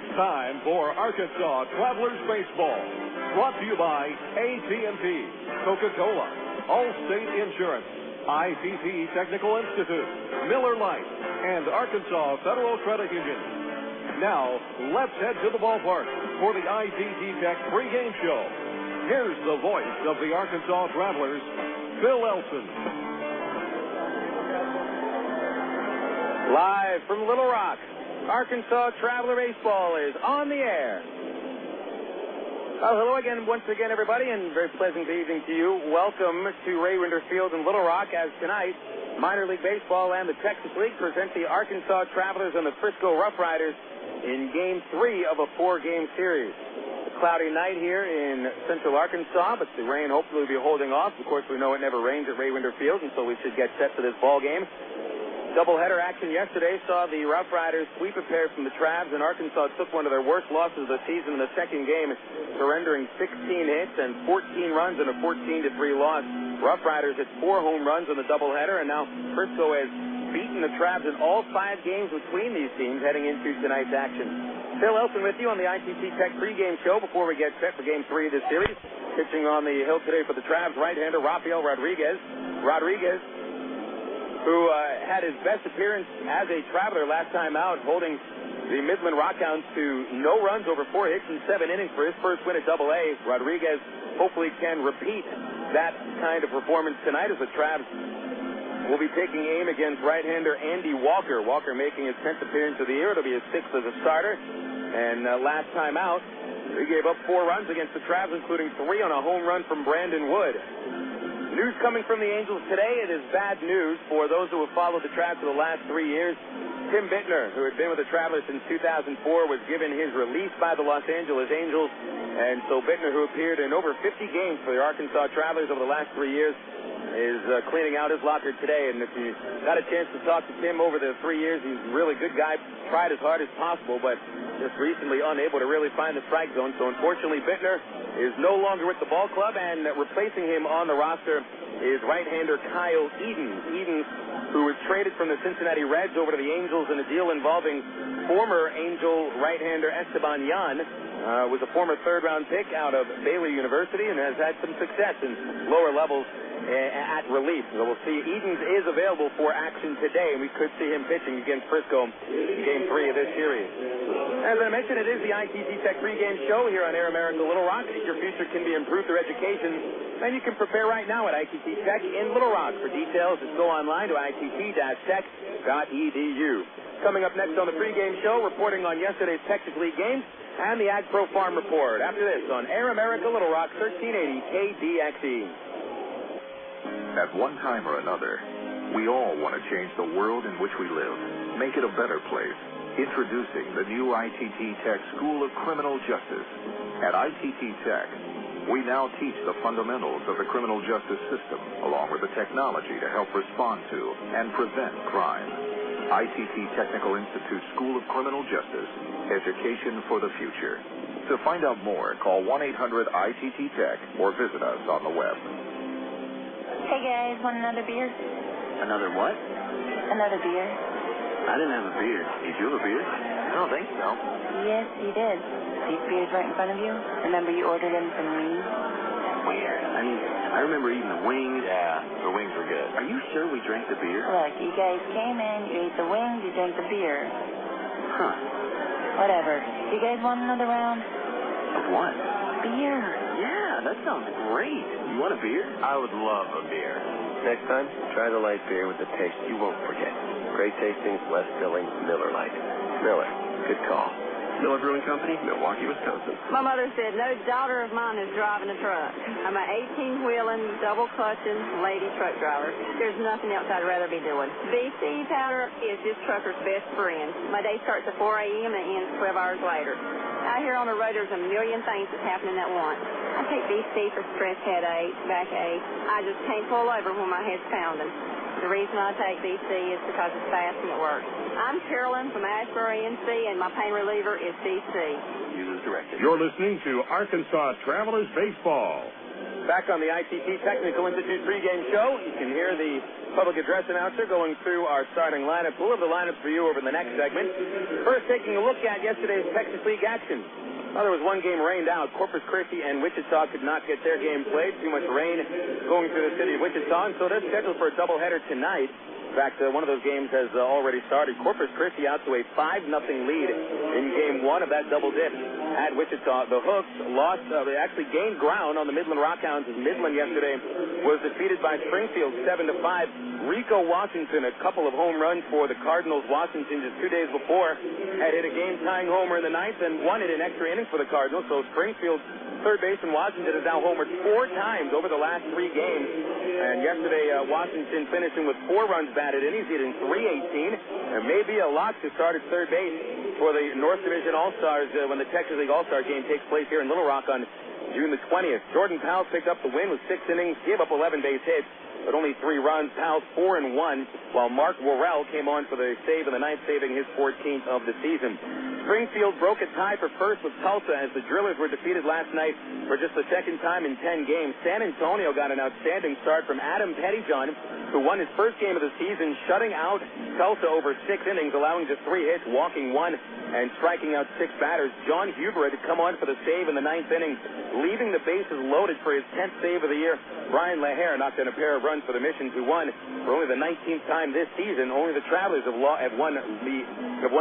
It's time for Arkansas Travelers Baseball. Brought to you by AT&T, Coca-Cola, Allstate Insurance, ITT Technical Institute, Miller Lite, and Arkansas Federal Credit Union. Now, let's head to the ballpark for the ITT Tech pregame show. Here's the voice of the Arkansas Travelers, Phil Elson. Live from Little Rock, Arkansas Traveler Baseball is on the air. Well, hello again, once again, everybody, and very pleasant evening to you. Welcome to RoughRiders Field in Little Rock, as tonight, Minor League Baseball and the Texas League present the Arkansas Travelers and the Frisco RoughRiders in Game 3 of a 4-game series. A cloudy night here in central Arkansas, but the rain hopefully will be holding off. Of course, we know it never rains at RoughRiders Field, and so we should get set for this ball game. Doubleheader action yesterday saw the RoughRiders sweep a pair from the Travs, and Arkansas took one of their worst losses of the season in the second game, surrendering 16 hits and 14 runs in a 14-3 loss. RoughRiders hit 4 home runs in the doubleheader, and now Frisco has beaten the Travs in all 5 games between these teams heading into tonight's action. Phil Elson with you on the ITT Tech pregame show before we get set for Game 3 of this series. Pitching on the hill today for the Travs, right-hander Rafael Rodriguez. Rodriguez, who had his best appearance as a Traveler last time out, holding the Midland Rockhounds to no runs over 4 hits in 7 innings for his first win at Double-A. Rodriguez hopefully can repeat that kind of performance tonight as the Travs will be taking aim against right-hander Andy Walker. Walker making his 10th appearance of the year. It'll be his 6th as a starter. And last time out, he gave up 4 runs against the Travs, including 3 on a home run from Brandon Wood. News coming from the Angels today. It is bad news for those who have followed the Travs for the last 3 years. Tim Bittner, who had been with the Travelers since 2004, was given his release by the Los Angeles Angels. And so Bittner, who appeared in over 50 games for the Arkansas Travelers over the last 3 years, is cleaning out his locker today. And if you got a chance to talk to Tim over the 3 years, he's a really good guy, tried as hard as possible, but just recently unable to really find the strike zone. So unfortunately, Bittner is no longer with the ball club, and replacing him on the roster is right-hander Kyle Edens. Edens, who was traded from the Cincinnati Reds over to the Angels in a deal involving former Angel right-hander Esteban Yan, was a former third-round pick out of Baylor University and has had some success in lower levels at relief. So we'll see. Edens is available for action today, and we could see him pitching against Frisco in Game 3 of this series. As I mentioned, it is the ITT Tech pregame show here on Air America Little Rock. Your future can be improved through education, and you can prepare right now at ITT Tech in Little Rock. For details, just go online to itt-tech.edu. Coming up next on the pregame show, reporting on yesterday's Texas League games and the Ag Pro Farm Report. After this on Air America Little Rock, 1380 KDXE. At one time or another, we all want to change the world in which we live, make it a better place. Introducing the new ITT Tech School of Criminal Justice. At ITT Tech, we now teach the fundamentals of the criminal justice system, along with the technology to help respond to and prevent crime. ITT Technical Institute School of Criminal Justice, education for the future. To find out more, call 1-800-ITT-TECH or visit us on the web. Hey guys, want another beer? Another what? Another beer. I didn't have a beer. Did you have a beer? I don't think so. Yes, you did. These beers right in front of you? Remember you ordered them from me? Where? I mean, I remember eating the wings. Yeah, the wings were good. Are you sure we drank the beer? Look, you guys came in, you ate the wings, you drank the beer. Huh. Whatever. You guys want another round? Of what? Beer. Yeah, that sounds great. You want a beer? I would love a beer. Next time, try the light beer with a taste you won't forget. Great tasting, less filling, Miller Lite. Miller, good call. Miller Brewing Company, Milwaukee, Wisconsin. My mother said no daughter of mine is driving a truck. I'm an 18-wheeling, double-clutching lady truck driver. There's nothing else I'd rather be doing. BC powder is this trucker's best friend. My day starts at 4 a.m. and ends 12 hours later. Out here on the road, there's a million things that's happening at once. I take BC for stress, headache, backache. I just can't pull over when my head's pounding. The reason I take BC is because it's fast and it works. I'm Carolyn from Ashbury, NC, and my pain reliever is BC. Use as directed. You're listening to Arkansas Travelers Baseball. Back on the ITT Technical Institute pregame show, you can hear the public address announcer going through our starting lineup. We'll have the lineup for you over the next segment. First, taking a look at yesterday's Texas League action. Well, there was one game rained out. Corpus Christi and Wichita could not get their game played. Too much rain going through the city of Wichita, and so they're scheduled for a doubleheader tonight. In fact, one of those games has already started. Corpus Christi out to a 5-0 lead in Game 1 of that double dip at Wichita. The Hooks lost, they actually gained ground on the Midland Rockhounds as Midland yesterday was defeated by Springfield 7-5. Rico Washington, a couple of home runs for the Cardinals. Washington just 2 days before had hit a game-tying homer in the ninth and won it in extra innings for the Cardinals. So Springfield third baseman Washington has now homered 4 times over the last 3 games. And yesterday, Washington finishing with 4 runs batted in. He's hitting .318, and maybe a lot to start at third base for the North Division All-Stars when the Texas League All-Star game takes place here in Little Rock on June the 20th. Jordan Powell picked up the win with 6 innings, gave up 11 base hits, but only 3 runs. Powell's 4-1, while Mark Worrell came on for the save in the ninth, saving his 14th of the season. Springfield broke a tie for first with Tulsa as the Drillers were defeated last night for just the second time in 10 games. San Antonio got an outstanding start from Adam Pettyjohn, who won his first game of the season, shutting out Tulsa over 6 innings, allowing just 3 hits, walking 1, and striking out 6 batters. John Huber had come on for the save in the ninth inning, leaving the bases loaded for his 10th save of the year. Brian Lahair knocked in a pair of runs for the Missions, who won for only the 19th time this season. Only the Travelers have won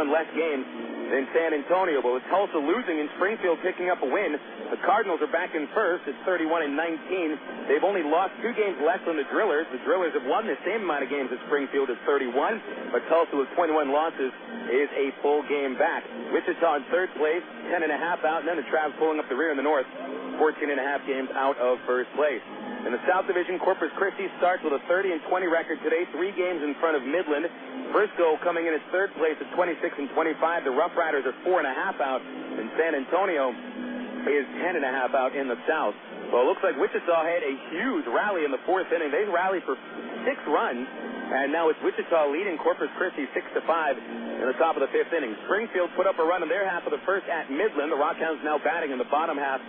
less games than San Antonio, but with Tulsa losing and Springfield picking up a win, the Cardinals are back in first. It's 31-19. They've only lost 2 games less than the Drillers. The Drillers have won the same amount of games as Springfield at 31, but Tulsa with 21 losses is a full game back. Wichita in third place, 10.5 out, and then the Travs pulling up the rear in the north, 14.5 games out of first place. In the South Division, Corpus Christi starts with a 30-20 record today, 3 games in front of Midland. Frisco coming in at third place at 26-25. The RoughRiders are 4.5 out, and San Antonio is 10.5 out in the South. Well, it looks like Wichita had a huge rally in the 4th inning. They rallied for 6 runs, and now it's Wichita leading Corpus Christi 6-5 in the top of the 5th inning. Springfield put up a run in their half of the first at Midland. The Rockhounds now batting in the bottom half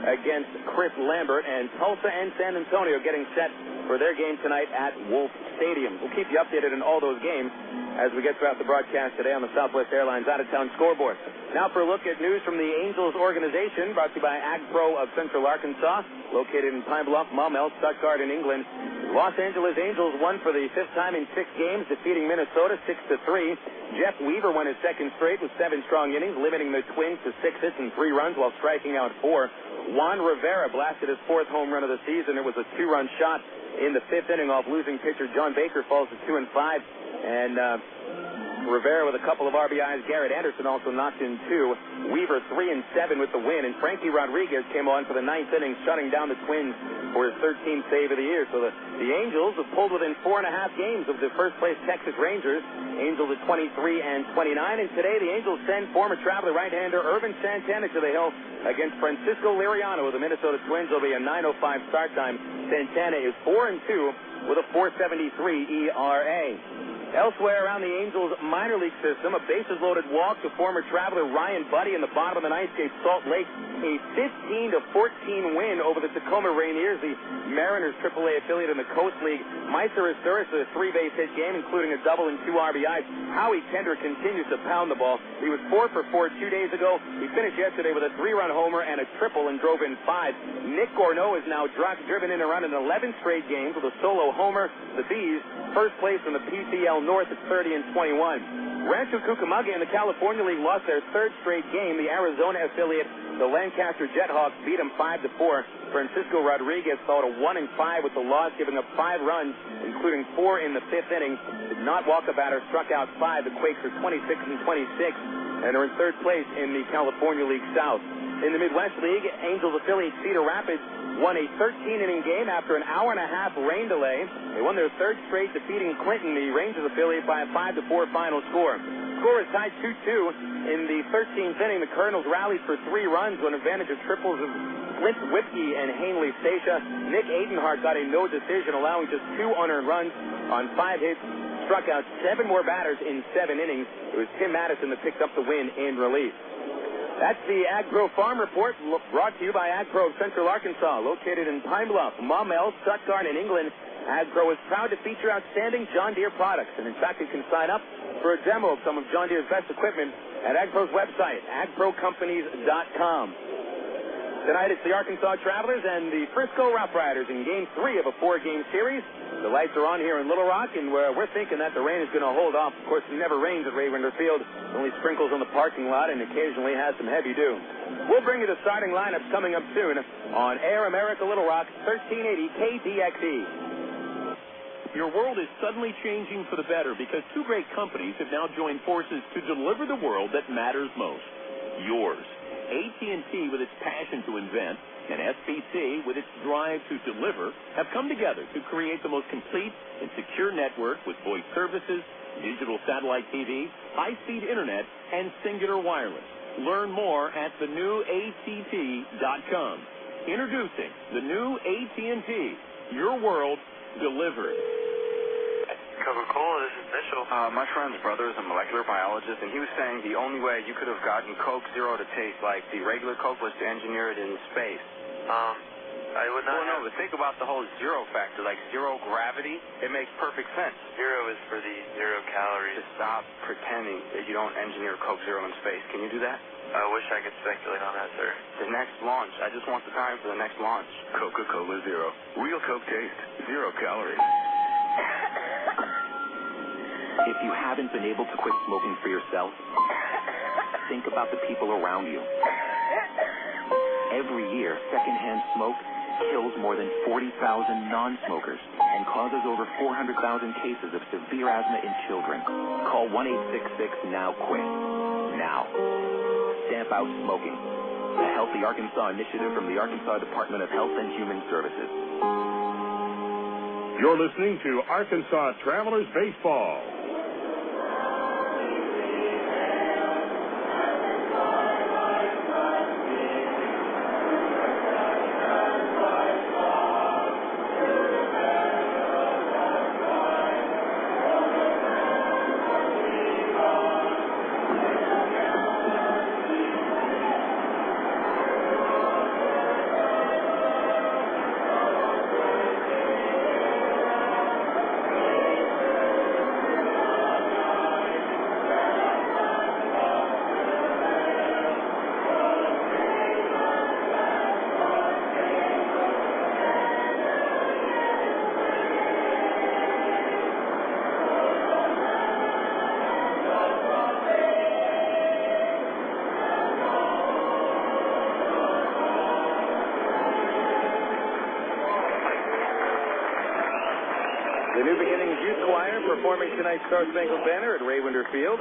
against Chris Lambert, and Tulsa and San Antonio getting set for their game tonight at Wolf Stadium. We'll keep you updated on all those games as we get throughout the broadcast today on the Southwest Airlines out-of-town scoreboard. Now for a look at news from the Angels organization, brought to you by AgPro of Central Arkansas, located in Pine Bluff, Maumelle, Stuttgart, in England. Los Angeles Angels won for the 5th time in 6 games, defeating Minnesota 6-3. Jeff Weaver won his 2nd straight with 7 strong innings, limiting the Twins to 6 hits and 3 runs while striking out 4. Juan Rivera blasted his 4th home run of the season. It was a 2-run shot in the 5th inning off losing pitcher John Baker falls to 2-5. And Rivera with a couple of RBIs. Garrett Anderson also knocked in 2. Weaver 3-7 with the win. And Frankie Rodriguez came on for the 9th inning, shutting down the Twins for his 13th save of the year. So the Angels have pulled within 4.5 games of the first-place Texas Rangers. Angels at 23-29. And today the Angels send former Traveler right-hander Irvin Santana to the hill against Francisco Liriano of the Minnesota Twins. There'll be a 9:05 start time. Santana is 4-2 with a 4.73 ERA. Elsewhere around the Angels minor league system, a bases-loaded walk to former Traveler Ryan Buddy in the bottom of the ninth gave Salt Lake a 15-14 win over the Tacoma Rainiers, the Mariners AAA affiliate in the Coast League. Meister Azuris a 3-base hit game, including a double and 2 RBIs. Howie Kendrick continues to pound the ball. He was 4 for 4 2 days ago. He finished yesterday with a 3-run homer and a triple and drove in 5. Nick Gorneau is now driven in around an 11 straight games with a solo homer. The Bees first place in the PCL North at 30-21. Rancho Cucamonga in the California League lost their 3rd straight game. The Arizona affiliate, the Lancaster Jethawks, beat them 5-4. Francisco Rodriguez fought a 1-5 with the loss, giving up 5 runs, including 4 in the 5th inning. Did not walk a batter, struck out 5. The Quakes are 26-26 and are in 3rd place in the California League South. In the Midwest League, Angels affiliate Cedar Rapids won a 13-inning game after an hour-and-a-half rain delay. They won their 3rd straight, defeating Clinton, the Rangers affiliate, by a 5-4 final score. Score is tied 2-2. In the 13th inning, the Cardinals rallied for 3 runs on advantage of triples of Clint Whipke and Hanley Stacia. Nick Adenhart got a no decision, allowing just 2 unearned runs on 5 hits. Struck out 7 more batters in 7 innings. It was Tim Madison that picked up the win in relief. That's the AgPro Farm Report, brought to you by AgPro of Central Arkansas, located in Pine Bluff, Maumelle, Stuttgart, and England. AgPro is proud to feature outstanding John Deere products, and in fact, you can sign up for a demo of some of John Deere's best equipment at AgPro's website, agprocompanies.com. Tonight it's the Arkansas Travelers and the Frisco RoughRiders in Game 3 of a 4-game series. The lights are on here in Little Rock, and we're thinking that the rain is going to hold off. Of course, it never rains at Ray-Winder Field. Only sprinkles on the parking lot and occasionally has some heavy dew. We'll bring you the starting lineups coming up soon on Air America Little Rock, 1380 KDXE. Your world is suddenly changing for the better because two great companies have now joined forces to deliver the world that matters most. Yours. AT&T, with its passion to invent, and SBC, with its drive to deliver, have come together to create the most complete and secure network with voice services, digital satellite TV, high-speed internet, and singular wireless. Learn more at thenewatt.com. Introducing the new AT&T. Your world delivered. Coca-Cola, this is Mitchell. My friend's brother is a molecular biologist, and he was saying the only way you could have gotten Coke Zero to taste like the regular Coke was to engineer it in space. I would not. Well, no, but think about the whole zero factor, like zero gravity. It makes perfect sense. Zero is for the 0 calories. Just stop pretending that you don't engineer Coke Zero in space. Can you do that? I wish I could speculate on that, sir. The next launch. I just want the time for the next launch. Coca-Cola Zero. Real Coke taste. 0 calories. If you haven't been able to quit smoking for yourself, think about the people around you. Every year, secondhand smoke kills more than 40,000 non-smokers and causes over 400,000 cases of severe asthma in children. Call 1-866-NOW-QUIT. Now. Stamp out smoking. A Healthy Arkansas initiative from the Arkansas Department of Health and Human Services. You're listening to Arkansas Travelers Baseball. The New Beginnings Youth Choir performing tonight's Star Spangled Banner at Ray-Winder Field.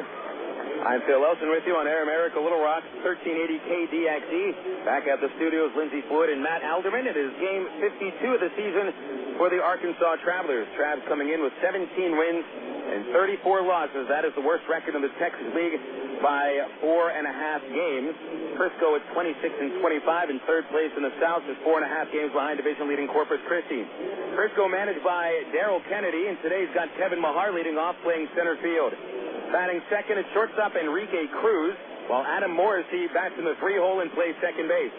I'm Phil Elson with you on Air America Little Rock, 1380 KDXE. Back at the studios, Lindsey Floyd and Matt Alderman. It is game 52 of the season for the Arkansas Travelers. Travs coming in with 17 wins and 34 losses. That is the worst record in the Texas League by 4.5 games. Frisco at 26-25 in third place in the South is 4.5 games behind division-leading Corpus Christi. Frisco managed by Darrell Kennedy, and today's got Kevin Mahar leading off, playing center field. Batting second at shortstop, Enrique Cruz, while Adam Morrissey bats in the 3-hole and plays second base.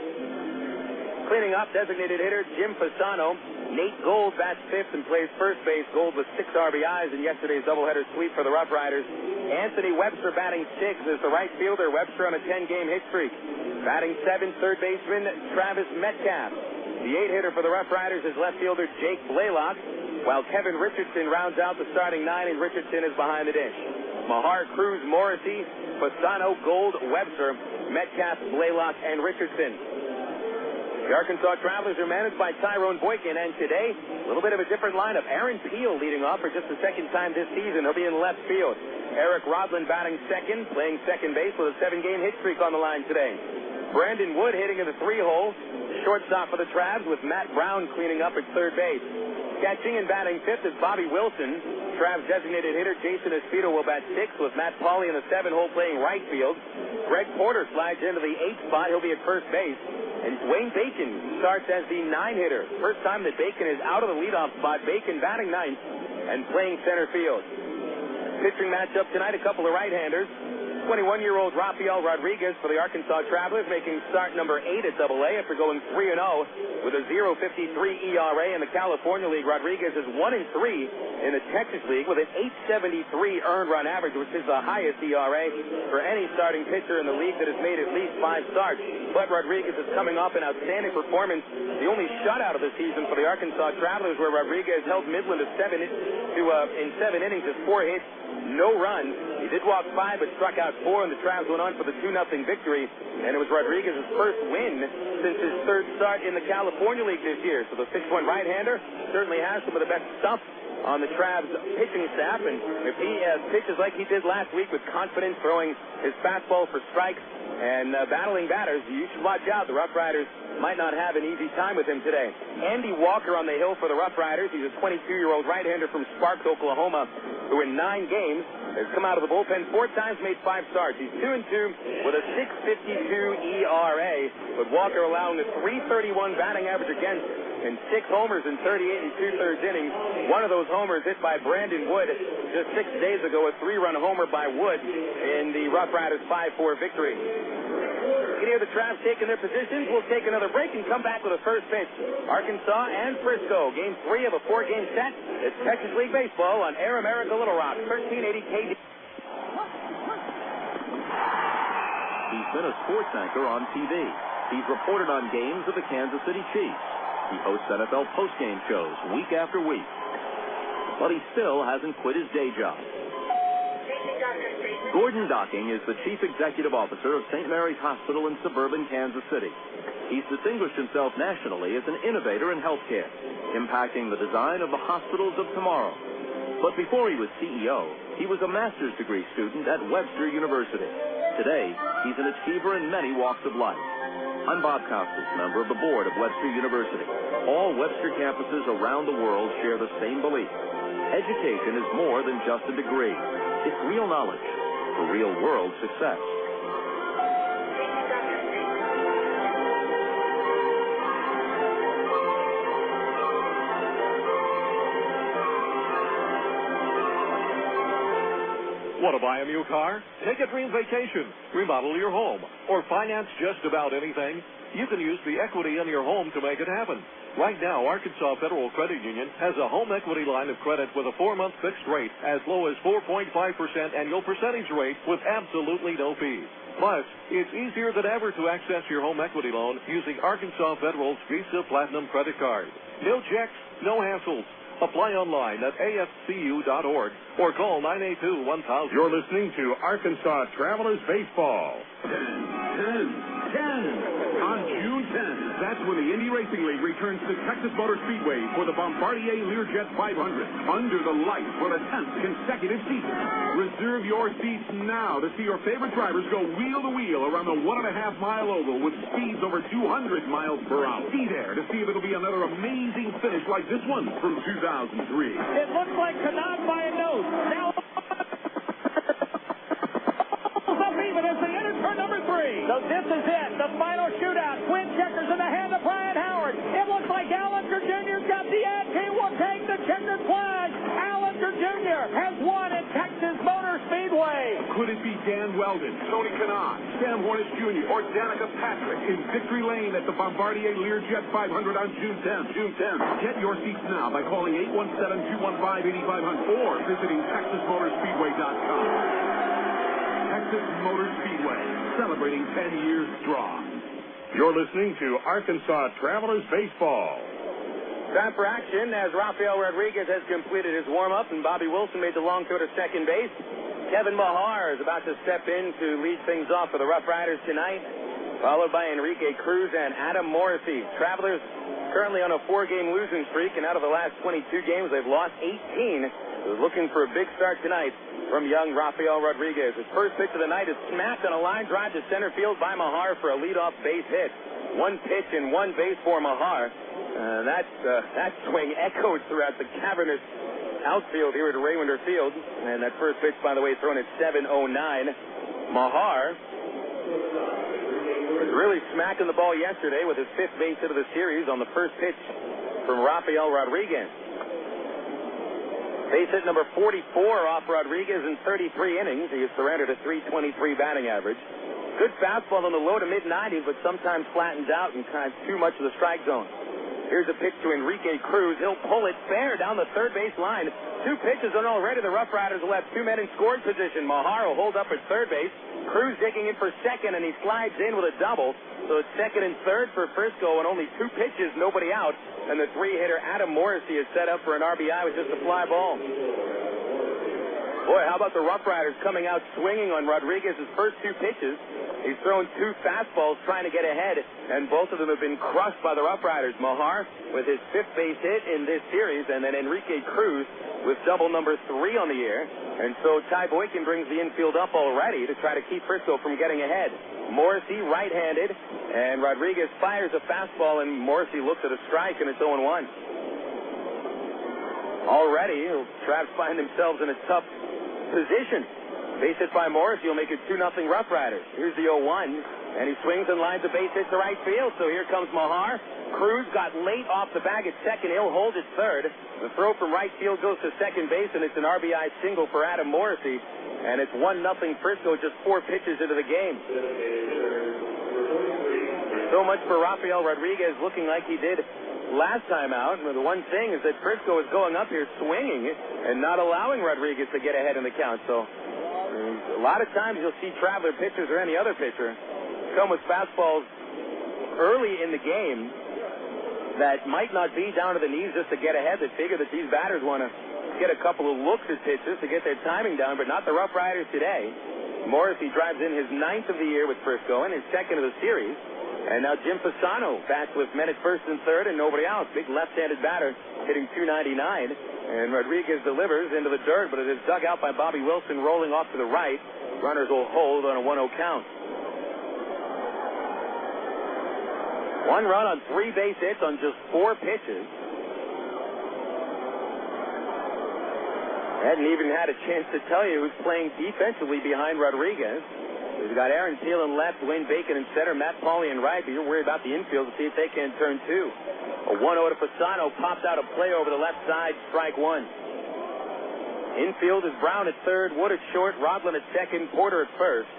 Cleaning up, designated hitter Jim Fasano. Nate Gold bats fifth and plays first base. Gold with 6 RBIs in yesterday's doubleheader sweep for the RoughRiders. Anthony Webster batting sixth is the right fielder. Webster on a 10-game hit streak. Batting seventh, third baseman Travis Metcalf. The 8-hitter for the RoughRiders is left fielder Jake Blaylock, while Kevin Richardson rounds out the starting 9, and Richardson is behind the dish. Mahar, Cruz, Morrissey, Fasano, Gold, Webster, Metcalf, Blaylock, and Richardson. The Arkansas Travelers are managed by Tyrone Boykin, and today, a little bit of a different lineup. Aaron Peel leading off for just the second time this season. He'll be in left field. Eric Rodland batting second, playing second base with a 7-game hit streak on the line today. Brandon Wood hitting in the 3-hole. Shortstop for the Travs with Matt Brown cleaning up at third base. Catching and batting fifth is Bobby Wilson. Travs designated hitter Jason Espino will bat sixth with Matt Pauley in the 7-hole playing right field. Greg Porter slides into the 8th spot. He'll be at first base. And Dwayne Bacon starts as the 9-hitter. First time that Bacon is out of the leadoff spot. Bacon batting ninth and playing center field. Pitching matchup tonight, a couple of right-handers. 21-year-old Rafael Rodriguez for the Arkansas Travelers, making start number 8 at AA after going 3-0 with a 0.53 ERA in the California League. Rodriguez is 1-3 in the Texas League with an 8.73 earned run average, which is the highest ERA for any starting pitcher in the league that has made at least 5 starts. But Rodriguez is coming off an outstanding performance, the only shutout of the season for the Arkansas Travelers, where Rodriguez held Midland in 7 innings with 4 hits, no runs. He did walk 5 but struck out 4, and the Travs went on for the 2-0 victory. And it was Rodriguez's first win since his 3rd start in the California League this year. So the 6'1" right-hander certainly has some of the best stuff on the Travs pitching staff. And if he pitches like he did last week with confidence, throwing his fastball for strikes and battling batters, you should watch out. The RoughRiders might not have an easy time with him today. Andy Walker on the hill for the RoughRiders. He's a 22-year-old right-hander from Sparks, Oklahoma, who in 9 games has come out of the bullpen 4 times, made 5 starts. He's 2-2 with a 6.52 ERA, with Walker allowing a 3.31 batting average against and 6 homers in 38 2/3 innings. One of those homers hit by Brandon Wood just 6 days ago, a 3-run homer by Wood in the RoughRiders 5-4 victory. You can hear the Travs taking their positions. We'll take another break and come back with a first pitch. Arkansas and Frisco, Game 3 of a 4-game set. It's Texas League Baseball on Air America Little Rock, 1380 KD. He's been a sports anchor on TV. He's reported on games of the Kansas City Chiefs. He hosts NFL postgame shows week after week. But he still hasn't quit his day job. Gordon Docking is the Chief Executive Officer of St. Mary's Hospital in suburban Kansas City. He's distinguished himself nationally as an innovator in healthcare, impacting the design of the hospitals of tomorrow. But before he was CEO, he was a master's degree student at Webster University. Today, he's an achiever in many walks of life. I'm Bob Costas, member of the board of Webster University. All Webster campuses around the world share the same belief. Education is more than just a degree. It's real knowledge for real-world success. Want to buy a new car? Take a dream vacation, remodel your home, or finance just about anything? You can use the equity in your home to make it happen. Right now, Arkansas Federal Credit Union has a home equity line of credit with a 4-month fixed rate as low as 4.5% annual percentage rate with absolutely no fees. Plus, it's easier than ever to access your home equity loan using Arkansas Federal's Visa Platinum credit card. No checks, no hassles. Apply online at afcu.org or call 982-1000. You're listening to Arkansas Travelers Baseball. 10. On June 10th, that's when the Indy Racing League returns to Texas Motor Speedway for the Bombardier Learjet 500 under the lights for the 10th consecutive season. Reserve your seats now to see your favorite drivers go wheel to wheel around the 1.5-mile oval with speeds over 200 miles per hour. Be there to see if it'll be another amazing finish like this one from 2003. It looks like Canard by a nose. Now even as they enter turn number 3. So this is it, the final shootout. Twin checkers in the hand of Brian Howard. It looks like Allinger Jr.'s got the edge. He will take the checkered flag. Allinger Jr. has won at Texas Motor Speedway. Could it be Dan Weldon, Tony Kanaan, Sam Hornish Jr., or Danica Patrick in Victory Lane at the Bombardier Learjet 500 on June 10th? Get your seats now by calling 817-215-8500 or visiting TexasMotorspeedway.com. Texas Motor Speedway, celebrating 10 years strong. You're listening to Arkansas Travelers Baseball. Time for action as Rafael Rodriguez has completed his warm-up and Bobby Wilson made the long throw to second base. Kevin Mahar is about to step in to lead things off for the RoughRiders tonight, followed by Enrique Cruz and Adam Morrissey. Travelers currently on a 4-game losing streak, and out of the last 22 games, they've lost 18. They're looking for a big start tonight from young Rafael Rodriguez. His first pitch of the night is smacked on a line drive to center field by Mahar for a leadoff base hit. 1 pitch and 1 base for Mahar. That swing echoed throughout the cavernous outfield here at Raymonder Field. And that first pitch, by the way, thrown at 7:09. Mahar was really smacking the ball yesterday with his 5th base hit of the series on the first pitch from Rafael Rodriguez. Base hit number 44 off Rodriguez in 33 innings. He has surrendered a .323 batting average. Good fastball in the low to mid-90s, but sometimes flattens out and kind of too much of the strike zone. Here's a pitch to Enrique Cruz. He'll pull it fair down the third base line. 2 pitches, and already the Rough Riders will have 2 men in scoring position. Mahar will hold up at third base. Cruz digging in for second, and he slides in with a double. So it's second and third for Frisco, and only 2 pitches, nobody out. And the 3-hitter Adam Morrissey is set up for an RBI with just a fly ball. Boy, how about the Rough Riders coming out swinging on Rodriguez's first 2 pitches? He's thrown 2 fastballs trying to get ahead, and both of them have been crushed by the Rough Riders. Mahar with his 5th base hit in this series, and then Enrique Cruz with double number 3 on the year. And so Ty Boykin brings the infield up already to try to keep Frisco from getting ahead. Morrissey right-handed, and Rodriguez fires a fastball, and Morrissey looks at a strike, and it's 0-1. Already, Travs find themselves in a tough position. Base hit by Morris, he'll make it 2-0 Rough Riders. Here's the 0-1, and he swings and lines a base hit to right field. So here comes Mahar. Cruz got late off the bag at second. He'll hold it third. The throw from right field goes to second base, and it's an RBI single for Adam Morrissey. And it's 1-0 Frisco, just 4 pitches into the game. So much for Rafael Rodriguez looking like he did last time out. The one thing is that Frisco is going up here swinging and not allowing Rodriguez to get ahead in the count. So a lot of times you'll see Traveler pitchers or any other pitcher come with fastballs early in the game that might not be down to the knees just to get ahead. They figure that these batters want to get a couple of looks at pitches to get their timing down, but not the Rough Riders today. Morrissey drives in his 9th of the year with Frisco and his 2nd of the series. And now Jim Fasano bats with men at first and third and nobody out. Big left-handed batter hitting .299. And Rodriguez delivers into the dirt, but it is dug out by Bobby Wilson rolling off to the right. Runners will hold on a 1-0 count. 1 run on 3 base hits on just 4 pitches. Hadn't even had a chance to tell you who's playing defensively behind Rodriguez. We've got Aaron Teal in left, Wayne Bacon in center, Matt Pauley in right, but you're worried about the infield to see if they can turn 2. A 1-0 to Fasano, pops out a play over the left side, strike 1. Infield is Brown at third, Wood at short, Rodlin at second, Porter at first.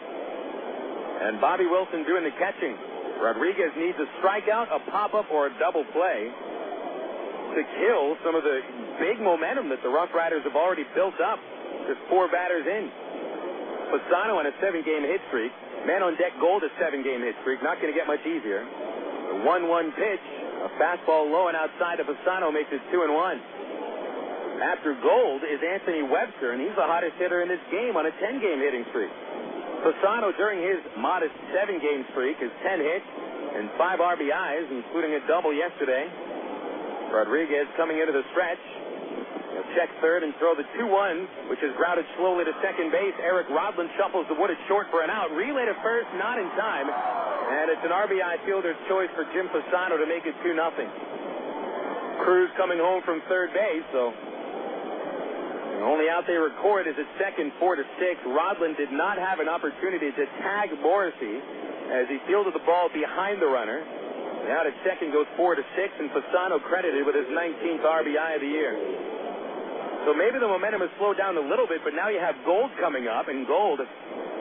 And Bobby Wilson doing the catching. Rodriguez needs a strikeout, a pop-up, or a double play to kill some of the big momentum that the Rough Riders have already built up. Just 4 batters in. Fasano on a 7-game hit streak. Man on deck Gold a 7-game hit streak. Not going to get much easier. The 1-1 pitch. A fastball low and outside of Fasano makes it 2-1. After Gold is Anthony Webster, and he's the hottest hitter in this game on a 10-game hitting streak. Fasano, during his modest 7-game streak, is 10 hits and 5 RBIs, including a double yesterday. Rodriguez coming into the stretch. He'll check third and throw the 2-1, which is grounded slowly to second base. Eric Rodlin shuffles the Wood at short for an out. Relay to first, not in time. And it's an RBI fielder's choice for Jim Fasano to make it 2-0. Cruz coming home from third base, so the only out they record is at second, 4-6. Rodlin did not have an opportunity to tag Morrissey as he fielded the ball behind the runner. Now at second goes 4-6, and Fasano credited with his 19th RBI of the year. So maybe the momentum has slowed down a little bit, but now you have Gold coming up, and Gold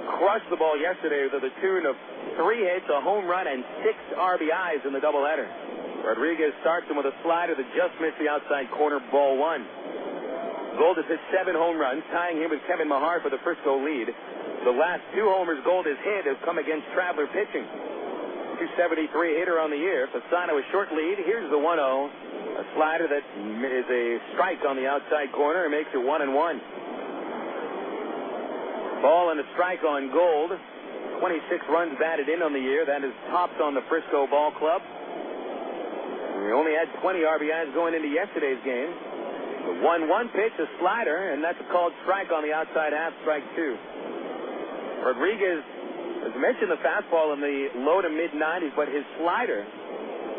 crushed the ball yesterday to the tune of 3 hits, a home run, and 6 RBIs in the doubleheader. Rodriguez starts him with a slider that just missed the outside corner, ball 1. Gold has hit 7 home runs, tying him with Kevin Mahar for the Frisco lead. The last 2 homers Gold has hit have come against Traveler pitching. 273 hitter on the year. Fasano a short lead. Here's the 1-0. A slider that is a strike on the outside corner and makes it 1-1. Ball and a strike on Gold. 26 runs batted in on the year. That is tops on the Frisco Ball Club. We only had 20 RBIs going into yesterday's game. The 1-1 pitch, a slider, and that's a called strike on the outside half, strike 2. Rodriguez has mentioned the fastball in the low to mid-90s, but his slider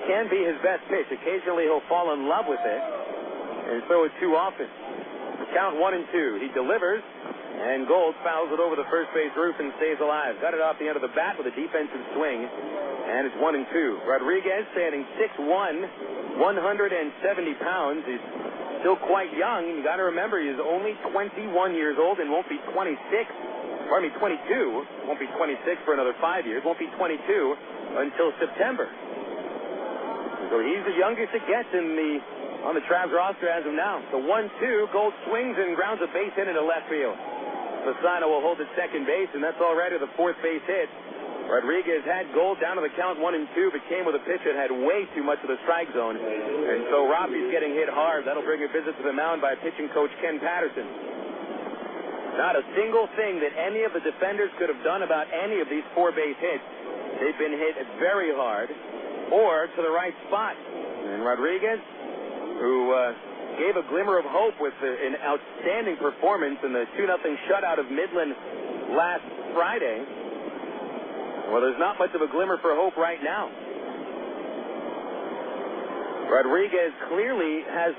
can be his best pitch. Occasionally he'll fall in love with it and throw it too often. Count 1-2. He delivers, and Gold fouls it over the first base roof and stays alive. Got it off the end of the bat with a defensive swing, and it's 1-2. Rodriguez standing 6'1", 170 pounds. He's still quite young. You got to remember, he's only 21 years old and won't be 22. Won't be 26 for another 5 years. Won't be 22 until September. So he's the youngest it gets on the Travs roster as of now. The 1-2, Gold swings and grounds a base hit into left field. Fasano will hold at second base, and that's already the fourth base hit. Rodriguez had Gold down to the count 1-2, but came with a pitch that had way too much of the strike zone. And so Rafi's getting hit hard. That'll bring a visit to the mound by pitching coach Ken Patterson. Not a single thing that any of the defenders could have done about any of these 4 base hits. They've been hit very hard or to the right spot. And Rodriguez, who gave a glimmer of hope with an outstanding performance in the 2-0 shutout of Midland last Friday, well, there's not much of a glimmer for hope right now. Rodriguez clearly has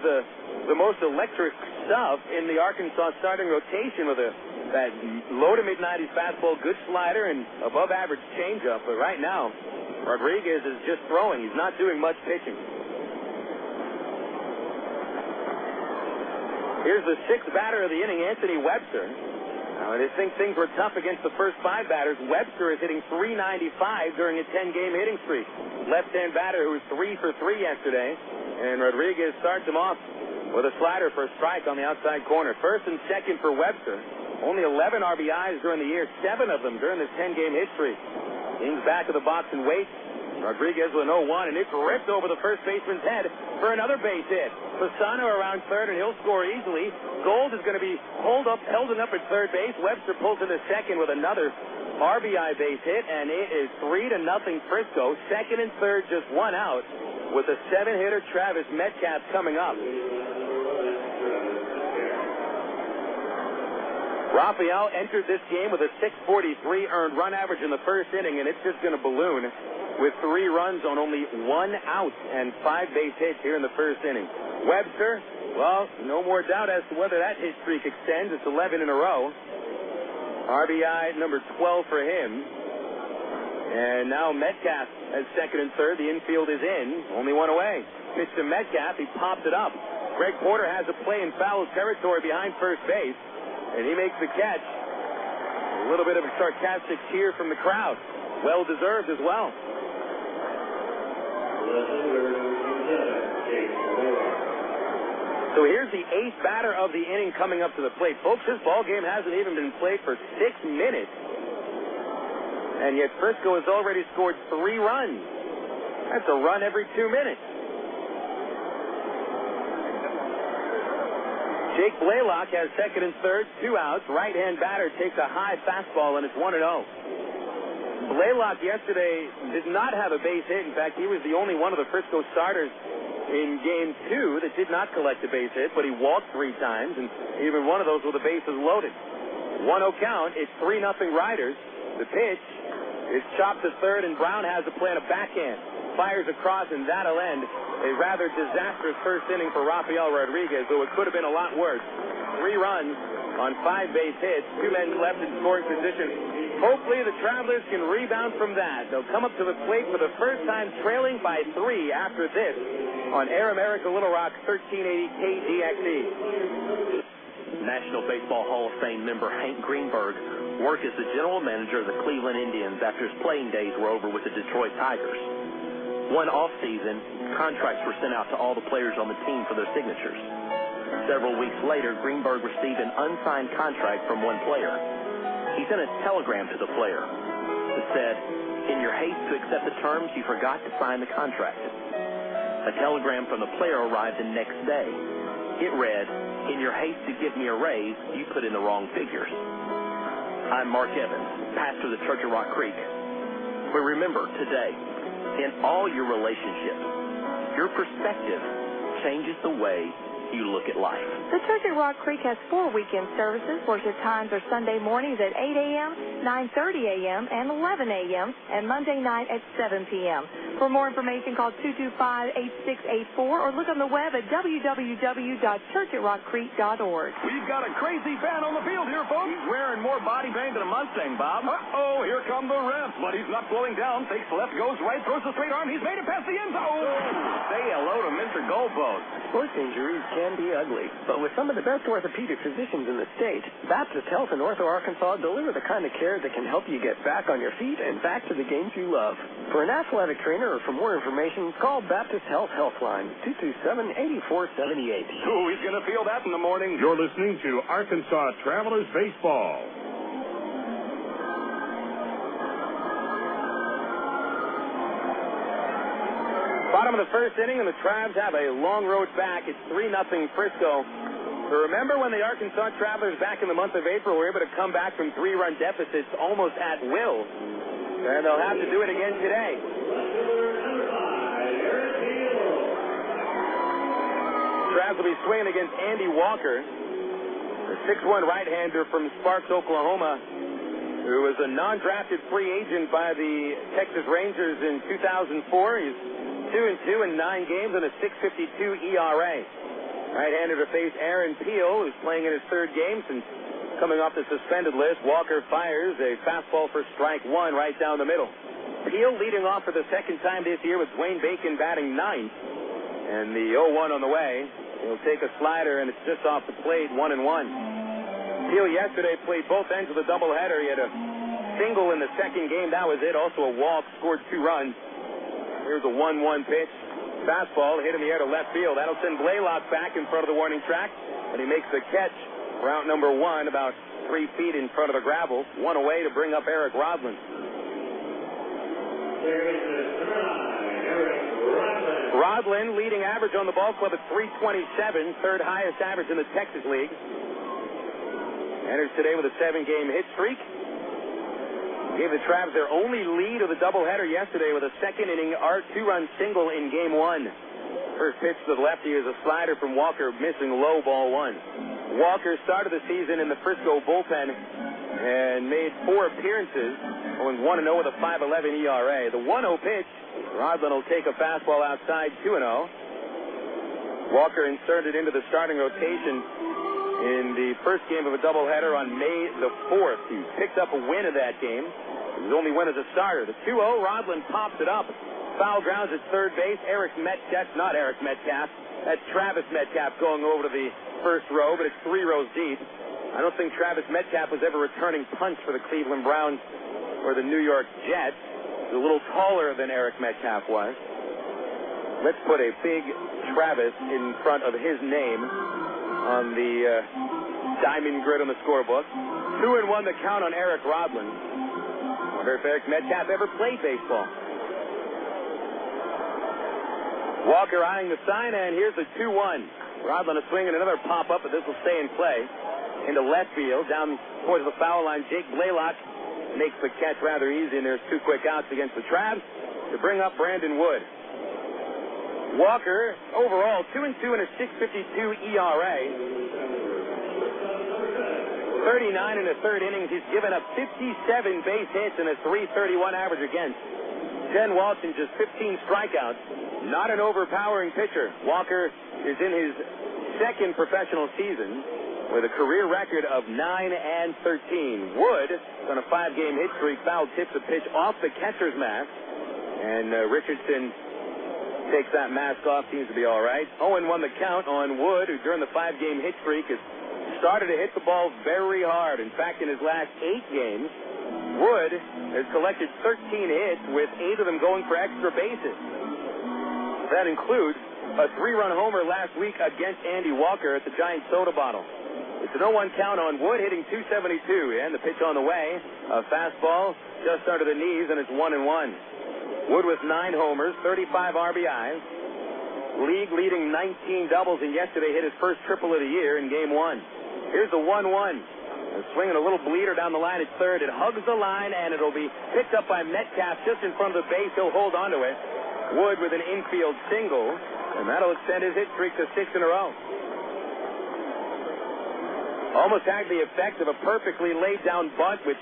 the most electric stuff in the Arkansas starting rotation with that low to mid-90s fastball, good slider, and above-average changeup. But right now, Rodriguez is just throwing. He's not doing much pitching. Here's the 6th batter of the inning, Anthony Webster. Now, I think things were tough against the first 5 batters. Webster is hitting .395 during a 10-game hitting streak. Left-hand batter who was 3 for 3 yesterday. And Rodriguez starts him off with a slider for a strike on the outside corner. First and second for Webster. Only 11 RBIs during the year, 7 of them during this 10-game hit streak. Ings back of the box and waits. Rodriguez with an 0-1, and it's ripped over the first baseman's head for another base hit. Fasano around third, and he'll score easily. Gold is going to be held up at third base. Webster pulls into second with another RBI base hit, and it is 3-0 Frisco. Second and third, just 1 out, with a 7-hitter Travis Metcalf coming up. Rafael entered this game with a .643 earned run average in the first inning, and it's just going to balloon with 3 runs on only 1 out and 5 base hits here in the first inning. Webster, well, no more doubt as to whether that hit streak extends. It's 11 in a row. RBI number 12 for him. And now Metcalf at second and third. The infield is in. Only 1 away. Pitch to Metcalf. He pops it up. Greg Porter has a play in foul territory behind first base. And he makes the catch. A little bit of a sarcastic cheer from the crowd. Well deserved as well. So here's the 8th batter of the inning coming up to the plate. Folks, this ball game hasn't even been played for 6 minutes. And yet Frisco has already scored 3 runs. That's a run every 2 minutes. Jake Blaylock has second and third, 2 outs. Right-hand batter takes a high fastball, and it's 1-0. Blaylock yesterday did not have a base hit. In fact, he was the only one of the Frisco starters in Game 2 that did not collect a base hit, but he walked 3 times, and even one of those with the bases loaded. 1-0 count. It's 3-0 Riders. The pitch is chopped to third, and Brown has a play on a backhand. Fires across, and that'll end a rather disastrous first inning for Rafael Rodriguez, though it could have been a lot worse. 3 runs on 5 base hits, 2 men left in scoring position. Hopefully the Travelers can rebound from that. They'll come up to the plate for the first time, trailing by 3 after this on Air America Little Rock 1380 KDXE. National Baseball Hall of Fame member Hank Greenberg worked as the general manager of the Cleveland Indians after his playing days were over with the Detroit Tigers. One off-season, contracts were sent out to all the players on the team for their signatures. Several weeks later, Greenberg received an unsigned contract from one player. He sent a telegram to the player that said, "In your haste to accept the terms, you forgot to sign the contract." A telegram from the player arrived the next day. It read, "In your haste to give me a raise, you put in the wrong figures." I'm Mark Evans, pastor of the Church of Rock Creek. But remember, today, in all your relationships, your perspective changes the way you look at life. The Church at Rock Creek has 4 weekend services. Worship times are Sunday mornings at 8 a.m., 9:30 a.m., and 11 a.m., and Monday night at 7 p.m. For more information, call 225-8684 or look on the web at www.churchatRockCreek.org. We've got a crazy fan on the field here, folks. He's wearing more body paint than a Mustang, Bob. Uh-oh, here come the refs. But he's not slowing down. Fakes left, goes right, throws the straight arm. He's made it past the end zone. Say hello to Mr. Goalpost. Sports injuries can be ugly, but with some of the best orthopedic physicians in the state, Baptist Health in Ortho, Arkansas deliver the kind of care that can help you get back on your feet and back to the games you love. For an athletic trainer or for more information, call Baptist Health Healthline, 227-8478. Who is going to feel that in the morning? You're listening to Arkansas Travelers Baseball. Bottom of the first inning, and the Tribes have a long road back. It's 3-0 Frisco. But remember when the Arkansas Travelers back in the month of April were able to come back from 3-run deficits almost at will? And they'll have to do it again today. Tribes will be swinging against Andy Walker, the 6'1" right-hander from Sparks, Oklahoma, who was a non-drafted free agent by the Texas Rangers in 2004. He's 2-2 in 9 games and a 6.52 ERA. Right-hander to face Aaron Peel, who's playing in his 3rd game since coming off the suspended list. Walker fires a fastball for strike 1 right down the middle. Peel leading off for the 2nd time this year with Dwayne Bacon batting 9th. And the 0-1 on the way. He'll take a slider, and it's just off the plate, 1-1. Peel yesterday played both ends of the doubleheader. He had a single in the 2nd game. That was it. Also a walk, scored 2 runs. Here's a 1-1 pitch. Fastball hit in the air to left field. That'll send Blaylock back in front of the warning track. And he makes the catch. Route number 1, about 3 feet in front of the gravel. 1 away to bring up Eric Rodland. Rodland leading average on the ball club at 327, 3rd highest average in the Texas League. Enters today with a 7-game hit streak. Gave the Travs their only lead of the doubleheader yesterday with a 2nd inning 2-run single in Game 1. First pitch to the lefty is a slider from Walker, missing low, ball 1. Walker started the season in the Frisco bullpen and made 4 appearances, going 1-0 with a 5.11 ERA. The 1-0 pitch, Rodland will take a fastball outside, 2-0. Walker inserted into the starting rotation in the first game of a doubleheader on May the 4th. He picked up a win of that game. His only win as a starter. The 2-0, Rodland pops it up. Foul grounds at 3rd base. Not Eric Metcalf. That's Travis Metcalf going over to the first row, but it's 3 rows deep. I don't think Travis Metcalf was ever returning punts for the Cleveland Browns or the New York Jets. He's a little taller than Eric Metcalf was. Let's put a big Travis in front of his name on the diamond grid on the scorebook. 2-1 the count on Eric Rodland. Wonder if Eric Metcalf ever played baseball. Walker eyeing the sign, and here's the 2-1. Rodland is swinging another pop-up, but this will stay in play. Into left field, down towards the foul line. Jake Blaylock makes the catch rather easy, and there's 2 quick outs against the Travs to bring up Brandon Wood. Walker, overall, 2-2 and a 6.52 ERA. 39 in the 3rd innings. He's given up 57 base hits and a 3.31 average against. Ken Walton just 15 strikeouts. Not an overpowering pitcher. Walker is in his 2nd professional season with a career record of 9-13. Wood, on a 5-game hit streak, foul tips a pitch off the catcher's mask. And Richardson takes that mask off, seems to be all right. 0-1 the count on Wood, who during the 5-game hit streak has started to hit the ball very hard. In fact, in his last 8 games, Wood has collected 13 hits, with 8 of them going for extra bases. That includes a 3-run homer last week against Andy Walker at the Giant Soda Bottle. It's an 0-1 count on Wood, hitting 272, and the pitch on the way, a fastball just under the knees, and it's 1-1. Wood with 9 homers, 35 RBIs, league leading 19 doubles, and yesterday hit his first triple of the year in Game 1. Here's the 1-1. Swinging a little bleeder down the line at third. It hugs the line, and it'll be picked up by Metcalf just in front of the base. He'll hold on to it. Wood with an infield single, and that'll extend his hit streak to 6 in a row. Almost had the effect of a perfectly laid down bunt, which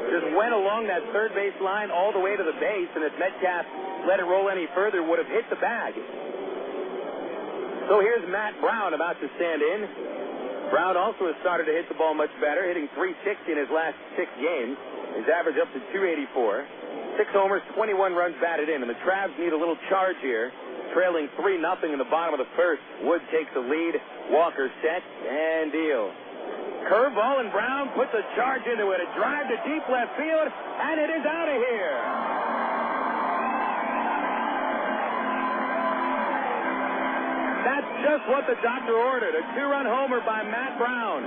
just went along that third base line all the way to the base, and as Metcalf let it roll any further, would have hit the bag. So here's Matt Brown about to stand in. Brown also has started to hit the ball much better, hitting .360 in his last 6 games. His average up to .284. 6 homers, 21 runs batted in, and the Travs need a little charge here. Trailing 3-0 in the bottom of the first. Wood takes the lead. Walker sets and deals. Curveball, and Brown puts a charge into it. A drive to deep left field, and it is out of here. That's just what the doctor ordered. A 2-run homer by Matt Brown.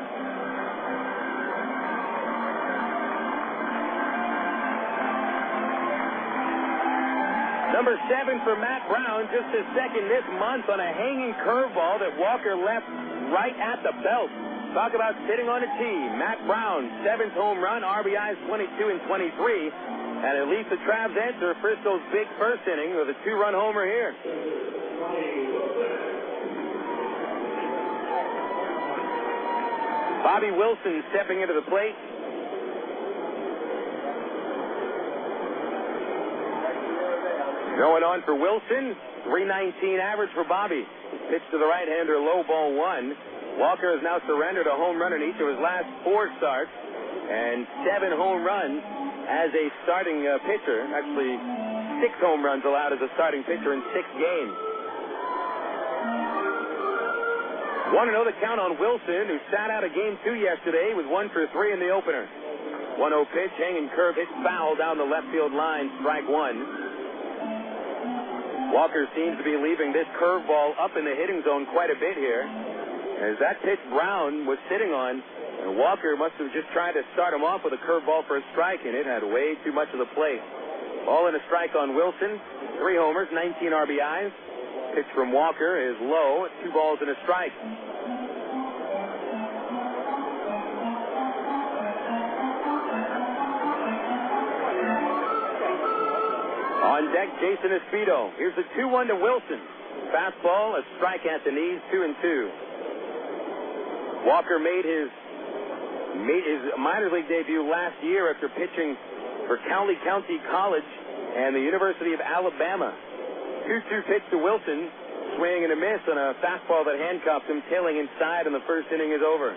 Number 7 for Matt Brown, just his second this month on a hanging curveball that Walker left right at the belt. Talk about sitting on a tee. Matt Brown, 7th home run, RBIs 22 and 23. And at least the Travs answer Frisco's big first inning with a 2-run homer here. Bobby Wilson stepping into the plate. Going on for Wilson, .319 average for Bobby. Pitch to the right-hander, low ball 1. Walker has now surrendered a home run in each of his last 4 starts and 7 home runs as a starting pitcher. Actually, 6 home runs allowed as a starting pitcher in 6 games. 1-0 the count on Wilson, who sat out of Game 2 yesterday with 1 for 3 in the opener. 1-0 pitch, hanging curve, hit foul down the left field line, strike 1. Walker seems to be leaving this curveball up in the hitting zone quite a bit here. As that pitch Brown was sitting on, and Walker must have just tried to start him off with a curveball for a strike, and it had way too much of the plate. Ball and a strike on Wilson. 3 homers, 19 RBIs. Pitch from Walker is low, 2 balls and a strike. On deck, Jason Espino. Here's the 2-1 to Wilson. Fastball, a strike at the knees, 2-2. Walker made his minor league debut last year after pitching for Cowley County College and the University of Alabama. 2-2 pitch to Wilson, swing and a miss on a fastball that handcuffs him, tailing inside, and the first inning is over.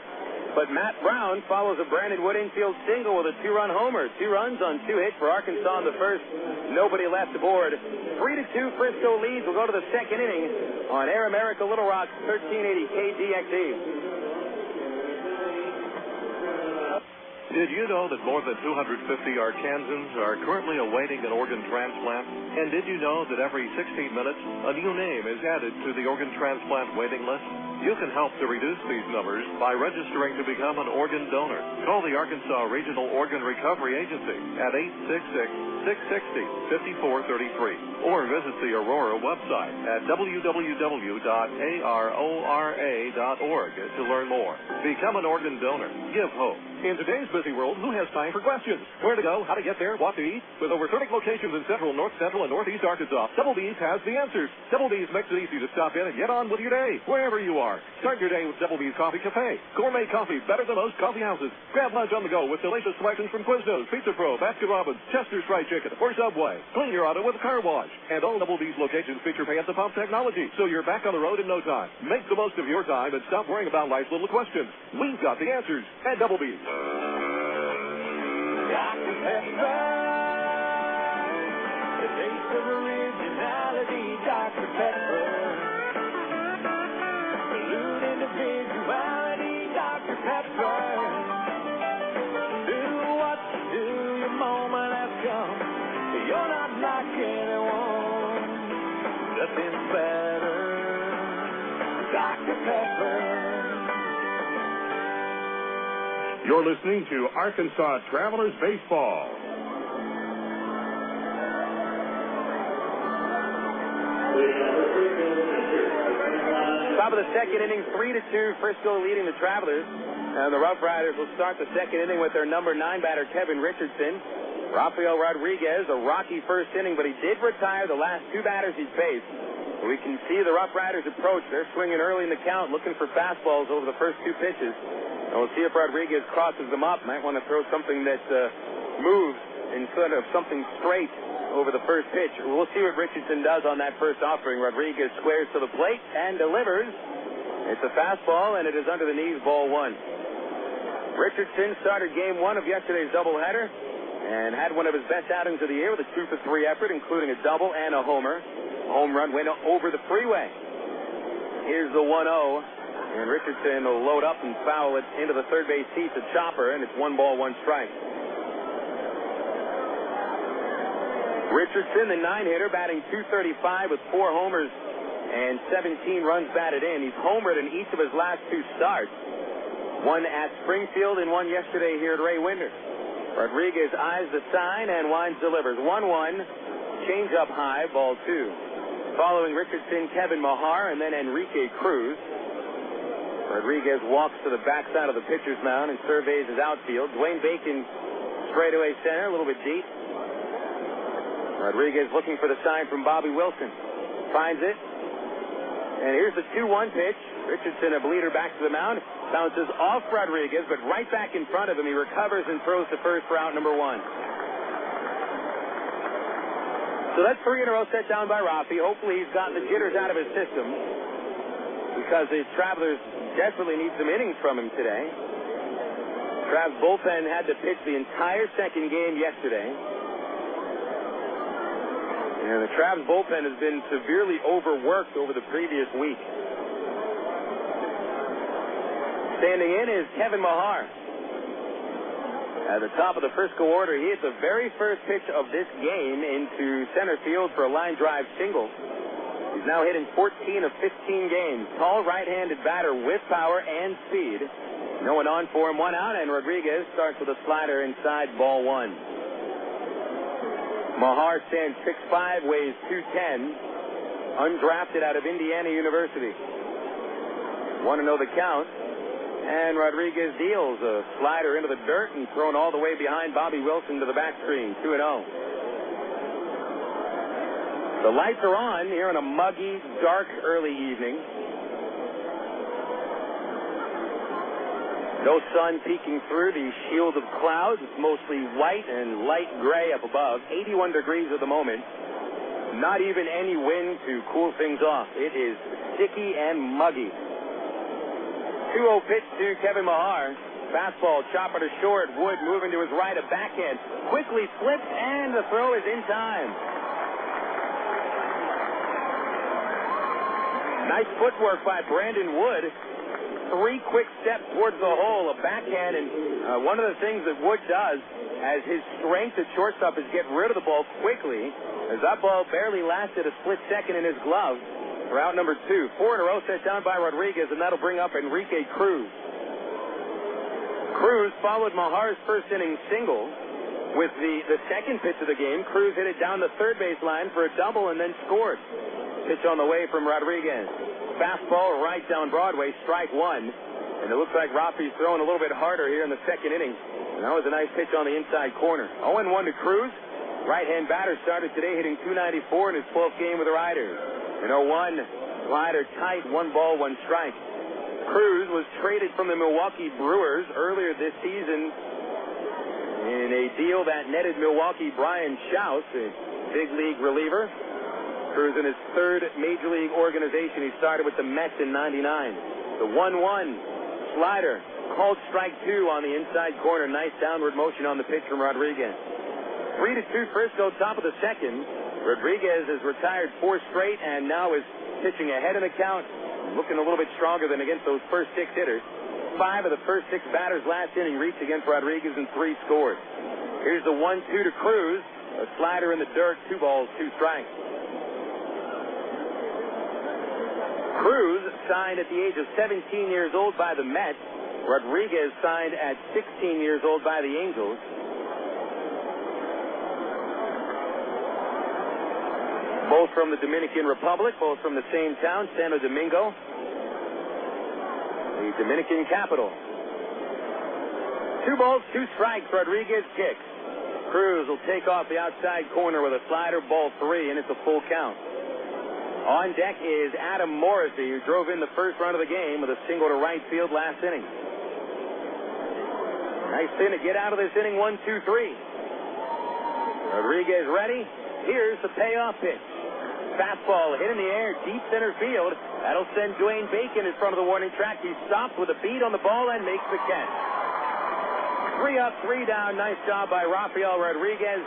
But Matt Brown follows a Brandon Wood infield single with a 2-run homer. 2 runs on 2 hits for Arkansas in the first. Nobody left aboard. 3-2 Frisco leads. We'll go to the second inning on Air America Little Rock, 1380 KGXE. Did you know that more than 250 Arkansans are currently awaiting an organ transplant? And did you know that every 16 minutes, a new name is added to the organ transplant waiting list? You can help to reduce these numbers by registering to become an organ donor. Call the Arkansas Regional Organ Recovery Agency at 866-660-5433 or visit the Aurora website at www.arora.org to learn more. Become an organ donor. Give hope. In today's busy world, who has time for questions? Where to go, how to get there, what to eat? With over 30 locations in central, north central, and northeast Arkansas, Double D's has the answers. Double D's makes it easy to stop in and get on with your day, wherever you are. Start your day with Double D's Coffee Cafe. Gourmet coffee, better than most coffee houses. Grab lunch on the go with delicious selections from Quiznos, Pizza Pro, Baskin Robbins, Chester's Fried Chicken, or Subway. Clean your auto with a car wash. And all Double D's locations feature pay-at-the-pump technology, so you're back on the road in no time. Make the most of your time and stop worrying about life's little questions. We've got the answers at Double D's. Dr. Pepper, the taste of originality, Dr. Pepper. Salute individuality, Dr. Pepper. Do what you do, your moment has come. You're not like anyone, nothing's better, Dr. Pepper. You're listening to Arkansas Travelers Baseball. Top of the second inning, 3-2, Frisco leading the Travelers. And the RoughRiders will start the second inning with their number 9 batter, Kevin Richardson. Rafael Rodriguez, a rocky first inning, but he did retire the last 2 batters he faced. We can see the RoughRiders approach. They're swinging early in the count, looking for fastballs over the first 2 pitches. And we'll see if Rodriguez crosses them up. Might want to throw something that moves instead of something straight over the first pitch. We'll see what Richardson does on that first offering. Rodriguez squares to the plate and delivers. It's a fastball, and it is under the knees, ball one. Richardson started game one of yesterday's doubleheader and had one of his best outings of the year with a 2-for-3 effort, including a double and a homer. A home run went over the freeway. Here's the 1-0, and Richardson will load up and foul it into the third base seats, a chopper, and it's 1 ball, 1 strike. Richardson, the 9-hitter, batting .235 with 4 homers and 17 runs batted in. He's homered in each of his last 2 starts. One at Springfield and one yesterday here at Ray Winder. Rodriguez eyes the sign and winds delivers. 1-1, change up high, ball 2. Following Richardson, Kevin Mahar, and then Enrique Cruz. Rodriguez walks to the backside of the pitcher's mound and surveys his outfield. Dwayne Bacon straightaway center, a little bit deep. Rodriguez looking for the sign from Bobby Wilson. Finds it. And here's the 2-1 pitch. Richardson, a bleeder, back to the mound. Bounces off Rodriguez, but right back in front of him. He recovers and throws to first for out number 1. So that's 3 in a row set down by Rafi. Hopefully he's gotten the jitters out of his system, because the Travelers desperately need some innings from him today. Trav's bullpen had to pitch the entire second game yesterday. And the Trav's bullpen has been severely overworked over the previous week. Standing in is Kevin Mahar. At the top of the Frisco order, he hit the very first pitch of this game into center field for a line drive single. He's now hitting 14 of 15 games. Tall right-handed batter with power and speed. No one on for him, 1 out, and Rodriguez starts with a slider inside, ball 1. Mahar stands 6'5", weighs 210, undrafted out of Indiana University. 1-0 the count. And Rodriguez deals a slider into the dirt and thrown all the way behind Bobby Wilson to the back screen. 2-0. The lights are on here on a muggy, dark, early evening. No sun peeking through the shield of clouds. It's mostly white and light gray up above. 81 degrees at the moment. Not even any wind to cool things off. It is sticky and muggy. 2-0 pitch to Kevin Mahar. Fastball, chopper to short. Wood moving to his right, a backhand. Quickly flips, and the throw is in time. Nice footwork by Brandon Wood. 3 quick steps towards the hole, a backhand, and one of the things that Wood does as his strength at shortstop is get rid of the ball quickly, as that ball barely lasted a split second in his glove. For out number 2. 4 in a row set down by Rodriguez, and that'll bring up Enrique Cruz. Cruz followed Mahar's first inning single with the second pitch of the game. Cruz hit it down the third base line for a double and then scored. Pitch on the way from Rodriguez. Fastball right down Broadway, strike 1. And it looks like Rafi's throwing a little bit harder here in the second inning. And that was a nice pitch on the inside corner. 0-1 to Cruz. Right-hand batter started today hitting .294 in his 12th game with the Riders. An 0-1, slider tight, 1 ball, 1 strike. Cruz was traded from the Milwaukee Brewers earlier this season in a deal that netted Milwaukee Brian Schaus, a big league reliever. Cruz in his 3rd major league organization. He started with the Mets in '99. The 1-1 slider, called strike 2 on the inside corner. Nice downward motion on the pitch from Rodriguez. 3-2 Frisco, top of the second. Rodriguez has retired 4 straight and now is pitching ahead in the count, looking a little bit stronger than against those first 6 hitters. 5 of the first 6 batters last inning reached against Rodriguez and 3 scored. Here's the 1-2 to Cruz. A slider in the dirt, 2 balls, 2 strikes. Cruz signed at the age of 17 years old by the Mets. Rodriguez signed at 16 years old by the Angels. Both from the Dominican Republic, both from the same town, Santo Domingo, the Dominican capital. 2 balls, 2 strikes. Rodriguez kicks. Cruz will take off the outside corner with a slider, ball 3, and it's a full count. On deck is Adam Morrissey, who drove in the first run of the game with a single to right field last inning. Nice thing to get out of this inning, 1-2-3. Rodriguez ready. Here's the payoff pitch. Fastball hit in the air, deep center field. That'll send Dwayne Bacon in front of the warning track. He stops with a beat on the ball and makes the catch. 3 up, 3 down. Nice job by Rafael Rodriguez.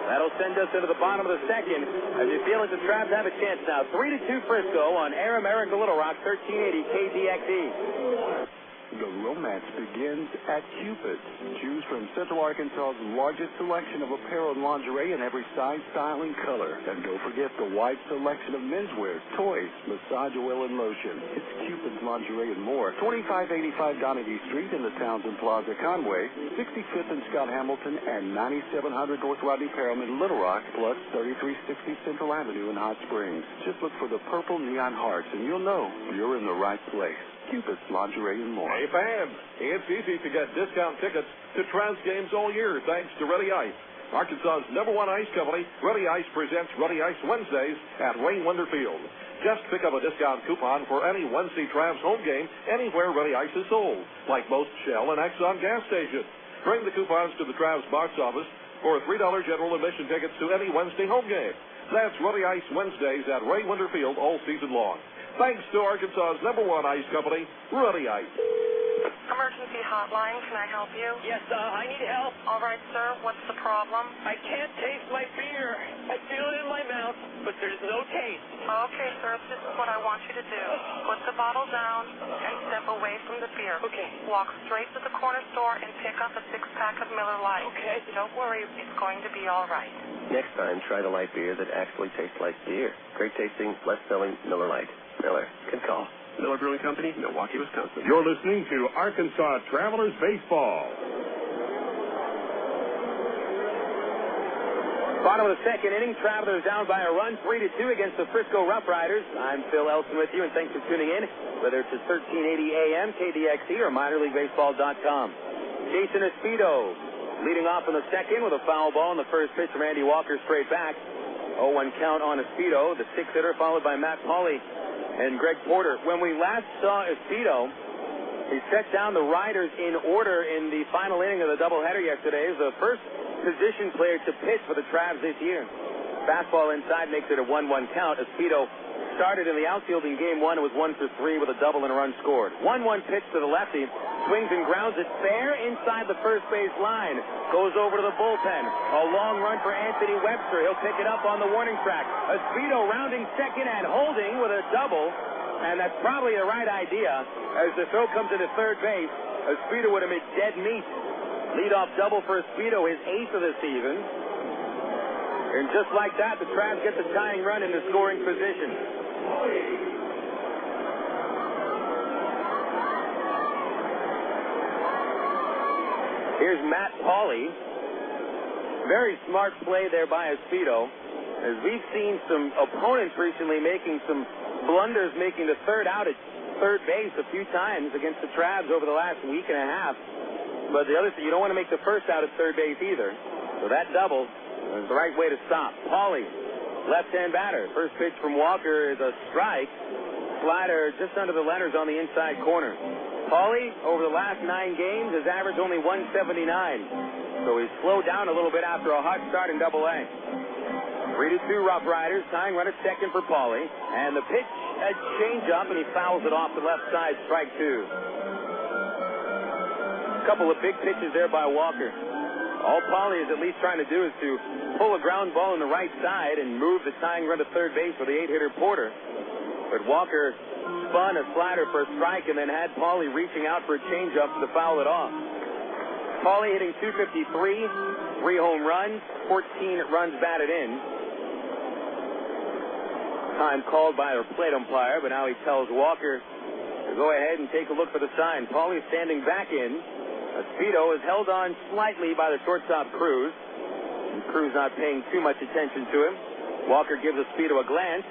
That'll send us into the bottom of the second as you feel like the Traps have a chance now. 3-2 Frisco on Air America Little Rock, 1380 KDXE. The romance begins at Cupid's. Choose from Central Arkansas's largest selection of apparel and lingerie in every size, style, and color. And don't forget the wide selection of menswear, toys, massage oil, and lotion. It's Cupid's Lingerie and more. 2585 Donahue Street in the Townsend Plaza, Conway, 65th and Scott Hamilton, and 9700 North Rodney Perham in Little Rock, plus 3360 Central Avenue in Hot Springs. Just look for the purple neon hearts, and you'll know you're in the right place. Cupid's Lingerie and more. Hey, fans, it's easy to get discount tickets to Travis games all year thanks to Ready Ice. Arkansas's #1 ice company, Ready Ice presents Ready Ice Wednesdays at Wayne Winder Field. Just pick up a discount coupon for any Wednesday Travis home game anywhere Ready Ice is sold, like most Shell and Exxon gas stations. Bring the coupons to the Travis box office for $3 general admission tickets to any Wednesday home game. That's Ready Ice Wednesdays at Wayne Winder Field all season long. Thanks to Arkansas's #1 ice company, Ready Ice. Emergency hotline, can I help you? Yes, I need help. All right, sir, what's the problem? I can't taste my beer. I feel it in my mouth, but there's no taste. Okay, sir, this is what I want you to do. Put the bottle down and step away from the beer. Okay. Walk straight to the corner store and pick up a 6-pack of Miller Lite. Okay. Don't worry, it's going to be all right. Next time, try the light beer that actually tastes like beer. Great tasting, less selling Miller Lite. Miller, good call. Miller Brewing Company, Milwaukee, Wisconsin. You're listening to Arkansas Travelers Baseball. Bottom of the second inning, Travelers down by a run, 3-2 against the Frisco RoughRiders. I'm Phil Elson with you, and thanks for tuning in, whether it's at 1380 AM, KDXE, or minorleaguebaseball.com. Jason Espedo leading off in the second with a foul ball in the first pitch from Andy Walker straight back. 0-1 count on Espedo, the sixth hitter, followed by Matt Pauley and Greg Porter. When we last saw Espedo, he set down the Riders in order in the final inning of the doubleheader yesterday as the first position player to pitch for the Travs this year. Fastball inside makes it a 1-1 count. Espedo started in the outfield in game one. It was 1 for 3 with a double and a run scored. 1-1 pitch to the lefty. Swings and grounds it fair inside the first base line. Goes over to the bullpen. A long run for Anthony Webster. He'll pick it up on the warning track. Espedo rounding second and holding with a double. And that's probably the right idea. As the throw comes into third base, Espedo would have been dead meat. Leadoff double for Espedo, his 8th of the season. And just like that, the Travs get the tying run into scoring position. Here's Matt Pauley. Very smart play there by Espedo. As we've seen some opponents recently making some blunders, making the third out at third base a few times against the Travs over the last week and a half. But the other thing, you don't want to make the first out at third base either. So that double is the right way to stop. Pauley, left-hand batter. First pitch from Walker is a strike. Slider just under the letters on the inside corner. Pauley, over the last 9 games, has averaged only 179. So he's slowed down a little bit after a hot start in Double-A. 3-2 RoughRiders, tying run at second for Pauley. And the pitch, a change-up, and he fouls it off the left side, strike 2. A couple of big pitches there by Walker. All Pauley is at least trying to do is to pull a ground ball on the right side and move the tying run to third base for the 8-hitter Porter. But Walker spun a slider for a strike and then had Pauley reaching out for a changeup to foul it off. Pauley hitting .253, 3 home runs, 14 runs batted in. Time called by the plate umpire, but now he tells Walker to go ahead and take a look for the sign. Pauley standing back in. Espedo is held on slightly by the shortstop Cruz. And Cruz not paying too much attention to him. Walker gives Espedo a glance.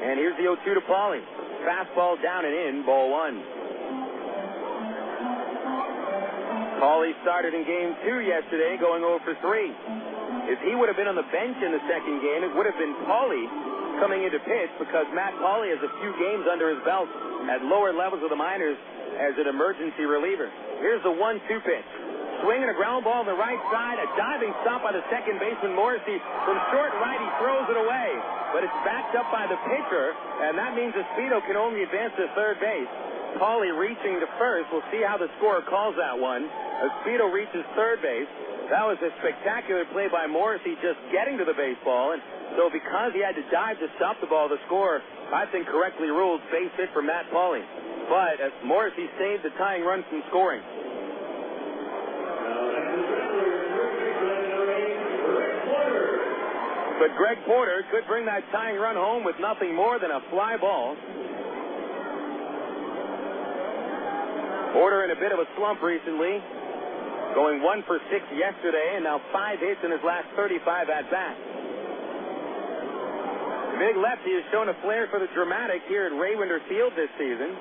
And here's the 0-2 to Pauley. Fastball down and in, ball 1. Pauley started in game 2 yesterday, going 0 for 3. If he would have been on the bench in the second game, it would have been Pauley coming into pitch because Matt Pauley has a few games under his belt at lower levels of the minors as an emergency reliever. Here's the 1-2 pitch. swing and a ground ball on the right side. A diving stop by the second baseman, Morrissey. From short right, he throws it away. But it's backed up by the pitcher, and that means Espedo can only advance to third base. Pauly reaching to first. We'll see how the scorer calls that one. Espedo reaches third base. That was a spectacular play by Morrissey just getting to the baseball. And so because he had to dive to stop the ball, the scorer, I think, correctly ruled base hit for Matt Pauly. But Morrissey saved the tying run from scoring. But Greg Porter could bring that tying run home with nothing more than a fly ball. Porter in a bit of a slump recently, going 1 for 6 yesterday, and now 5 hits in his last 35 at-bats. The big lefty has shown a flair for the dramatic here at Ray Winder Field this season.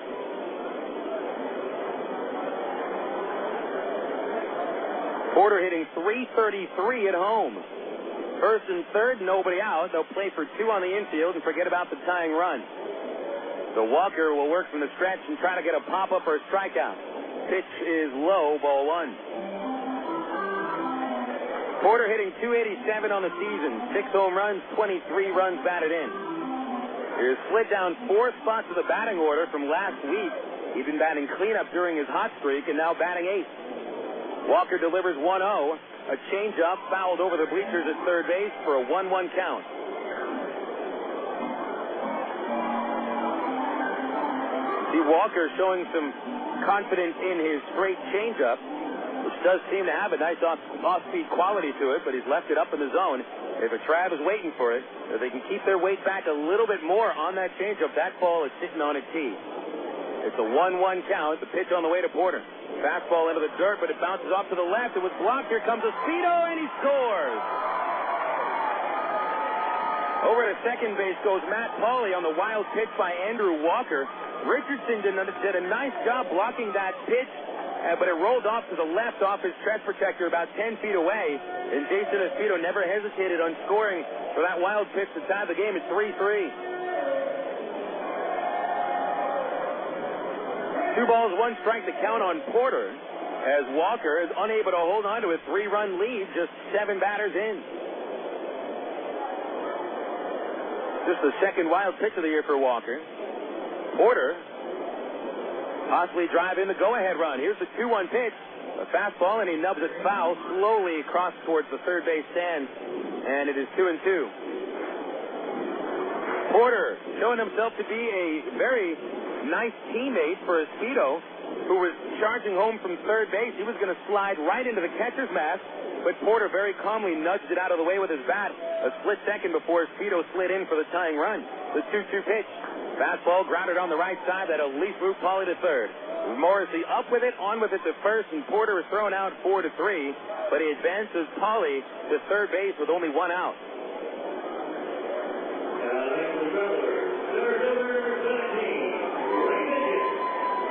Porter hitting .333 at home. First and third, nobody out. They'll play for 2 on the infield and forget about the tying run. So Walker will work from the stretch and try to get a pop-up or a strikeout. Pitch is low, ball 1. Porter hitting .287 on the season. 6 home runs, 23 runs batted in. He slid down 4 spots of the batting order from last week. He'd been batting cleanup during his hot streak and now batting 8th. Walker delivers 1-0. A changeup fouled over the bleachers at third base for a 1-1 count. See Walker showing some confidence in his straight changeup, which does seem to have a nice off-speed quality to it, but he's left it up in the zone. If a Trav is waiting for it, if they can keep their weight back a little bit more on that changeup, that ball is sitting on a tee. It's a 1-1 count. The pitch on the way to Porter. Fastball into the dirt, but it bounces off to the left. It was blocked. Here comes Espedo, and he scores. Over to second base goes Matt Pauly on the wild pitch by Andrew Walker. Richardson did a nice job blocking that pitch, but it rolled off to the left off his chest protector about 10 feet away. And Jason Espedo never hesitated on scoring for that wild pitch to tie the game at 3-3. 2 balls, 1 strike to count on Porter, as Walker is unable to hold on to a 3-run lead, just 7 batters in. Just the second wild pitch of the year for Walker. Porter possibly drive in the go-ahead run. Here's the 2-1 pitch. A fastball, and he nubs it foul slowly across towards the third base stand, and it is 2-2. Porter showing himself to be a very nice teammate for Espedo, who was charging home from third base. He was going to slide right into the catcher's mask, but Porter very calmly nudged it out of the way with his bat a split second before Espedo slid in for the tying run. The 2-2 pitch. Fastball grounded on the right side. That'll leap root Pauly to third. Morrissey up with it, on with it to first, and Porter is thrown out 4-3, but he advances Pauly to third base with only 1 out.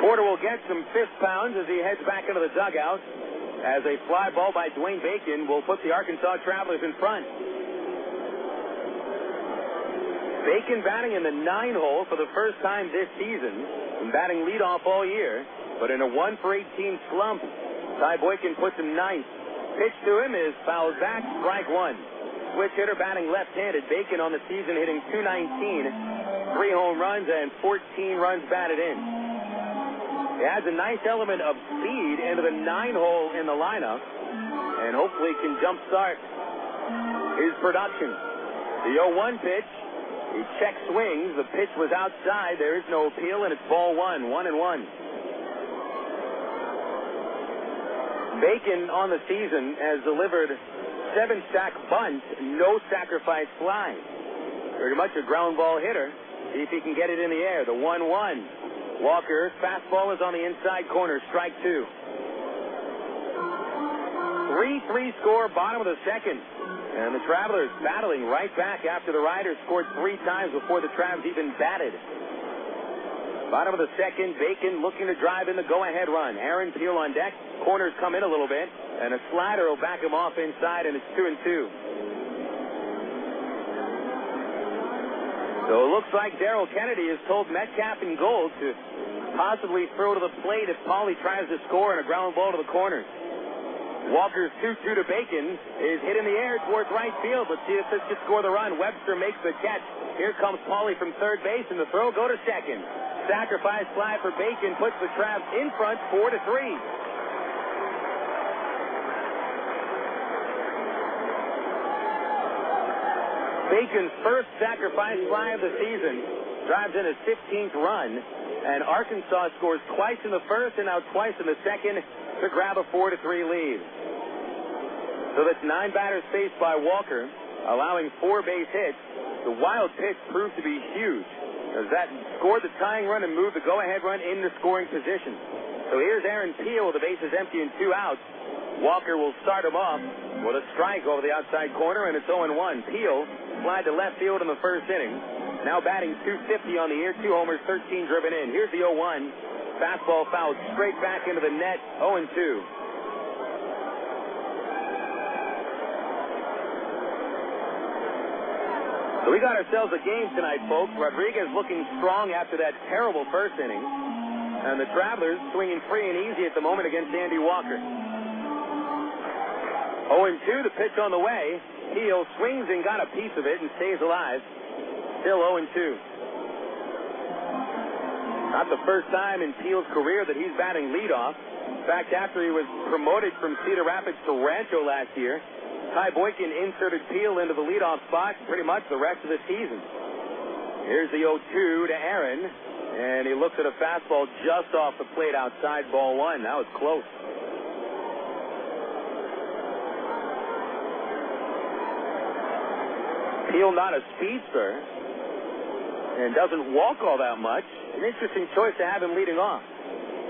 Porter will get some fist pounds as he heads back into the dugout, as a fly ball by Dwayne Bacon will put the Arkansas Travelers in front. Bacon batting in the 9-hole for the first time this season, and batting leadoff all year, but in a 1-for-18 slump. Ty Boykin puts him 9th. Pitch to him is fouled back, strike 1. Switch hitter batting left-handed. Bacon on the season hitting .219, 3 home runs and 14 runs batted in. He adds a nice element of speed into the 9-hole in the lineup, and hopefully can jumpstart his production. The 0-1 pitch. He check swings. The pitch was outside. There is no appeal, and it's ball 1, 1-1. Bacon on the season has delivered 7-sack bunts, no sacrifice flies. Very much a ground ball hitter. See if he can get it in the air. The 1-1. Walker, fastball is on the inside corner, strike 2. 3-3 score, bottom of the second. And the Travelers battling right back after the Riders scored 3 times before the Travs even batted. Bottom of the second, Bacon looking to drive in the go-ahead run. Aaron Peel on deck. Corners come in a little bit, and a slider will back him off inside, and it's 2-2. So it looks like Darrell Kennedy has told Metcalf and Gold to possibly throw to the plate if Pauly tries to score and a ground ball to the corner. Walker's 2-2 to Bacon is hit in the air towards right field. Let's see if this could score the run. Webster makes the catch. Here comes Pauly from third base, and the throw go to second. Sacrifice fly for Bacon puts the Travs in front 4-3. Bacon's first sacrifice fly of the season drives in his 15th run, and Arkansas scores twice in the first and now twice in the second to grab a 4-3 lead. So that's 9 batters faced by Walker, allowing 4 base hits. The wild pitch proved to be huge, as that scored the tying run and moved the go-ahead run into scoring position. So here's Aaron Peel with the bases empty and 2 outs. Walker will start him off with a strike over the outside corner, and it's 0-1. Peel flied to left field in the first inning. Now batting .250 on the year, 2 homers, 13 driven in. Here's the 0-1. Fastball fouled straight back into the net, 0-2. So we got ourselves a game tonight, folks. Rodriguez looking strong after that terrible first inning. And the Travelers swinging free and easy at the moment against Andy Walker. 0-2, the pitch on the way. Peel swings and got a piece of it and stays alive. Still 0-2. Not the first time in Peel's career that he's batting leadoff. In fact, after he was promoted from Cedar Rapids to Rancho last year, Ty Boykin inserted Peel into the leadoff spot pretty much the rest of the season. Here's the 0-2 to Aaron, and he looks at a fastball just off the plate outside, ball 1. That was close. Peel not a speedster and doesn't walk all that much. An interesting choice to have him leading off.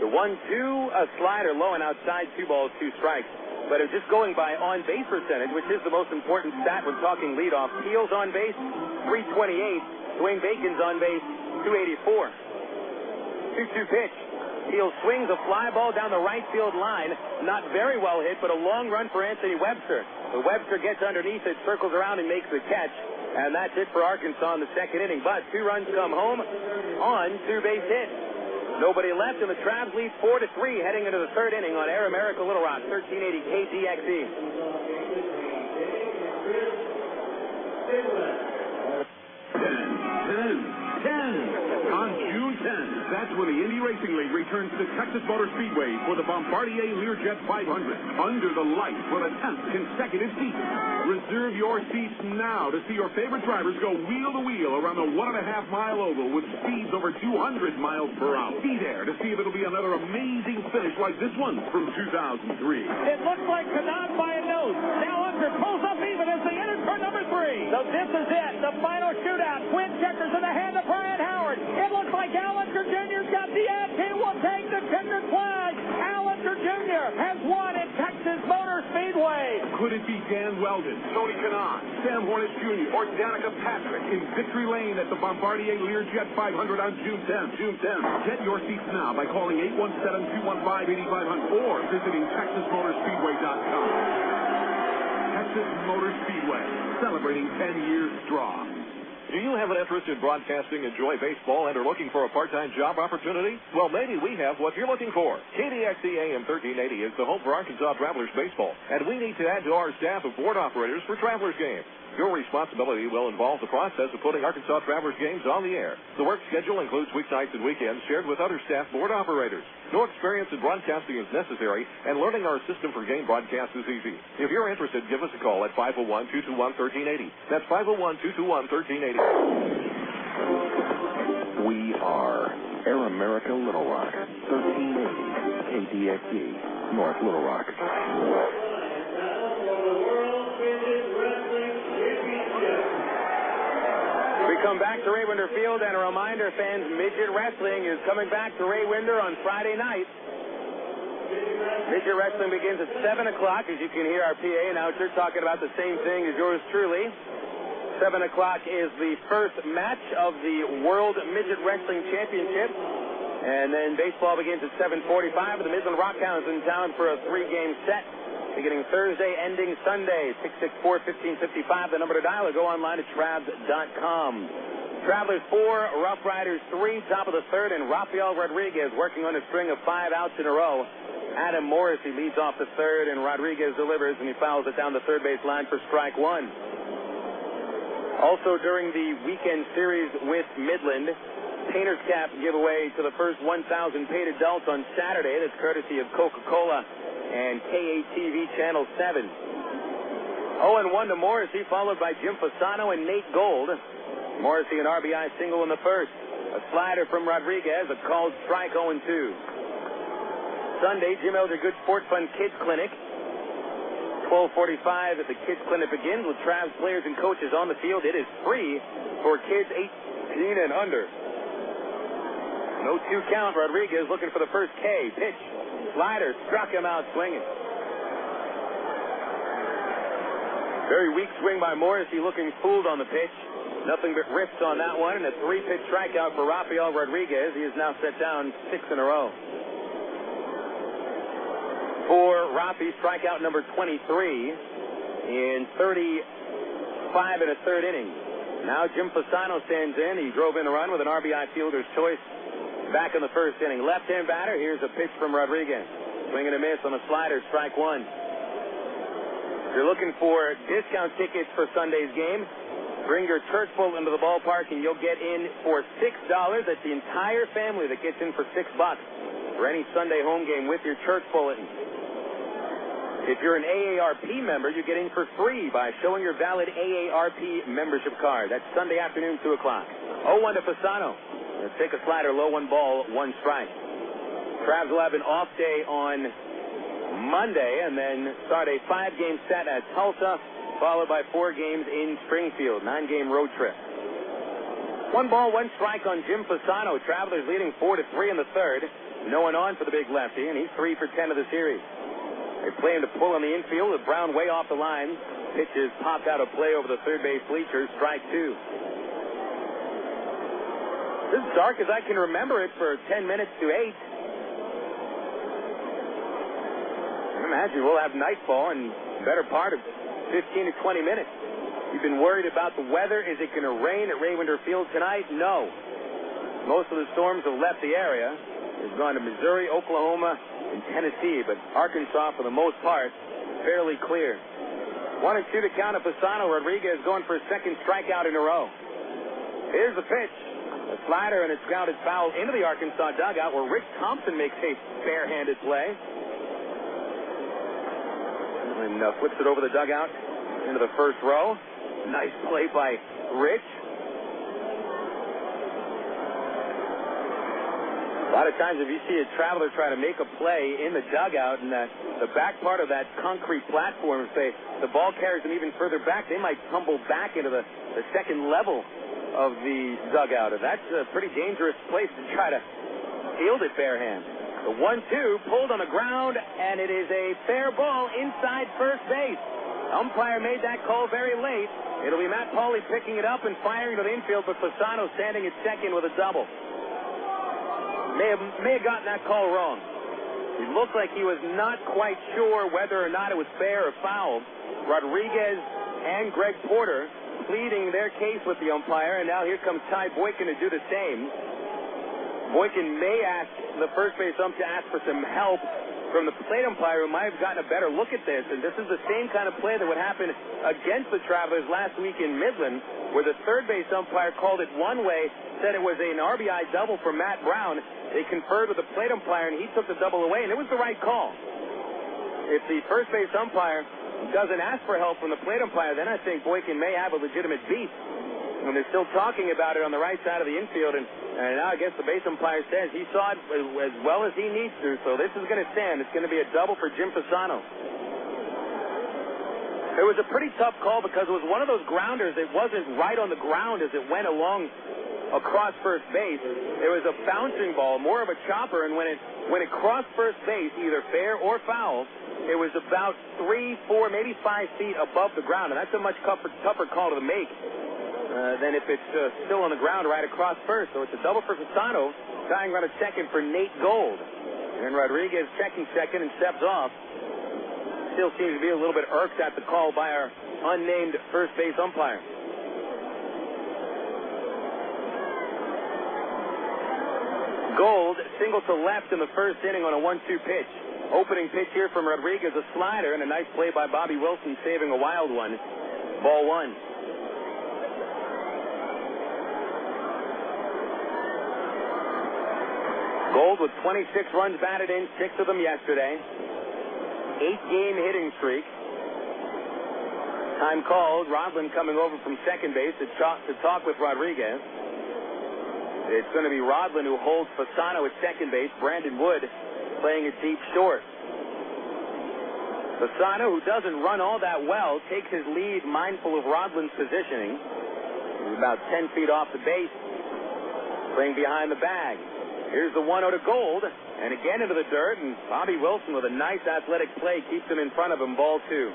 The 1-2, a slider low and outside, 2 balls, 2 strikes. But it's just going by on-base percentage, which is the most important stat when talking leadoff. Peel's on base, 328. Dwayne Bacon's on base, 284. 2-2 pitch. Peel swings a fly ball down the right field line. Not very well hit, but a long run for Anthony Webster. But Webster gets underneath it, circles around, and makes the catch. And that's it for Arkansas in the second inning. But 2 runs come home on 2 base hits. Nobody left, and the Travs lead 4-3 heading into the third inning on Air America Little Rock, 1380 KDXE. 10. On June 10th, that's when the Indy Racing League returns to Texas Motor Speedway for the Bombardier Learjet 500 under the lights for the 10th consecutive season. Reserve your seats now to see your favorite drivers go wheel to wheel around the 1.5-mile oval with speeds over 200 miles per hour. Be there to see if it'll be another amazing finish like this one from 2003. It looks like Canaan by a nose. Now Hunter pulls up even as they enter turn number 3. So this is it, the final shootout. Twin checkers in the hand of Brian Howard. It looks like Allinger Jr.'s got the edge. He will take the checkered flag. Allinger Jr. has won at Texas Motor Speedway. Could it be Dan Weldon, Tony Kanaan, Sam Hornish Jr., or Danica Patrick in victory lane at the Bombardier Learjet 500 on June 10th? Get your seats now by calling 817-215-8500 or visiting TexasMotorSpeedway.com. Texas Motor Speedway, celebrating 10 years strong. Do you have an interest in broadcasting, enjoy baseball, and are looking for a part-time job opportunity? Well, maybe we have what you're looking for. KDXE AM 1380 is the home for Arkansas Travelers baseball, and we need to add to our staff of board operators for Travelers games. Your responsibility will involve the process of putting Arkansas Travelers games on the air. The work schedule includes weeknights and weekends shared with other staff board operators. No experience in broadcasting is necessary, and learning our system for game broadcast is easy. If you're interested, give us a call at 501-221-1380. That's 501-221-1380. We are Air America Little Rock, 1380 KDXE, North Little Rock. We come back to Ray Winder Field, and a reminder, fans, midget wrestling is coming back to Ray Winder on Friday night. Midget wrestling begins at 7 o'clock, as you can hear our PA announcer talking about the same thing as yours truly. 7 o'clock is the first match of the World Midget Wrestling Championship. And then baseball begins at 7:45. The Midland Rockhounds in town for a 3-game set, beginning Thursday, ending Sunday. 664-1555, the number to dial, or go online at Travs.com. Travelers 4, RoughRiders 3, top of the third, and Rafael Rodriguez working on a string of 5 outs in a row. Adam Morrissey leads off the third, and Rodriguez delivers, and he fouls it down the third base line for strike one. Also during the weekend series with Midland, Painter's Cap giveaway to the first 1,000 paid adults on Saturday. That's courtesy of Coca-Cola and KATV Channel 7. 0-1 to Morrissey, followed by Jim Fasano and Nate Gold. Morrissey an RBI single in the first. A slider from Rodriguez, a called strike 0-2. Sunday, Jim Elder Good Sports Fund Kids Clinic. 12:45 at the Kids Clinic begins with Trav's players and coaches on the field. It is free for kids 18 and under. No 2 count. Rodriguez looking for the first K. Pitch. Slider struck him out swinging. Very weak swing by Morrissey, looking fooled on the pitch. Nothing but rips on that one, and a 3-pitch strikeout for Rafael Rodriguez. He is now set down 6 in a row. For Rafi, strikeout number 23 in 35 and a third innings. Now Jim Fasano stands in. He drove in a run with an RBI fielder's choice back in the first inning. Left-hand batter, here's a pitch from Rodriguez. Swing and a miss on a slider, strike one. If you're looking for discount tickets for Sunday's game, bring your church bulletin to the ballpark and you'll get in for $6. That's the entire family that gets in for $6 for any Sunday home game with your church bulletin. If you're an AARP member, you get in for free by showing your valid AARP membership card. That's Sunday afternoon, 2 o'clock. 0-1 to Fasano. Let's take a slider, low 1 ball, 1 strike. Travs will have an off day on Monday and then start a 5-game set at Tulsa, followed by 4 games in Springfield, 9-game road trip. 1 ball, 1 strike on Jim Fasano. Travelers leading 4-3 in the third. No one on for the big lefty, and he's 3 for 10 of the series. They play him to pull on the infield with Brown way off the line. Pitches popped out of play over the third base bleachers. Strike 2. This is dark as I can remember it for 10 minutes to 8. I imagine we'll have nightfall in the better part of 15 to 20 minutes. You've been worried about the weather. Is it going to rain at Ray Winder Field tonight? No. Most of the storms have left the area. It's gone to Missouri, Oklahoma, and Tennessee, but Arkansas, for the most part, fairly clear. 1-2 to count of Fasano. Rodriguez going for a second strikeout in a row. Here's the pitch. A slider, and it's grounded foul into the Arkansas dugout where Rick Thompson makes a barehanded play. And flips it over the dugout into the first row. Nice play by Rich. A lot of times if you see a traveler try to make a play in the dugout and the back part of that concrete platform, if the ball carries them even further back, they might tumble back into the second level of the dugout. And that's a pretty dangerous place to try to field it barehand. The 1-2 pulled on the ground, and it is a fair ball inside first base. Umpire made that call very late. It'll be Matt Pauley picking it up and firing to the infield, but Fasano standing at second with a double. May have gotten that call wrong. He looked like he was not quite sure whether or not it was fair or foul. Rodriguez and Greg Porter pleading their case with the umpire, and now here comes Ty Boykin to do the same. Boykin may ask the first base ump to ask for some help from the plate umpire who might have gotten a better look at this. And this is the same kind of play that would happen against the Travelers last week in Midland, where the third base umpire called it one way, said it was an RBI double for Matt Brown. They conferred with the plate umpire, and he took the double away, and it was the right call. If the first base umpire doesn't ask for help from the plate umpire, then I think Boykin may have a legitimate beef. And they're still talking about it on the right side of the infield, and now I guess the base umpire says he saw it as well as he needs to, so this is going to stand. It's going to be a double for Jim Fasano. It was a pretty tough call because it was one of those grounders that wasn't right on the ground as it went along across first base. It was a bouncing ball, more of a chopper, and when it crossed first base, either fair or foul, it was about 3, 4, maybe 5 feet above the ground, and that's a much tougher call to make than if it's still on the ground right across first. So it's a double for Fasano, tying run at second for Nate Gold. And Rodriguez checking second and steps off. Still seems to be a little bit irked at the call by our unnamed first base umpire. Gold single to left in the first inning on a 1-2 pitch. Opening pitch here from Rodriguez, a slider, and a nice play by Bobby Wilson saving a wild one. Ball one. Gold with 26 runs batted in, 6 of them yesterday. 8-game hitting streak. Time called. Rodlin coming over from second base to talk with Rodriguez. It's going to be Rodlin who holds Fasano at second base. Brandon Wood playing at deep short. Fasano, who doesn't run all that well, takes his lead mindful of Rodlin's positioning. He's about 10 feet off the base, playing behind the bag. Here's the 1-0 to Gold, and again into the dirt, and Bobby Wilson with a nice athletic play keeps him in front of him, ball 2.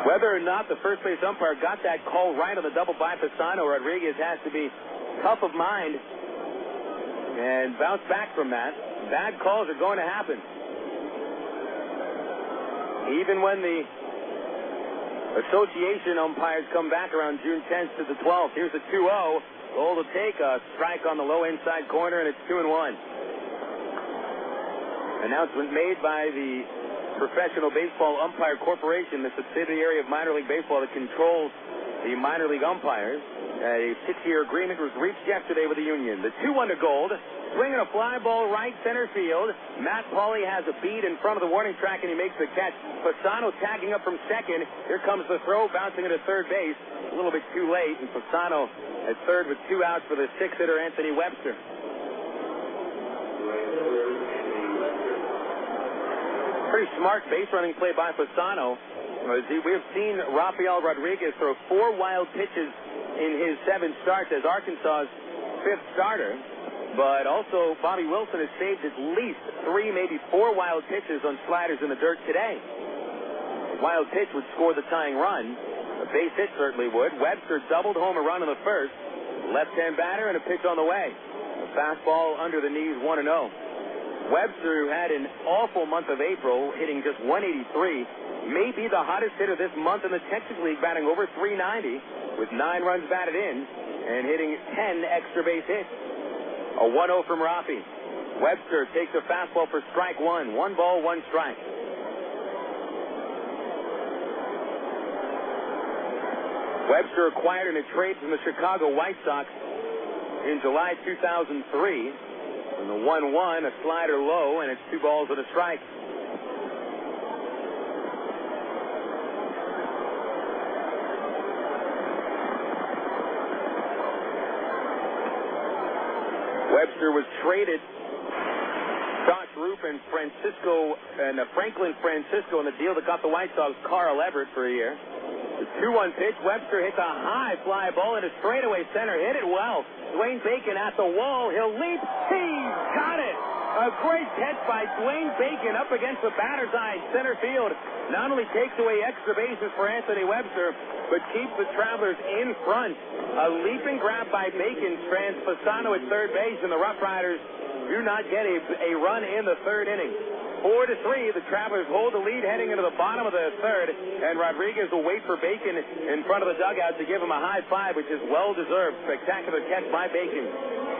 Whether or not the first base umpire got that call right on the double by Fasano, Rodriguez has to be tough of mind and bounce back from that. Bad calls are going to happen. Even when the association umpires come back around June 10th to the 12th. Here's a 2-0. Gold will take a strike on the low inside corner, and it's 2-1. Announcement made by the Professional Baseball Umpire Corporation, the subsidiary of Minor League Baseball that controls the minor league umpires. A 6-year agreement was reached yesterday with the union. The 2-1 to Gold. Swinging a fly ball right center field. Matt Pauley has a beat in front of the warning track, and he makes the catch. Fasano tagging up from second. Here comes the throw, bouncing into third base. A little bit too late, and Fasano at third with 2 outs for the 6-hitter Anthony Webster. Pretty smart base running play by Fasano. We have seen Rafael Rodriguez throw 4 wild pitches in his 7 starts as Arkansas's 5th starter. But also, Bobby Wilson has saved at least 3, maybe 4 wild pitches on sliders in the dirt today. A wild pitch would score the tying run. A base hit certainly would. Webster doubled home a run in the first. Left-hand batter and a pitch on the way. A fastball under the knees, 1-0. Webster, who had an awful month of April, hitting just 183, may be the hottest hitter this month in the Texas League, batting over 390 with 9 runs batted in and hitting 10 extra base hits. A 1-0 from Rafi. Webster takes a fastball for strike 1. 1 ball, 1 strike. Webster acquired in a trade from the Chicago White Sox in July 2003. And the 1-1, a slider low, and it's 2 balls and a strike. Webster was traded. Josh Roop and Franklin Francisco in the deal that got the White Sox Carl Everett for a year. The 2-1 pitch. Webster hits a high fly ball into straightaway center. Hit it well. Dwayne Bacon at the wall. He'll leap. He's got it. A great catch by Dwayne Bacon up against the batter's eye center field. Not only takes away extra bases for Anthony Webster, but keeps the Travelers in front. A leaping grab by Bacon strands Fasano at third base, and the RoughRiders do not get a run in the third inning. 4-3, the Travelers hold the lead heading into the bottom of the third, and Rodriguez will wait for Bacon in front of the dugout to give him a high five, which is well-deserved. Spectacular catch by Bacon.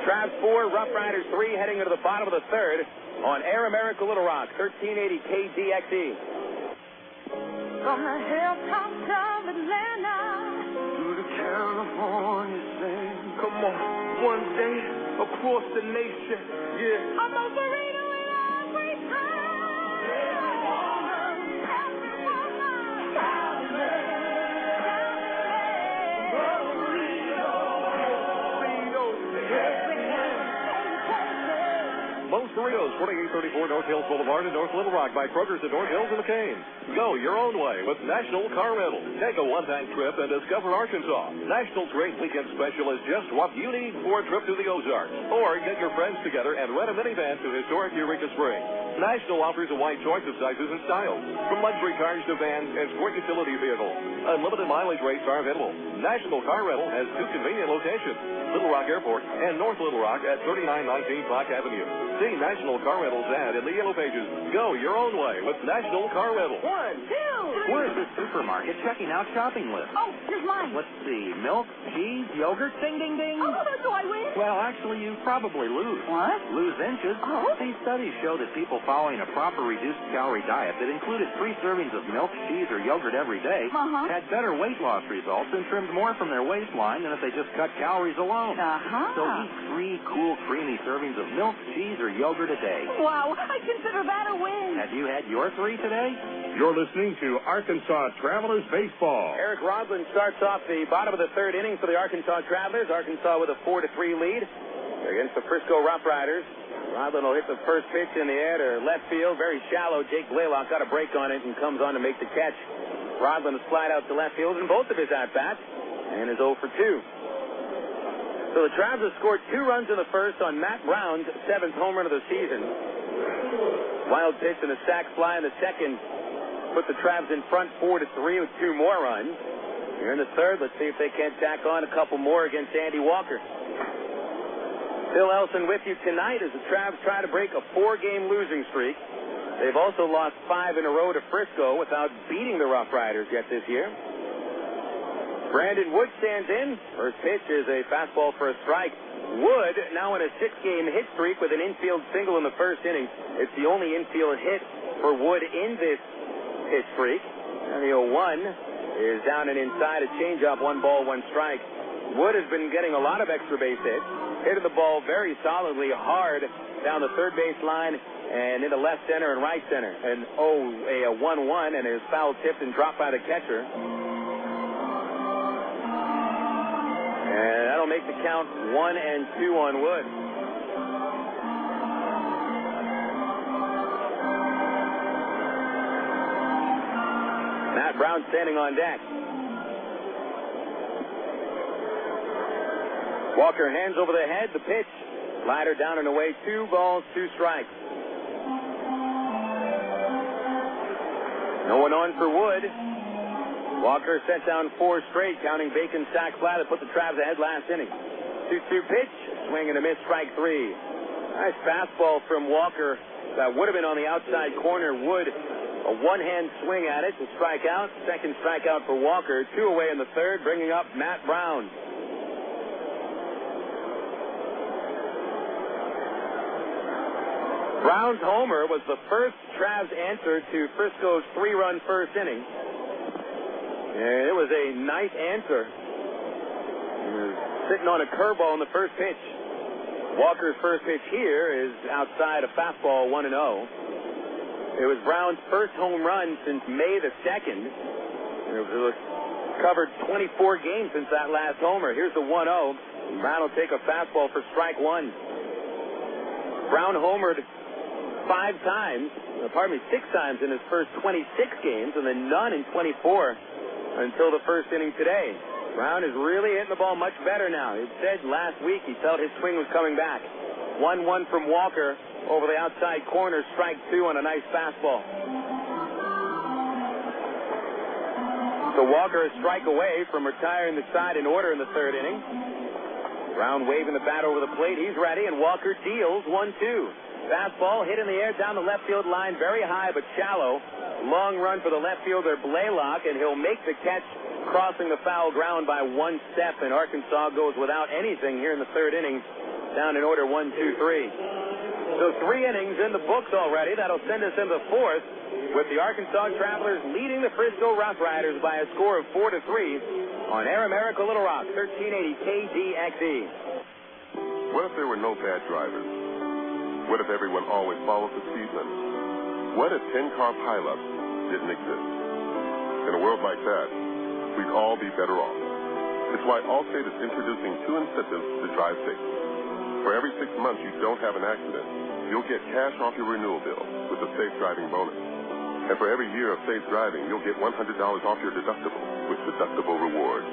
Travs 4, RoughRiders 3, heading into the bottom of the third on Air America Little Rock, 1380 KDXE. From the hilltops of Atlanta to the California sand. Come on, one day across the nation, yeah. I'm a burrito in every time. Moe's Burritos, 2834 North Hills Boulevard in North Little Rock, by Kroger's in North Hills and McCain. Go your own way with National Car Rental. Take a one-time trip and discover Arkansas. National's great weekend special is just what you need for a trip to the Ozarks. Or get your friends together and rent a minivan to historic Eureka Springs. National offers a wide choice of sizes and styles, from luxury cars to vans and sport utility vehicles. Unlimited mileage rates are available. National Car Rental has 2 convenient locations, Little Rock Airport and North Little Rock at 3919 Park Avenue. See National Car Rental's ad in the Yellow Pages. Go your own way with National Car Rental. 1, 2, 3. We're at the supermarket checking out shopping lists. Oh, here's mine. Let's see. Milk, cheese, yogurt, ding, ding, ding. Oh, do I win? Well, actually, you probably lose. What? Lose inches. Oh. These studies show that people following a proper reduced calorie diet that included 3 servings of milk, cheese, or yogurt every day had better weight loss results and trimmed more from their waistline than if they just cut calories alone. So eat 3 cool, creamy servings of milk, cheese, or yogurt a day. Wow, I consider that a win. Have you had your 3 today? You're listening to Arkansas Travelers Baseball. Eric Rodland starts off the bottom of the third inning for the Arkansas Travelers. Arkansas with a 4-3 lead against the Frisco RoughRiders. Rodland will hit the first pitch in the air to left field, very shallow. Jake Blaylock got a break on it and comes on to make the catch. Rodland will slide out to left field in both of his at-bats and is 0 for 2. So the Travelers scored 2 runs in the first on Matt Brown's 7th home run of the season. Wild pitch and a sac fly in the second put the Travs in front 4-3 with 2 more runs. Here in the third, let's see if they can't tack on a couple more against Andy Walker. Phil Elson with you tonight as the Travs try to break a 4-game losing streak. They've also lost 5 in a row to Frisco without beating the RoughRiders yet this year. Brandon Wood stands in. First pitch is a fastball for a strike. Wood now in a 6-game hit streak with an infield single in the first inning. It's the only infield hit for Wood in this hit streak. And the 0-1 is down and inside, a changeup, 1 ball, 1 strike. Wood has been getting a lot of extra base hits, hitting the ball very solidly hard down the third base line and into left center and right center. And a 1-1, and is foul tipped and dropped by the catcher. And that'll make the count 1-2 on Wood. Matt Brown standing on deck. Walker hands over the head, the pitch. Slider down and away, 2 balls, 2 strikes. No one on for Wood. Walker set down 4 straight, counting Bacon's sac fly that put the Travs ahead last inning. 2-2 pitch, swing and a miss, strike 3. Nice fastball from Walker that would have been on the outside corner. Wood, a one-hand swing at it to strike out. Second strikeout for Walker. 2 away in the third, bringing up Matt Brown. Brown's homer was the first Travs answer to Frisco's 3-run first inning. And it was a nice answer. Sitting on a curveball in the first pitch. Walker's first pitch here is outside a fastball, 1-0. It was Brown's first home run since May the 2nd. It was covered 24 games since that last homer. Here's the 1-0. Brown will take a fastball for strike 1. Brown homered 6 times in his first 26 games, and then none in 24 until the first inning today. Brown is really hitting the ball much better now. He said last week he felt his swing was coming back. 1-1 from Walker over the outside corner, strike 2 on a nice fastball. So Walker a strike away from retiring the side in order in the third inning. Brown waving the bat over the plate. He's ready, and Walker deals 1-2. Fastball hit in the air down the left field line, very high but shallow. Long run for the left fielder Blaylock, and he'll make the catch crossing the foul ground by 1 step, and Arkansas goes without anything here in the third inning, down in order 1-2-3. So 3 innings in the books already. That'll send us into the fourth with the Arkansas Travelers leading the Frisco RoughRiders by a score of 4-3 on Air America Little Rock, 1380 KDXE. What if there were no bad drivers? What if everyone always followed the speed limit? What if 10-car pileups didn't exist? In a world like that, we'd all be better off. It's why Allstate is introducing 2 incentives to drive safely. For every 6 months you don't have an accident, you'll get cash off your renewal bill with the Safe Driving bonus. And for every year of safe driving, you'll get $100 off your deductible with Deductible Rewards.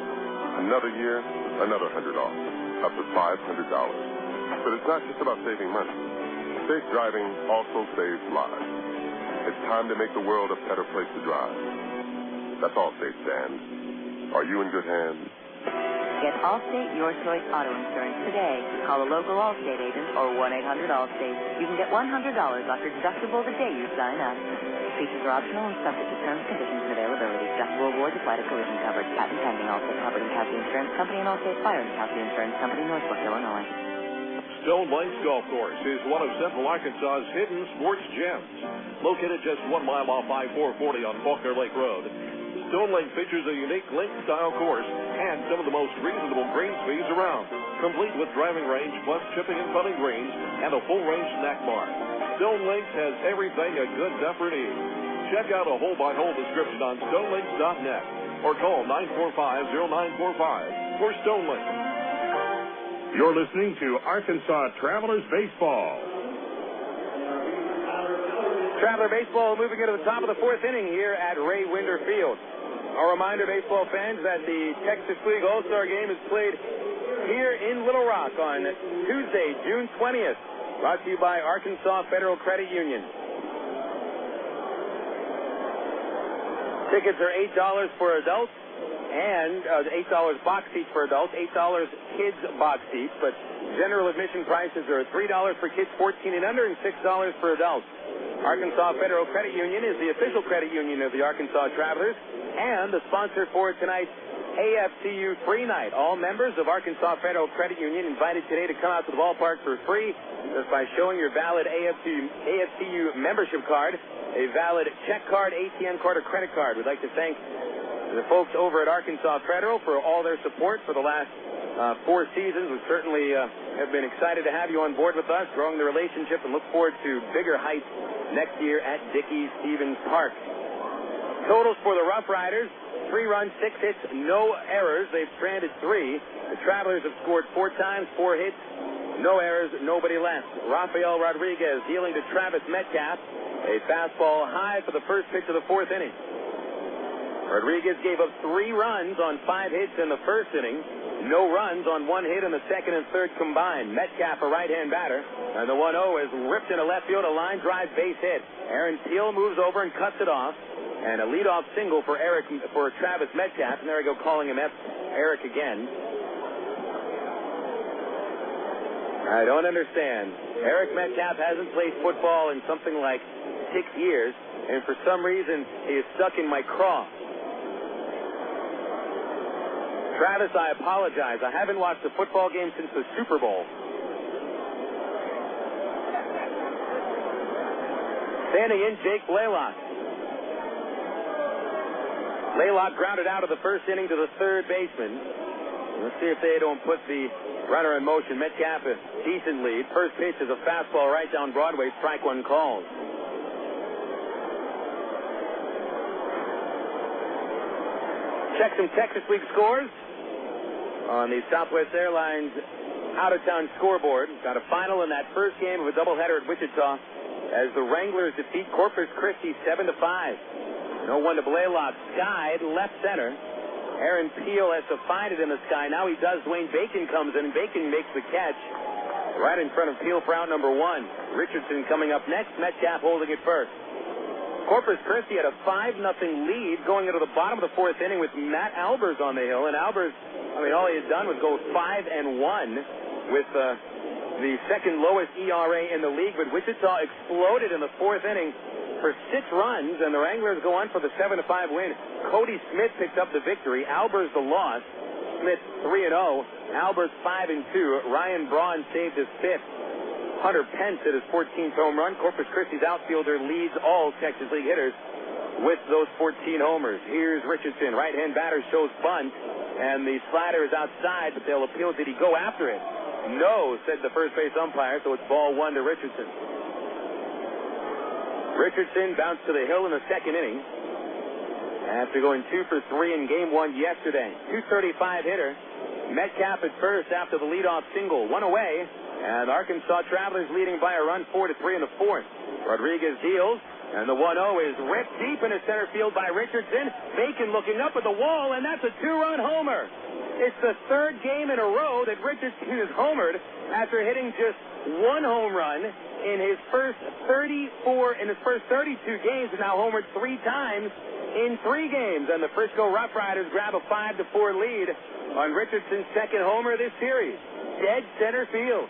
Another year, another $100 off, up to $500. But it's not just about saving money. Safe driving also saves lives. It's time to make the world a better place to drive. That's Allstate stands. Are you in good hands? Get Allstate Your Choice Auto Insurance today. Call a local Allstate agent or 1-800-ALLSTATE. You can get $100 off your deductible the day you sign up. Features are optional and subject to terms, conditions, and availability. Deductible awards apply to collision coverage. Patent pending. Allstate Property and Casualty Insurance Company and Allstate Fire and Casualty Insurance Company, Northbrook, Illinois. Stone Lakes Golf Course is one of Central Arkansas's hidden sports gems. Located just 1 mile off I-440 on Faulkner Lake Road, Stone Lake features a unique link-style course and some of the most reasonable green speeds around, complete with driving range plus chipping and putting greens and a full-range snack bar. Stone Lakes has everything a good duffer needs. Check out a hole-by-hole description on stonelakes.net or call 945-0945 for Stone Lakes. You're listening to Arkansas Travelers Baseball. Traveler Baseball moving into the top of the fourth inning here at Ray Winder Field. A reminder, baseball fans, that the Texas League All-Star Game is played here in Little Rock on Tuesday, June 20th. Brought to you by Arkansas Federal Credit Union. Tickets are $8 for adults and $8 box seats for adults, $8 kids box seats, but general admission prices are $3 for kids 14 and under and $6 for adults. Arkansas Federal Credit Union is the official credit union of the Arkansas Travelers and the sponsor for tonight's AFCU Free Night. All members of Arkansas Federal Credit Union invited today to come out to the ballpark for free just by showing your valid AFCU membership card, a valid check card, ATM card, or credit card. We'd like to thank the folks over at Arkansas Federal for all their support for the last 4 seasons. We certainly have been excited to have you on board with us, growing the relationship, and look forward to bigger heights next year at Dickey-Stevens Park. Totals for the RoughRiders: 3 runs, 6 hits, no errors. They've stranded 3. The Travelers have scored 4 times, 4 hits, no errors, nobody left. Rafael Rodriguez dealing to Travis Metcalf. A fastball high for the first pitch of the 4th inning. Rodriguez gave up 3 runs on 5 hits in the first inning. No runs on 1 hit in the second and third combined. Metcalf, a right-hand batter, and the 1-0 is ripped into left field, a line drive base hit. Aaron Peel moves over and cuts it off, and a leadoff single for Travis Metcalf. And there we go, calling him Eric again. I don't understand. Eric Metcalf hasn't played football in something like 6 years, and for some reason he is stuck in my craw. Travis, I apologize. I haven't watched a football game since the Super Bowl. Standing in, Jake Blaylock. Blaylock grounded out of the first inning to the third baseman. Let's see if they don't put the runner in motion. Metcalf, a decent lead. First pitch is a fastball right down Broadway. Strike 1 called. Check some Texas League scores on the Southwest Airlines out-of-town scoreboard. Got a final in that first game of a doubleheader at Wichita as the Wranglers defeat Corpus Christi 7-5. 0-1 to Blaylock. Skied left center. Aaron Peel has to find it in the sky. Now he does. Dwayne Bacon comes in. Bacon makes the catch right in front of Peel for out number 1. Richardson coming up next. Metcalf holding it first. Corpus Christi had a 5-0 lead going into the bottom of the 4th inning with Matt Albers on the hill. And Albers, all he had done was go 5-1 with the second lowest ERA in the league. But Wichita exploded in the 4th inning for 6 runs, and the Wranglers go on for the 7-5 win. Cody Smith picked up the victory. Albers the loss. Smith 3-0. Albers 5-2. Ryan Braun saved his 5th. Hunter Pence hit his 14th home run. Corpus Christi's outfielder leads all Texas League hitters with those 14 homers. Here's Richardson. Right-hand batter shows bunt, and the slider is outside, but they'll appeal. Did he go after it? No, said the first base umpire, so it's ball 1 to Richardson. Richardson bounced to the hill in the 2nd inning after going 2 for 3 in Game 1 yesterday. 235 hitter. Metcalf at first after the leadoff single. 1 away. And Arkansas Travelers leading by a run 4-3 in the 4th. Rodriguez deals, and the 1-0 is ripped deep into center field by Richardson. Bacon looking up at the wall, and that's a 2-run homer. It's the 3rd game in a row that Richardson is homered after hitting just 1 home run in his first 32 games, and now homered 3 times in 3 games. And the Frisco RoughRiders grab a 5-4 lead on Richardson's second homer of this series. Dead center field.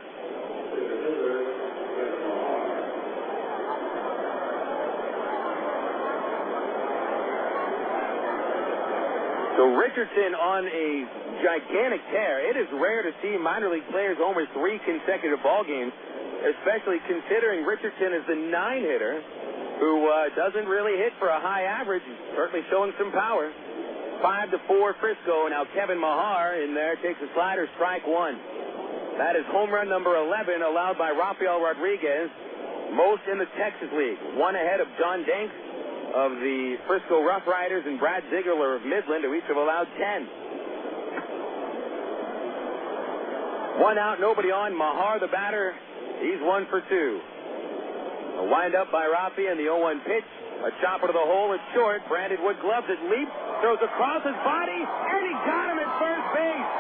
So Richardson on a gigantic tear. It is rare to see minor league players homer 3 consecutive ball games, especially considering Richardson is the 9-hitter who doesn't really hit for a high average, certainly showing some power. 5-4 Frisco. Now Kevin Mahar in there takes a slider, strike 1. That is home run number 11 allowed by Rafael Rodriguez, most in the Texas League. One ahead of John Danks of the Frisco RoughRiders and Brad Ziegler of Midland, who each have allowed 10. One out, nobody on. Mahar, the batter, he's 1 for 2. A wind-up by Rafi and the 0-1 pitch. A chopper to the hole. It's short. Brandon Wood gloves it, leaps, throws across his body, and he got him at first base.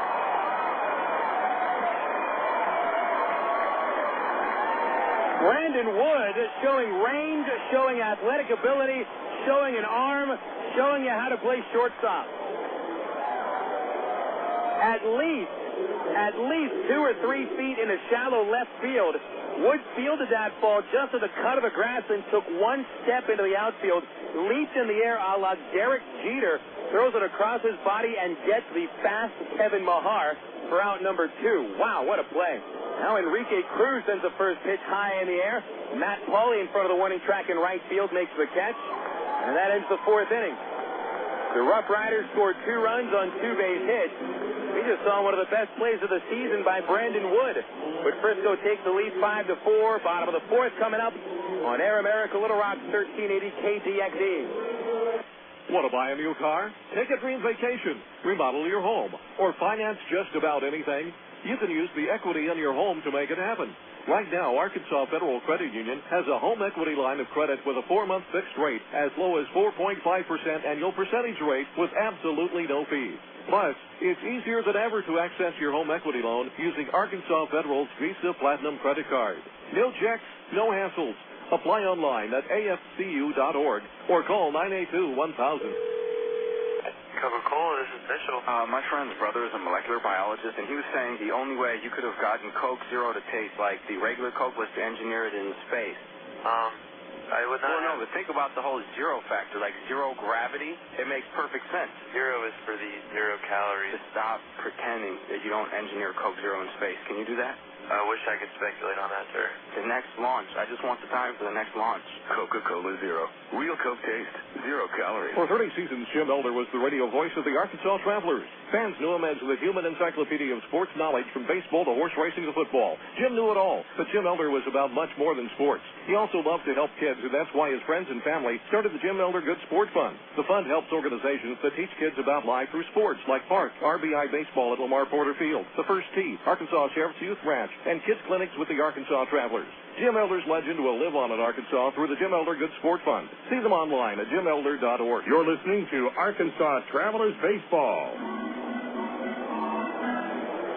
Brandon Wood showing range, showing athletic ability, showing an arm, showing you how to play shortstop. At least 2 or 3 feet in a shallow left field. Wood fielded that ball just at the cut of the grass and took 1 step into the outfield, leaped in the air a la Derek Jeter, throws it across his body and gets the fast Kevin Mahar for out number 2. Wow, what a play. Now Enrique Cruz sends the first pitch high in the air. Matt Pauley in front of the warning track in right field makes the catch. And that ends the 4th inning. The RoughRiders scored 2 runs on 2 base hits. We just saw one of the best plays of the season by Brandon Wood. But Frisco takes the lead 5-4. Bottom of the 4th coming up on Air America Little Rock 1380 KDXE. Want to buy a new car? Take a dream vacation, remodel your home, or finance just about anything? You can use the equity in your home to make it happen. Right now, Arkansas Federal Credit Union has a home equity line of credit with a 4-month fixed rate as low as 4.5% annual percentage rate with absolutely no fees. Plus, it's easier than ever to access your home equity loan using Arkansas Federal's Visa Platinum credit card. No checks, no hassles. Apply online at afcu.org or call 982-1000. Coca-Cola, this is Mitchell. My friend's brother is a molecular biologist, and he was saying the only way you could have gotten Coke Zero to taste like the regular Coke was to engineer it in space. I would not. Well, no, but think about the whole zero factor, like zero gravity. It makes perfect sense. 0 is for the 0 calories. Just stop pretending that you don't engineer Coke Zero in space. Can you do that? I wish I could speculate on that, sir. The next launch. I just want the time for the next launch. Coca-Cola Zero. Real Coke taste. 0 calories. For 30 seasons, Jim Elder was the radio voice of the Arkansas Travelers. Fans knew him as the human encyclopedia of sports knowledge from baseball to horse racing to football. Jim knew it all, but Jim Elder was about much more than sports. He also loved to help kids, and that's why his friends and family started the Jim Elder Good Sport Fund. The fund helps organizations that teach kids about life through sports, like Park, RBI Baseball at Lamar Porter Field, the First Tee, Arkansas Sheriff's Youth Ranch, and kids clinics with the Arkansas Travelers. Jim Elder's legend will live on in Arkansas through the Jim Elder Good Sport Fund. See them online at jimelder.org. You're listening to Arkansas Travelers Baseball.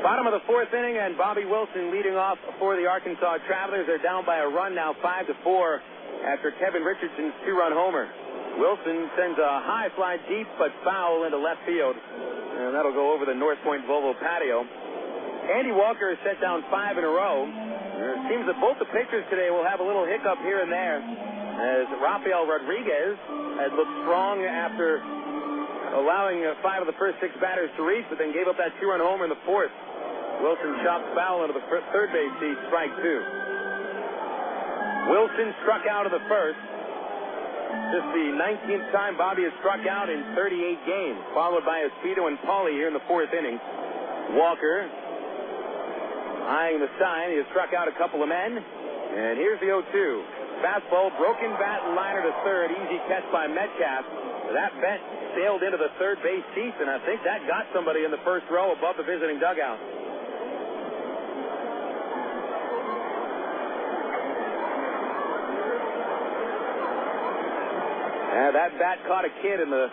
Bottom of the 4th inning, and Bobby Wilson leading off for the Arkansas Travelers. They're down by a run now, 5-4, after Kevin Richardson's 2-run homer. Wilson sends a high fly deep but foul into left field, and that'll go over the North Point Volvo patio. Andy Walker has set down 5 in a row. It seems that both the pitchers today will have a little hiccup here and there, as Rafael Rodriguez had looked strong after allowing 5 of the first 6 batters to reach, but then gave up that 2-run homer in the 4th. Wilson chopped foul into the third base seat, strike 2. Wilson struck out of the first. Just the 19th time Bobby has struck out in 38 games, followed by Espedo and Pauley here in the 4th inning. Walker eyeing the sign. He has struck out a couple of men. And here's the 0-2. Fastball, broken bat, liner to third. Easy catch by Metcalf. That bet sailed into the third base seats, and I think that got somebody in the first row above the visiting dugout. And that bat caught a kid in the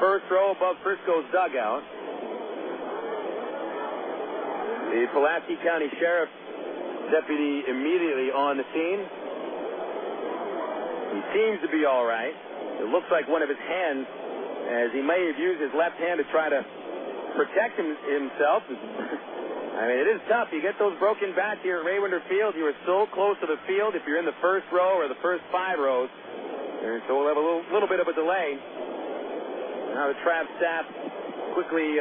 first row above Frisco's dugout. The Pulaski County Sheriff deputy immediately on the scene. He seems to be all right. It looks like one of his hands, as he may have used his left hand to try to protect himself. I mean, it is tough. You get those broken bats here at Ray Winder Field. You are so close to the field. If you're in the first row or the first 5 rows, and so we'll have a little bit of a delay. Now the Trav staff quickly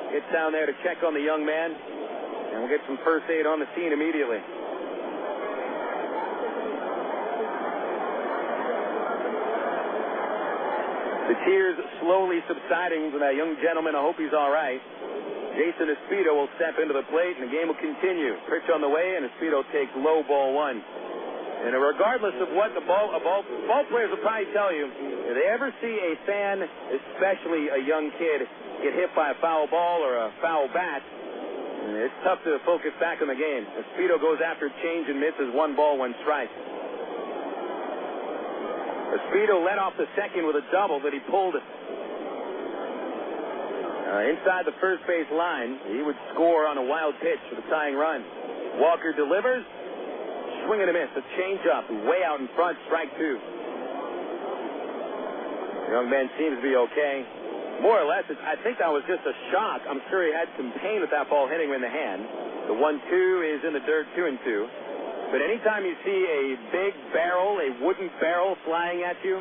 gets down there to check on the young man, and we'll get some first aid on the scene immediately. The tears slowly subsiding from that young gentleman. I hope he's all right. Jason Espedo will step into the plate, and the game will continue. Pitch on the way, and Espedo takes low, ball 1. And regardless of what ball players will probably tell you, if they ever see a fan, especially a young kid, get hit by a foul ball or a foul bat, it's tough to focus back on the game. Espedo goes after change and misses 1 ball, 1 strike. Espedo led off the second with a double that he pulled inside the first base line. He would score on a wild pitch for the tying run. Walker delivers. Swing and a miss. A changeup way out in front. Strike 2. The young man seems to be okay. More or less, I think that was just a shock. I'm sure he had some pain with that ball hitting him in the hand. The 1-2 is in the dirt, 2-2. But anytime you see a big barrel, a wooden barrel flying at you,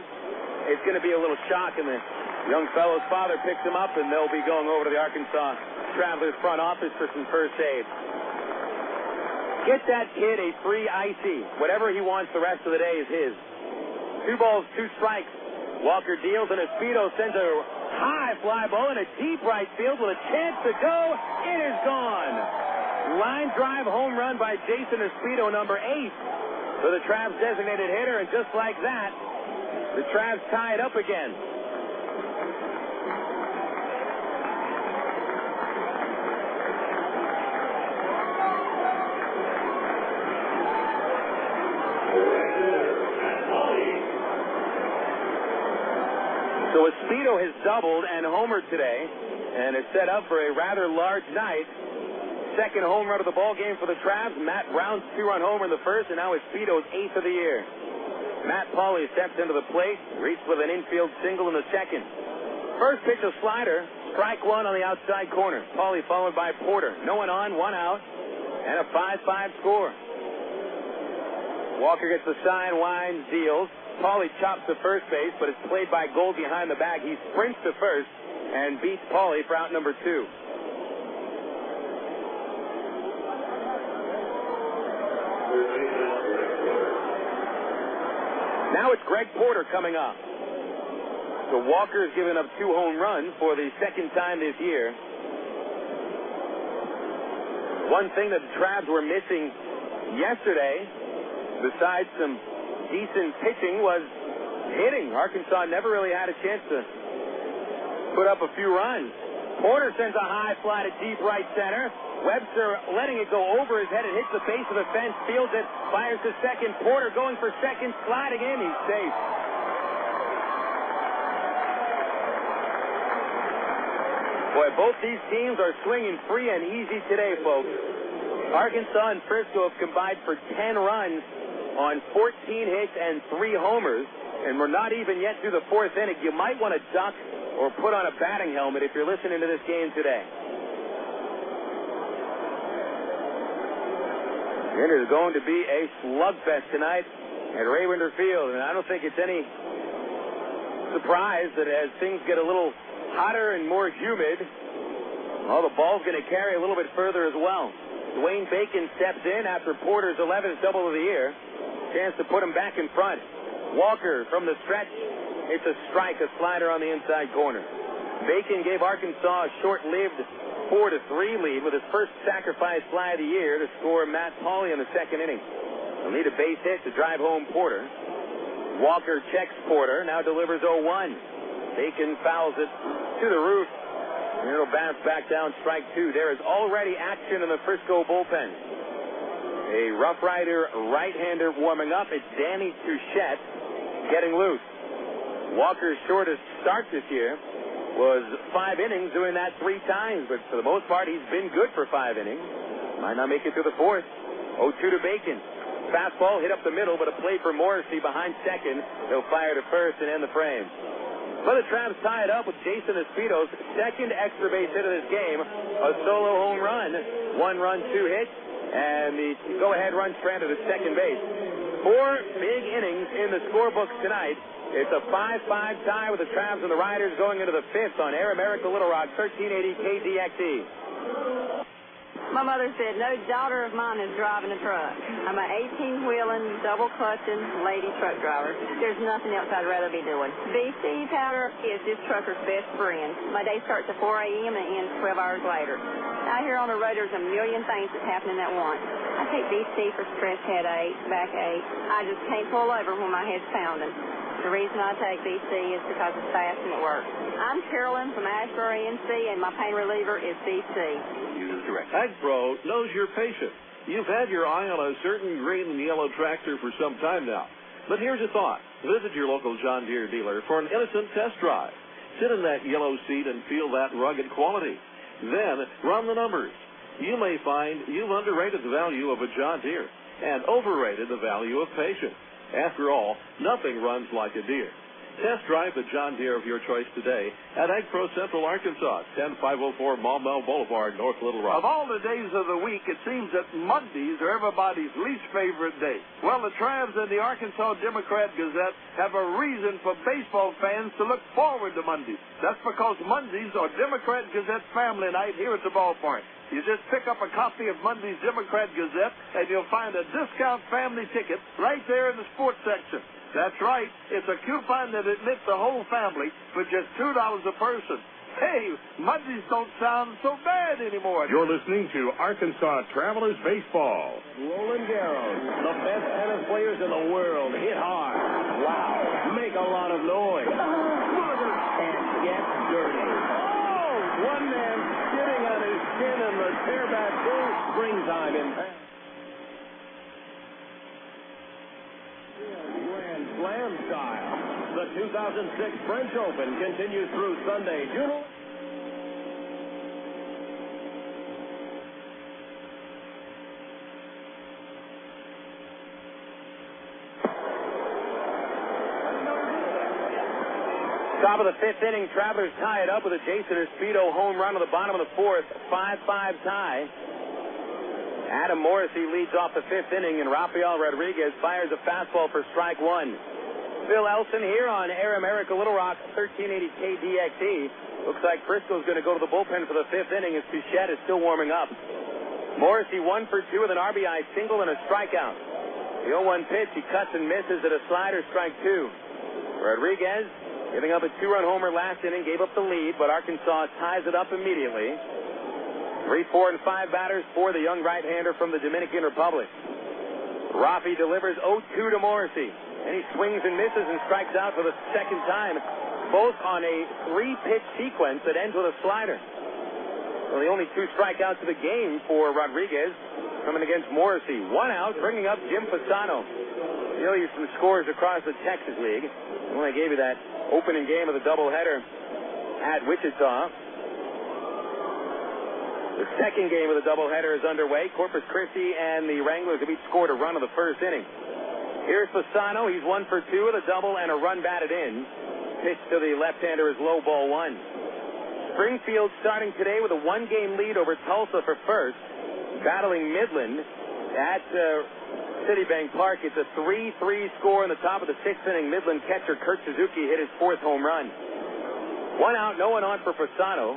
it's going to be a little shock. And the young fellow's father picks him up, and they'll be going over to the Arkansas Travelers front office for some first aid. Get that kid a free icy. Whatever he wants the rest of the day is his. 2 balls, 2 strikes. Walker deals, and Espedo sends a high fly ball in a deep right field with a chance to go. It is gone. Line drive home run by Jason Espedo, number 8, for the Travs designated hitter, and just like that, the Travs tie it up again. So Espedo has doubled and homered today, and is set up for a rather large night. Second home run of the ball game for the Travs. Matt Brown's 2-run homer in the first, and now Espedo's 8th of the year. Matt Pauley steps into the plate, reached with an infield single in the second. First pitch, a slider, strike 1 on the outside corner. Pauley followed by Porter. No one on, 1 out, and a 5-5 score. Walker gets the sign, winds, deals. Pauley chops to first base, but it's played by Gold behind the bag. He sprints to first and beats Pauley for out number 2. Now it's Greg Porter coming up. So Walker has given up 2 home runs for the second time this year. One thing that the Travs were missing yesterday, besides some decent pitching, was hitting. Arkansas never really had a chance to put up a few runs. Porter sends a high fly to deep right center. Webster letting it go over his head. It hits the base of the fence, fields it, fires to second. Porter going for second, sliding in. He's safe. Boy, both these teams are swinging free and easy today, folks. Arkansas and Frisco have combined for 10 runs on 14 hits and 3 homers, and we're not even yet through the 4th inning. You might want to duck or put on a batting helmet if you're listening to this game today. It is going to be a slugfest tonight at Ray Winder Field, and I don't think it's any surprise that as things get a little hotter and more humid, well, the ball's going to carry a little bit further as well. Dwayne Bacon steps in after Porter's 11th double of the year. Chance to put him back in front. Walker from the stretch. It's a strike, a slider on the inside corner. Bacon gave Arkansas a short-lived 4-3 lead with his first sacrifice fly of the year to score Matt Pauley in the second inning. He'll need a base hit to drive home Porter. Walker checks Porter, now delivers 0-1. Bacon fouls it to the roof, and it'll bounce back down, strike 2. There is already action in the Frisco bullpen. A Rough Rider right-hander warming up. It's Danny Touchette getting loose. Walker's shortest start this year was 5 innings, doing that 3 times, but for the most part, he's been good for 5 innings. Might not make it through the 4th. 0-2 to Bacon. Fastball hit up the middle, but a play for Morrissey behind second. He'll fire to first and end the frame. But the Travs tie it up with Jason Espito's second extra base hit of this game, a solo home run, 1 run, 2 hits, and the go-ahead run stranded at second base. 4 big innings in the scorebooks tonight. It's a 5-5 tie with the Travs and the Riders going into the 5th on Air America Little Rock, 1380 KZXE. My mother said, no daughter of mine is driving a truck. I'm an 18-wheeling, double-clutching lady truck driver. There's nothing else I'd rather be doing. BC powder is this trucker's best friend. My day starts at 4 a.m. and ends 12 hours later. Out here on the road, there's a million things that's happening at once. I take BC for stress headaches, backache. I just can't pull over when my head's pounding. The reason I take BC is because it's fast and it works. I'm Carolyn from Ashbury, NC, and my pain reliever is BC. Use direct. AgPro knows you're patient. You've had your eye on a certain green and yellow tractor for some time now. But here's a thought. Visit your local John Deere dealer for an innocent test drive. Sit in that yellow seat and feel that rugged quality. Then run the numbers. You may find you've underrated the value of a John Deere and overrated the value of patience. After all, nothing runs like a Deere. Test drive the John Deere of your choice today at AgPro Central Arkansas, 10504 Maumelle Boulevard, North Little Rock. Of all the days of the week, it seems that Mondays are everybody's least favorite day. Well, the Travs and the Arkansas Democrat-Gazette have a reason for baseball fans to look forward to Mondays. That's because Mondays are Democrat-Gazette family night here at the ballpark. You just pick up a copy of Monday's Democrat-Gazette, and you'll find a discount family ticket right there in the sports section. That's right. It's a coupon that admits the whole family for just $2 a person. Hey, Mondays don't sound so bad anymore. You're listening to Arkansas Travelers Baseball. Roland Garros, the best tennis players in the world, hit hard. Wow. Make a lot of noise. And get dirty. Oh, one man sitting on his chin in the chairback pool. Springtime in Grand Slam style. The 2006 French Open continues through Sunday, June. Top of the 5th inning, Travelers tie it up with a Jason Espito home run on the bottom of the 4th. 5-5 tie. Adam Morrissey leads off the 5th inning, and Rafael Rodriguez fires a fastball for strike 1. Phil Elson here on Air America Little Rock, 1380 KDXE. Looks like Frisco's going to go to the bullpen for the 5th inning as Pichette is still warming up. Morrissey 1 for 2 with an RBI single and a strikeout. The 0-1 pitch, he cuts and misses at a slider, strike 2. Rodriguez, giving up a 2-run homer last inning, gave up the lead, but Arkansas ties it up immediately. 3, 4, and 5 batters for the young right-hander from the Dominican Republic. Rafi delivers 0-2 to Morrissey, and he swings and misses and strikes out for the second time, both on a 3-pitch sequence that ends with a slider. Well, the only 2 strikeouts of the game for Rodriguez coming against Morrissey. 1 out, bringing up Jim Fasano. He'll use some scores across the Texas League. Well, I gave you that opening game of the doubleheader at Wichita. The second game of the doubleheader is underway. Corpus Christi and the Wranglers have each scored a run in the first inning. Here's Fasano. He's 1 for 2 with a double and a run batted in. Pitch to the left-hander is low, ball 1. Springfield starting today with a 1-game lead over Tulsa for first. Battling Midland at Citibank Park. It's a 3-3 score in the top of the 6th inning. Midland catcher Kurt Suzuki hit his 4th home run. 1 out, no one on for Fasano.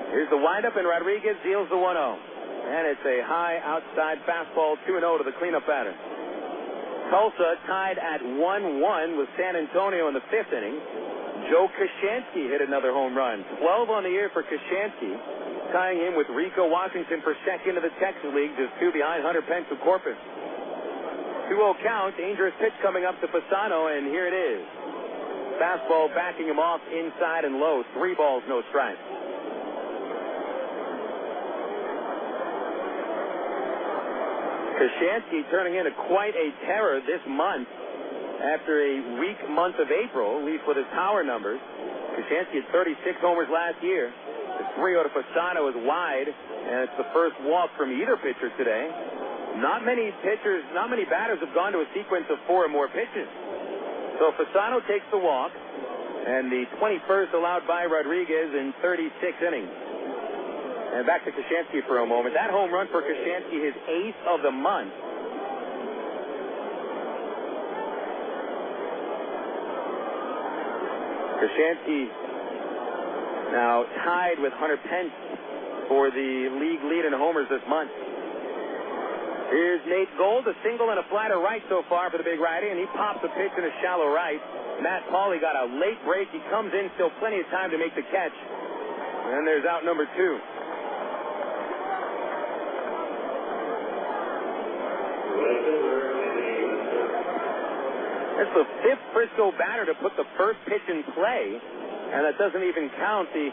Here's the windup, and Rodriguez deals the 1-0. And it's a high outside fastball, 2-0 to the cleanup batter. Tulsa tied at 1-1 with San Antonio in the 5th inning. Joe Kashansky hit another home run. 12 on the year for Kashansky, tying him with Rico Washington for second in the Texas League, just 2 behind Hunter Pence of Corpus. 2-0 count, dangerous pitch coming up to Fasano, and here it is. Fastball backing him off inside and low. 3 balls, no strikes. Kashansky turning into quite a terror this month after a weak month of April, at least with his power numbers. Kashansky had 36 homers last year. The 3-0 to Fasano is wide, and it's the first walk from either pitcher today. Not many batters have gone to a sequence of 4 or more pitches. So Fasano takes the walk. and the 21st allowed by Rodriguez in 36 innings. And back to Kashansky for a moment. That home run for Kashansky, his 8th of the month. Kashansky now tied with Hunter Pence for the league lead in homers this month. Here's Nate Gold, a single and a fly to right so far for the big righty, and he pops a pitch in a shallow right. Matt Pauley got a late break. He comes in, still plenty of time to make the catch. And there's out number 2. That's the 5th Frisco batter to put the first pitch in play, and that doesn't even count the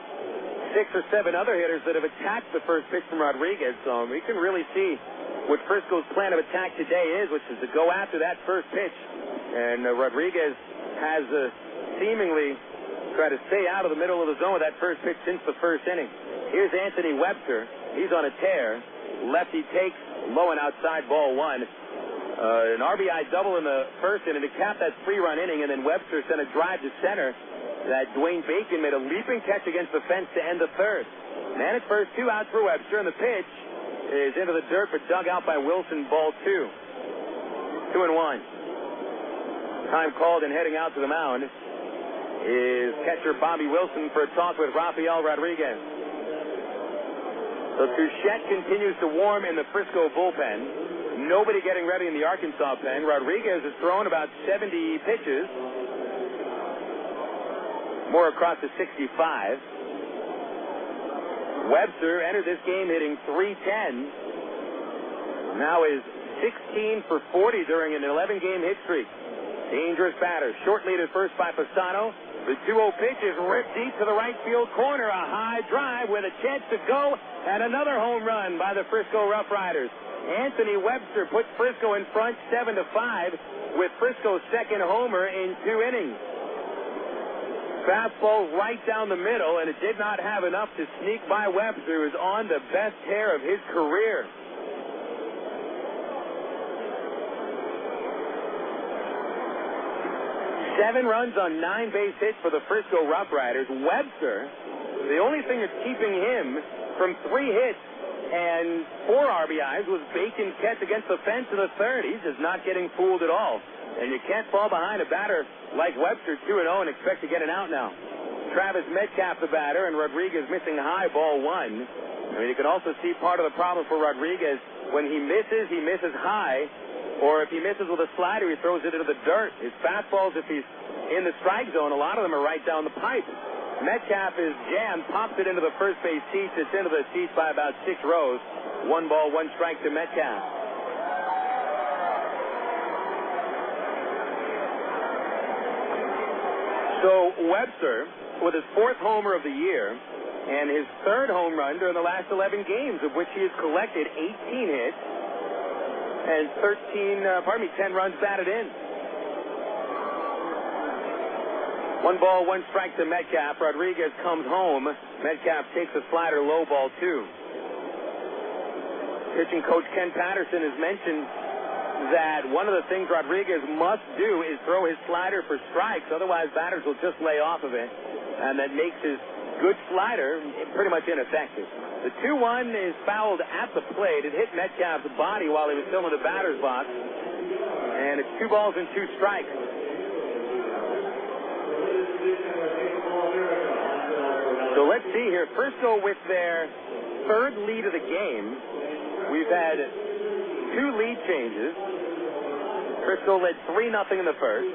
6 or 7 other hitters that have attacked the first pitch from Rodriguez. So we can really see what Frisco's plan of attack today is, which is to go after that first pitch. And Rodriguez has seemingly tried to stay out of the middle of the zone with that first pitch since the first inning. Here's Anthony Webster. He's on a tear. Lefty takes, low and outside, ball 1. An RBI double in the first inning to cap that 3-run inning, and then Webster sent a drive to center that Dwayne Bacon made a leaping catch against the fence to end the third. Man at first, 2 outs for Webster, and the pitch is into the dirt, but dug out by Wilson, ball 2. 2-1. Time called, and heading out to the mound is catcher Bobby Wilson for a talk with Rafael Rodriguez. So Touchette continues to warm in the Frisco bullpen. Nobody getting ready in the Arkansas pen. Rodriguez has thrown about 70 pitches, more across the 65. Webster entered this game hitting .310. Now is 16 for 40 during an 11-game hit streak. Dangerous batter. Short lead at first by Fasano. The 2-0 pitch is ripped deep to the right field corner. A high drive with a chance to go, and another home run by the Frisco RoughRiders. Anthony Webster puts Frisco in front 7-5 with Frisco's second homer in 2 innings. Fastball right down the middle, and it did not have enough to sneak by Webster, who is on the best tear of his career. Seven runs on 9 base hits for the Frisco RoughRiders. Webster, the only thing that's keeping him from 3 hits and 4 RBIs was Bacon's catch against the fence in the third. He's just not getting fooled at all. And you can't fall behind a batter like Webster 2-0 and expect to get an out now. Travis Metcalf the batter, and Rodriguez missing high, ball 1. I mean, you can also see part of the problem for Rodriguez. When he misses high, or if he misses with a slider, he throws it into the dirt. His fastballs, if he's in the strike zone, a lot of them are right down the pipe. Metcalf is jammed, pops it into the first base seats. It's into the seats by about 6 rows. 1 ball, 1 strike to Metcalf. So Webster, with his 4th homer of the year, and his 3rd home run during the last 11 games, of which he has collected 18 hits and 10 runs batted in. 1 ball, 1 strike to Metcalf. Rodriguez comes home. Metcalf takes a slider, low, ball 2. Pitching coach Ken Patterson has mentioned that one of the things Rodriguez must do is throw his slider for strikes. Otherwise, batters will just lay off of it. And that makes his good slider pretty much ineffective. The 2-1 is fouled at the plate. It hit Metcalf's body while he was still in the batter's box. And it's 2 balls and 2 strikes. So let's see here. Frisco with their 3rd lead of the game. We've had 2 lead changes. Frisco led 3-0 in the first.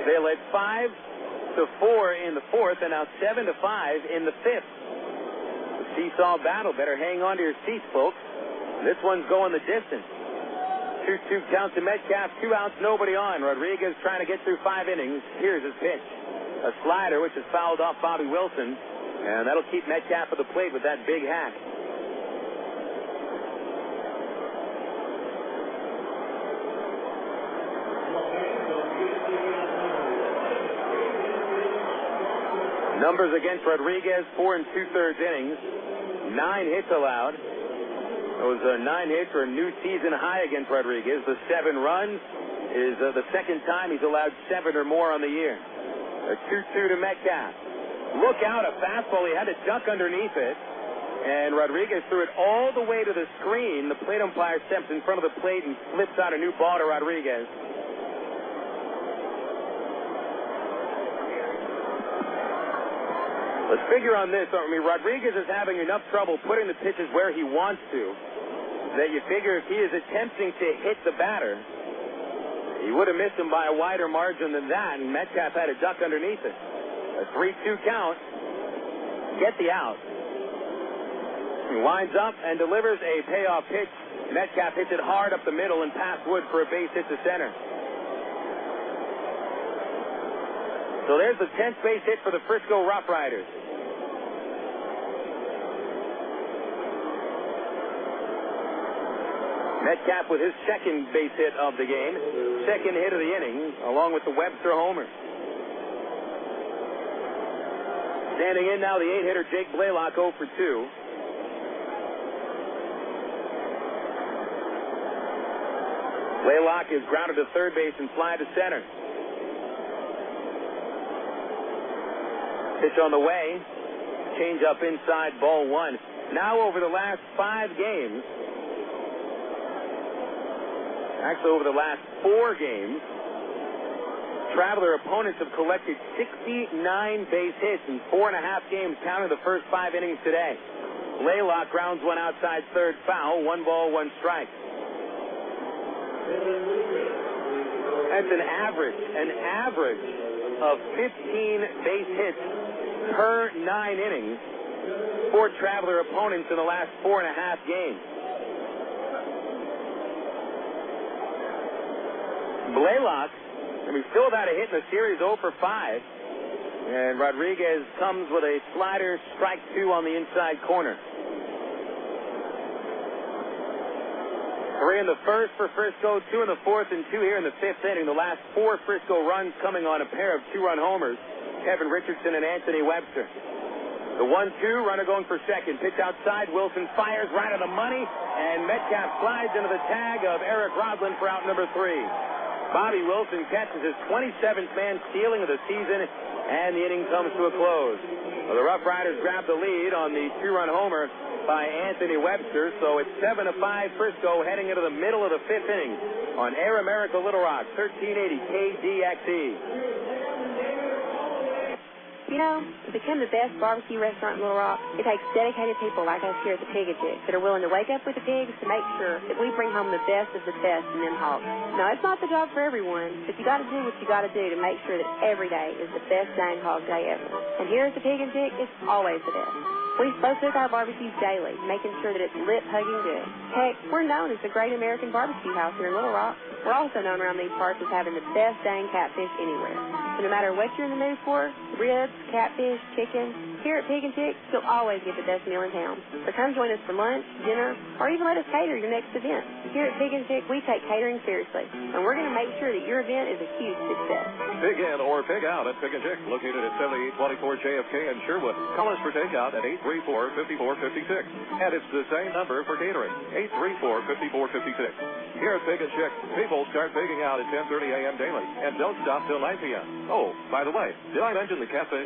They led 5-4 in the 4th, and now 7-5 in the 5th. The seesaw battle. Better hang on to your seats, folks. This one's going the distance. 2-2 count to Metcalf. 2 outs, nobody on. Rodriguez trying to get through 5 innings. Here's his pitch. A slider, which is fouled off Bobby Wilson. And that'll keep Metcalf at the plate with that big hack. Numbers against Rodriguez, 4 2/3 innings. 9 hits allowed. Those 9 hits are a new season high against Rodriguez. The 7 runs is the second time he's allowed 7 or more on the year. A 2-2 to Metcalf. Look out, a fastball. He had to duck underneath it. And Rodriguez threw it all the way to the screen. The plate umpire steps in front of the plate and flips out a new ball to Rodriguez. Let's figure on this. I mean, Rodriguez is having enough trouble putting the pitches where he wants to that you figure if he is attempting to hit the batter, he would have missed him by a wider margin than that, and Metcalf had to duck underneath it. A 3-2 count. Get the out. He winds up and delivers a payoff pitch. Metcalf hits it hard up the middle and past Wood for a base hit to center. So there's the 10th base hit for the Frisco RoughRiders. Metcalf with his second base hit of the game, second hit of the inning, along with the Webster homer. Standing in now, the 8-hitter Jake Blaylock, 0 for 2. Blaylock is grounded to third base and fly to center. Pitch on the way. Change up inside, ball 1. Now over the last 5 games, actually over the last 4 games, Traveler opponents have collected 69 base hits in 4.5 games, counting the first 5 innings today. Blaylock grounds one outside third foul, 1 ball, 1 strike. That's an average of 15 base hits per 9 innings for Traveler opponents in the last 4.5 games. Blaylock, still without a hit in the series, 0 for 5. And Rodriguez comes with a slider, strike 2 on the inside corner. 3 in the first for Frisco, 2 in the fourth, and 2 here in the 5th inning. The last 4 Frisco runs coming on a pair of 2-run homers, Kevin Richardson and Anthony Webster. The 1-2, runner going for second. Pitch outside, Wilson fires right of the money, and Metcalf slides into the tag of Eric Rodlin for out number 3. Bobby Wilson catches his 27th man stealing of the season, and the inning comes to a close. Well, the RoughRiders grab the lead on the 2-run homer by Anthony Webster, so it's 7-5 Frisco heading into the middle of the 5th inning on Air America Little Rock, 1380 KDXE. You know, to become the best barbecue restaurant in Little Rock, it takes dedicated people like us here at the Pig and Chick that are willing to wake up with the pigs to make sure that we bring home the best of the best in them hogs. Now, it's not the job for everyone, but you got to do what you got to do to make sure that every day is the best dang hog day ever. And here at the Pig and Chick, it's always the best. We slow cook our barbecues daily, making sure that it's lip-hugging good. Heck, we're known as the Great American Barbecue House here in Little Rock. We're also known around these parts as having the best dang catfish anywhere. So no matter what you're in the mood for, ribs, catfish, chicken, here at Pig and Chick, you'll always get the best meal in town. So come join us for lunch, dinner, or even let us cater your next event. Here at Pig and Chick, we take catering seriously, and we're going to make sure that your event is a huge success. Pig in or pig out at Pig and Chick, located at 7824 JFK in Sherwood. Call us for takeout at 834-5456. And it's the same number for catering, 834-5456. Here at Pig and Chick, people start pigging out at 10:30 a.m. daily and don't stop till 9 p.m. Oh, by the way, did I mention the catfish?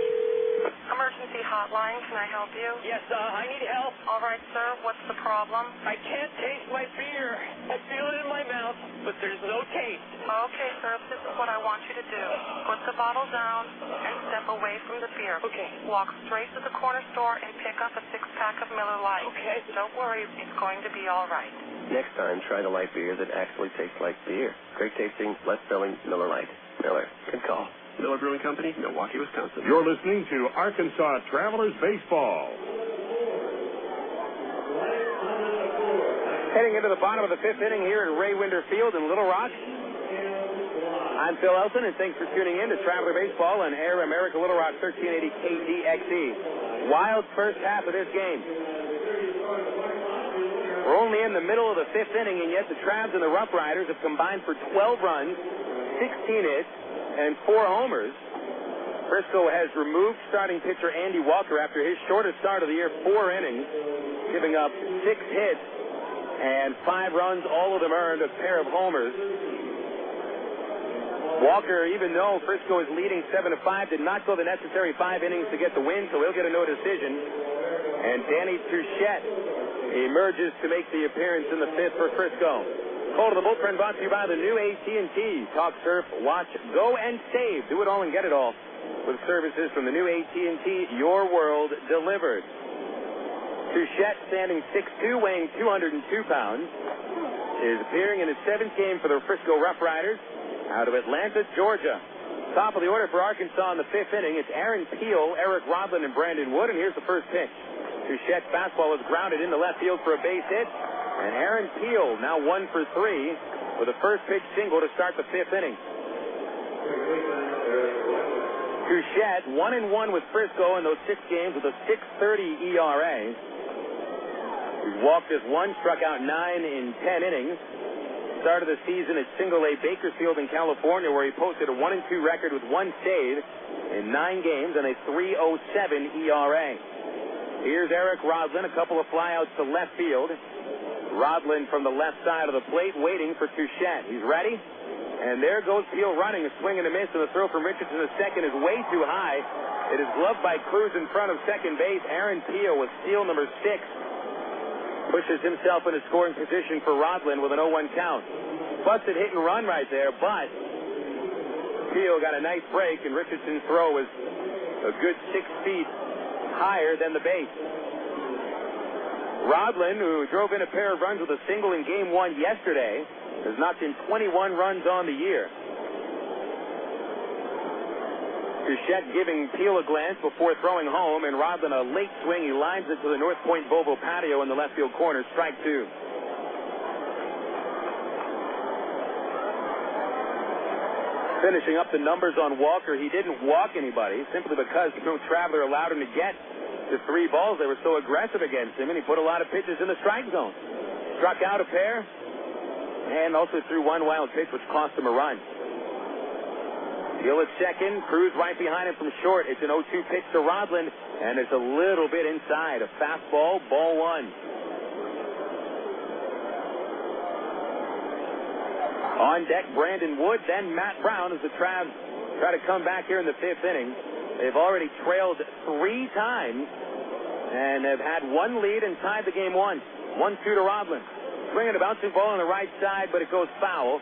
Emergency hotline, can I help you? Yes, I need help. All right, sir, what's the problem? I can't taste my beer. I feel it in my mouth, but there's no taste. Okay, sir, this is what I want you to do. Put the bottle down and step away from the beer. Okay. Walk straight to the corner store and pick up a 6-pack of Miller Lite. Okay. Don't worry, it's going to be all right. Next time, try the light beer that actually tastes like beer. Great tasting, less filling Miller Lite. Miller, good call. Miller Brewing Company, Milwaukee, Wisconsin. You're listening to Arkansas Travelers Baseball. Heading into the bottom of the 5th inning here at Ray Winder Field in Little Rock. I'm Phil Elson, and thanks for tuning in to Traveler Baseball on Air America Little Rock, 1380 KDXE. Wild first half of this game. We're only in the middle of the 5th inning, and yet the Travs and the RoughRiders have combined for 12 runs, 16 hits, and 4 homers. Frisco has removed starting pitcher Andy Walker after his shortest start of the year, 4 innings, giving up 6 hits and 5 runs, all of them earned, a pair of homers. Walker, even though Frisco is leading 7-5, did not go the necessary 5 innings to get the win, so he'll get a no decision. And Danny Touchette emerges to make the appearance in the 5th for Frisco. Call to the bullpen brought to you by the new AT&T. Talk, surf, watch, go, and save. Do it all and get it all with services from the new AT&T, your world delivered. Touchette, standing 6'2", weighing 202 pounds, is appearing in his 7th game for the Frisco RoughRiders out of Atlanta, Georgia. Top of the order for Arkansas in the 5th inning. It's Aaron Peel, Eric Rodlin, and Brandon Wood, and here's the first pitch. Touchette's fastball is grounded into left field for a base hit, and Aaron Peel now 1 for 3 with a first pitch single to start the 5th inning. Touchette 1-1 with Frisco in those 6 games with a 6.30 ERA. He's walked just 1, struck out 9 in 10 innings. Started the season at Single A Bakersfield in California, where he posted a 1-2 record with 1 save in 9 games and a 3.07 ERA. Here's Eric Rodlin, a couple of flyouts to left field. Rodlin from the left side of the plate, waiting for Touchette. He's ready, and there goes Peel running, a swing and a miss, and the throw from Richardson to second is way too high. It is gloved by Cruz in front of second base. Aaron Peel with steal number 6. Pushes himself into scoring position for Rodlin with an 0-1 count. Busted hit and run right there, but Peel got a nice break, and Richardson's throw was a good 6 feet higher than the base. Rodlin, who drove in a pair of runs with a single in Game 1 yesterday, has knocked in 21 runs on the year. Touchette giving Peel a glance before throwing home, and Rodlin a late swing. He lines it to the North Point Volvo patio in the left field corner. Strike 2. Finishing up the numbers on Walker, he didn't walk anybody simply because no Traveler allowed him to get to 3 balls. They were so aggressive against him, and he put a lot of pitches in the strike zone. Struck out a pair, and also threw 1 wild pitch, which cost him a run. Peel at second, Cruz right behind him from short. It's an 0-2 pitch to Rodlin, and it's a little bit inside. A fastball, ball 1. On deck, Brandon Wood, then Matt Brown as the Travs try to come back here in the 5th inning. They've already trailed 3 times and have had 1 lead and tied the game 1. 1-2 to Rodlin. Swinging a bouncing ball on the right side, but it goes foul,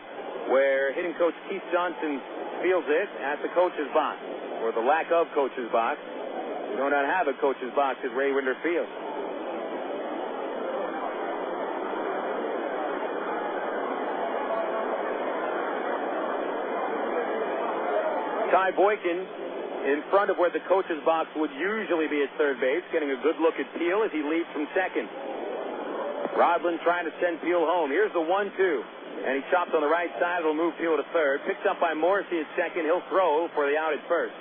where hitting coach Keith Johnson fields it at the coach's box, or the lack of coach's box. We do not have a coach's box at Ray Winder Field. Ty Boykin in front of where the coach's box would usually be at third base, getting a good look at Peel as he leads from second. Rodlin trying to send Peel home. Here's the 1-2. And he chops on the right side. It'll move Peel to third. Picked up by Morrissey at second. He'll throw for the out at first.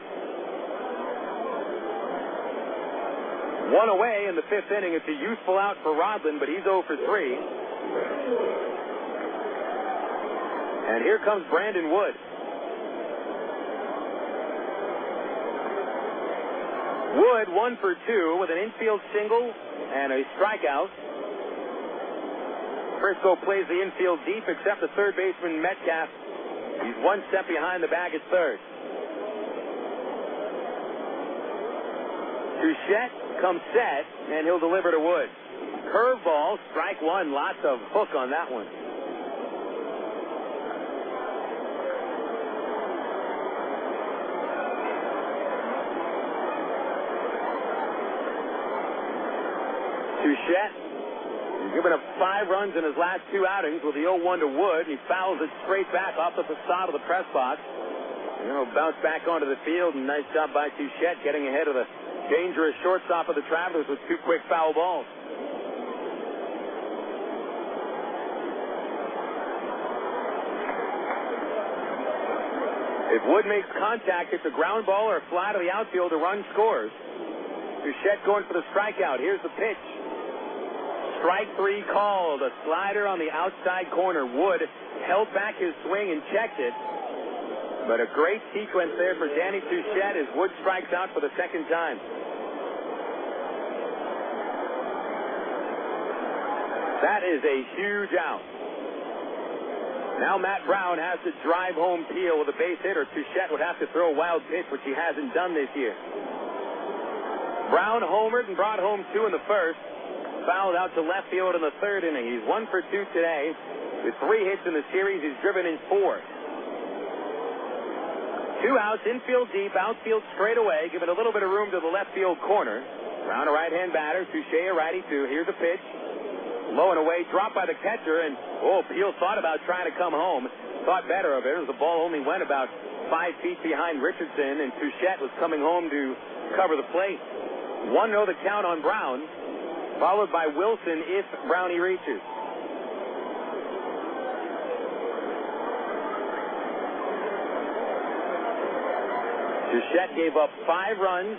1 away in the 5th inning. It's a useful out for Rodlin, but he's 0 for 3. And here comes Brandon Wood. Wood 1 for 2 with an infield single and a strikeout. Frisco plays the infield deep except the third baseman Metcalf. He's 1 step behind the bag at third. Touchette comes set, and he'll deliver to Wood. Curveball, strike 1. Lots of hook on that one. Touchette, he's given up 5 runs in his last 2 outings with the 0-1 to Wood. He fouls it straight back off the facade of the press box. And he'll bounce back onto the field, and nice job by Touchette getting ahead of the dangerous shortstop of the Travelers with 2 quick foul balls. If Wood makes contact, it's a ground ball or a fly to the outfield, a run scores. Touchette going for the strikeout. Here's the pitch. Strike 3 called. A slider on the outside corner. Wood held back his swing and checked it. But a great sequence there for Danny Touchette as Wood strikes out for the 2nd time. That is a huge out. Now Matt Brown has to drive home Peel with a base hit, or Touchette would have to throw a wild pitch, which he hasn't done this year. Brown homered and brought home 2 in the first. Fouled out to left field in the third inning. He's 1 for 2 today. With 3 hits in the series, he's driven in 4. 2 outs, infield deep, outfield straight away, giving a little bit of room to the left field corner. Brown, a right-hand batter. Touche, a righty, too. Here's a pitch. Low and away, dropped by the catcher, and, Peel thought about trying to come home. Thought better of it, as the ball only went about 5 feet behind Richardson, and Touchette was coming home to cover the plate. 1-0 the count on Brown, followed by Wilson if Brownie reaches. Touchette gave up 5 runs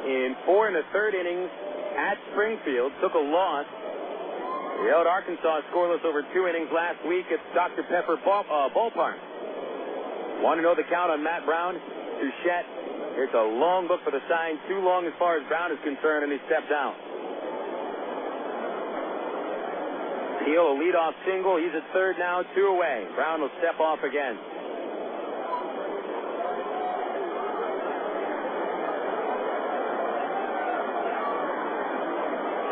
in 4 1/3 innings at Springfield, took a loss. He held Arkansas scoreless over 2 innings last week at Dr. Pepper Ballpark. 1-0 the count on Matt Brown. Touchette, it's a long look for the sign, too long as far as Brown is concerned, and he steps out. Peel, a leadoff single. He's at third now, 2 away. Brown will step off again.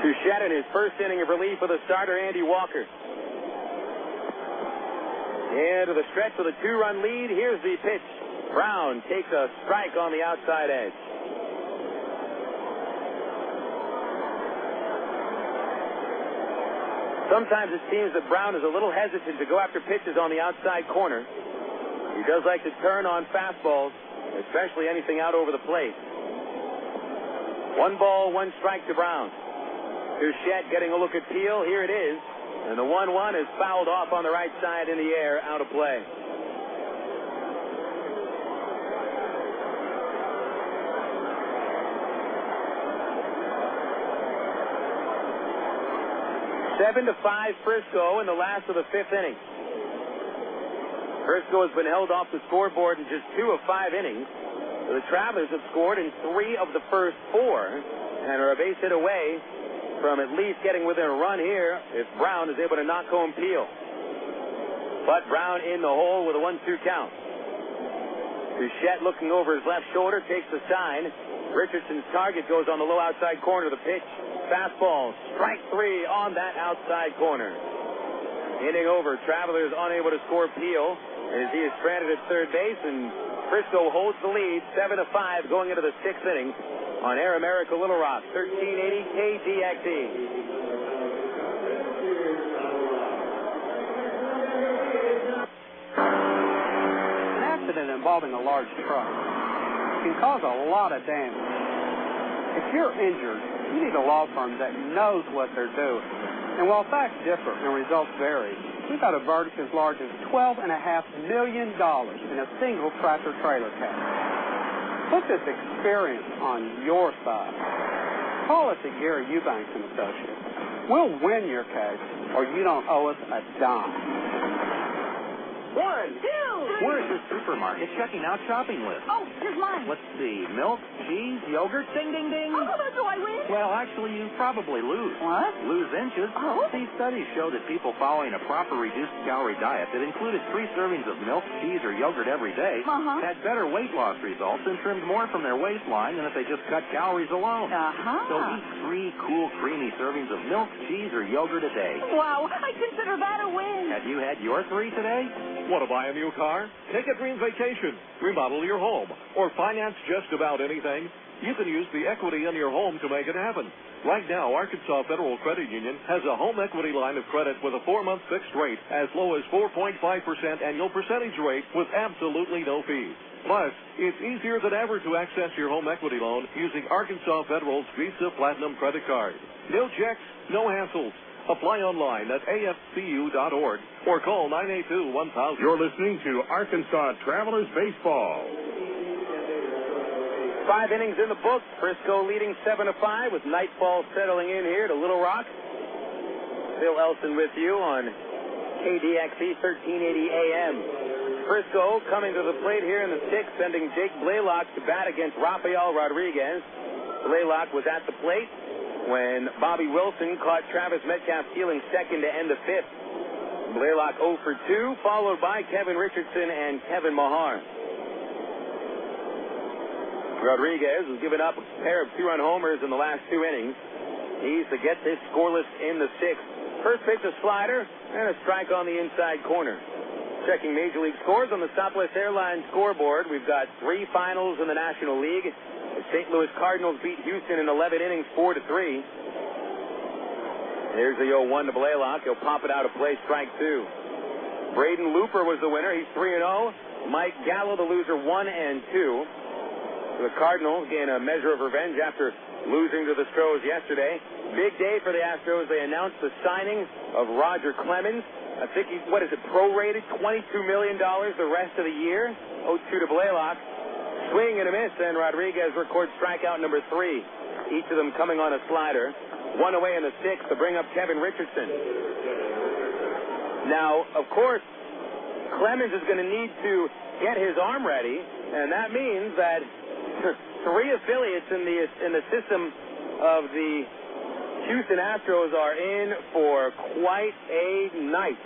Touchette in his first inning of relief with a starter, Andy Walker. Into the stretch with a 2-run lead. Here's the pitch. Brown takes a strike on the outside edge. Sometimes it seems that Brown is a little hesitant to go after pitches on the outside corner. He does like to turn on fastballs, especially anything out over the plate. 1 ball, 1 strike to Brown. Touchette getting a look at Peel. Here it is. And the 1-1 is fouled off on the right side in the air, out of play. Seven to 5 Frisco in the last of the 5th inning. Frisco has been held off the scoreboard in just 2 of 5 innings. The Travelers have scored in 3 of the first 4 and are a base hit away from at least getting within a run here if Brown is able to knock home Peel. But Brown in the hole with a 1-2 count. Touchette looking over his left shoulder, takes the sign. Richardson's target goes on the low outside corner. The pitch, fastball, strike 3 on that outside corner. Inning over. Travelers unable to score Peel as he is stranded at third base, and Frisco holds the lead 7-5 going into the 6th inning. On Air America Little Rock, 1380 KDXE. An accident involving a large truck can cause a lot of damage. If you're injured, you need a law firm that knows what they're doing. And while facts differ and results vary, we got a verdict as large as $12.5 million in a single tractor-trailer case. Put this experience on your side. Call us at Gary Eubanks & Associates. We'll win your case, or you don't owe us a dime. 1, 2, 3. Where's the supermarket checking out shopping list? Oh, here's mine. Let's see. Milk, cheese, yogurt, ding, ding, ding. Oh, do I win? Well, actually, you probably lose. What? Lose inches. Oh. These studies show that people following a proper reduced calorie diet that included 3 servings of milk, cheese, or yogurt every day had better weight loss results and trimmed more from their waistline than if they just cut calories alone. So eat 3 cool, creamy servings of milk, cheese, or yogurt a day. Wow, I consider that a win. Have you had your 3 today? Want to buy a new car? Take a dream vacation, remodel your home, or finance just about anything? You can use the equity in your home to make it happen. Right now, Arkansas Federal Credit Union has a home equity line of credit with a 4-month fixed rate as low as 4.5% annual percentage rate with absolutely no fees. Plus, it's easier than ever to access your home equity loan using Arkansas Federal's Visa Platinum credit card. No checks, no hassles. Apply online at afcu.org or call 982-1000. You're listening to Arkansas Travelers Baseball. 5 innings in the books. Frisco leading 7-5 with nightfall settling in here to Little Rock. Phil Elson with you on KDXE 1380 AM. Frisco coming to the plate here in the 6th, sending Jake Blaylock to bat against Rafael Rodriguez. Blaylock was at the plate when Bobby Wilson caught Travis Metcalf stealing second to end the 5th. Blaylock 0 for 2, followed by Kevin Richardson and Kevin Mahar. Rodriguez has given up a pair of 2-run homers in the last 2 innings. He's to get this scoreless in the 6th. First pitch, a slider, and a strike on the inside corner. Checking Major League scores on the Southwest Airlines scoreboard, we've got 3 finals in the National League. The St. Louis Cardinals beat Houston in 11 innings, 4-3. Here's the 0-1 to Blaylock. He'll pop it out of play, strike 2. Braden Looper was the winner. He's 3-0. Mike Gallo, the loser, 1-2. The Cardinals gain a measure of revenge after losing to the Stros yesterday. Big day for the Astros. They announced the signing of Roger Clemens. I think he's, prorated $22 million the rest of the year. 0-2 to Blaylock. Swing and a miss, and Rodriguez records strikeout number 3. Each of them coming on a slider. 1 away in the 6th to bring up Kevin Richardson. Now, of course, Clemens is going to need to get his arm ready, and that means that 3 affiliates in the system of the Houston Astros are in for quite a night.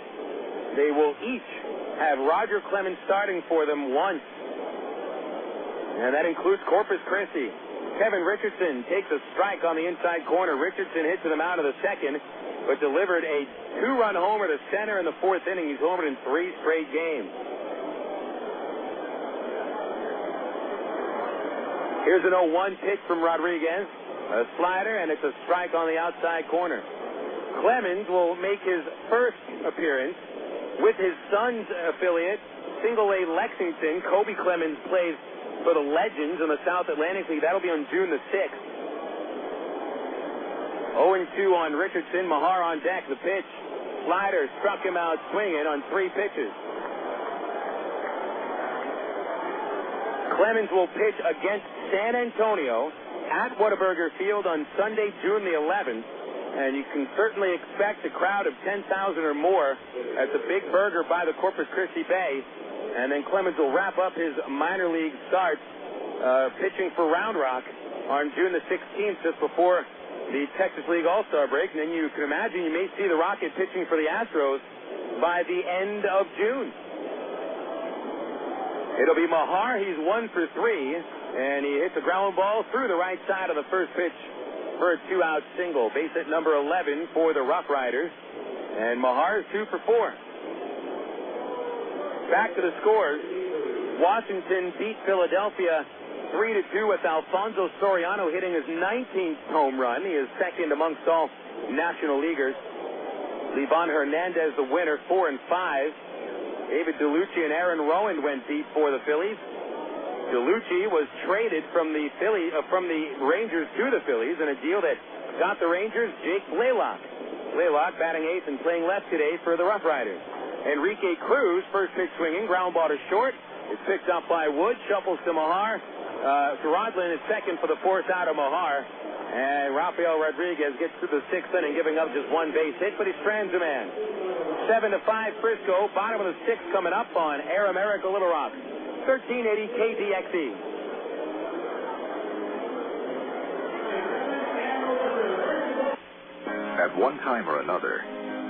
They will each have Roger Clemens starting for them once, and that includes Corpus Christi. Kevin Richardson takes a strike on the inside corner. Richardson hits him out of the 2nd, but delivered a 2-run homer to center in the 4th inning. He's homered in 3 straight games. Here's an 0-1 pitch from Rodriguez. A slider, and it's a strike on the outside corner. Clemens will make his first appearance with his son's affiliate, Single A Lexington. Kobe Clemens plays for the Legends in the South Atlantic League. That'll be on June the 6th. 0-2 on Richardson. Mahar on deck. The pitch. Slider struck him out swinging on 3 pitches. Clemens will pitch against San Antonio at Whataburger Field on Sunday, June the 11th. And you can certainly expect a crowd of 10,000 or more at the Big Burger by the Corpus Christi Bay. And then Clemens will wrap up his minor league start pitching for Round Rock on June the 16th, just before the Texas League All-Star break. And then you can imagine you may see the Rocket pitching for the Astros by the end of June. It'll be Mahar. He's 1 for 3, and he hits a ground ball through the right side of the first pitch for a 2-out single. Base hit number 11 for the RoughRiders, and Mahar is 2 for 4. Back to the scores. Washington beat Philadelphia 3-2 with Alfonso Soriano hitting his 19th home run. He is second amongst all National Leaguers. Livan Hernandez, the winner, 4 and 5. David DeLucci and Aaron Rowan went deep for the Phillies. DeLucci was traded from the Rangers to the Phillies in a deal that got the Rangers Jake Blaylock. Blaylock batting 8th and playing left today for the RoughRiders. Enrique Cruz, first pitch swinging, ground ball to short. It's picked up by Wood, shuffles to Mahar. Rodlin is second for the 4th out of Mahar. And Rafael Rodriguez gets to the 6th inning, giving up just 1 base hit, but he strands a man. 7-5 Frisco, bottom of the 6th coming up on Air America Little Rock. 1380 KDXE. At one time or another,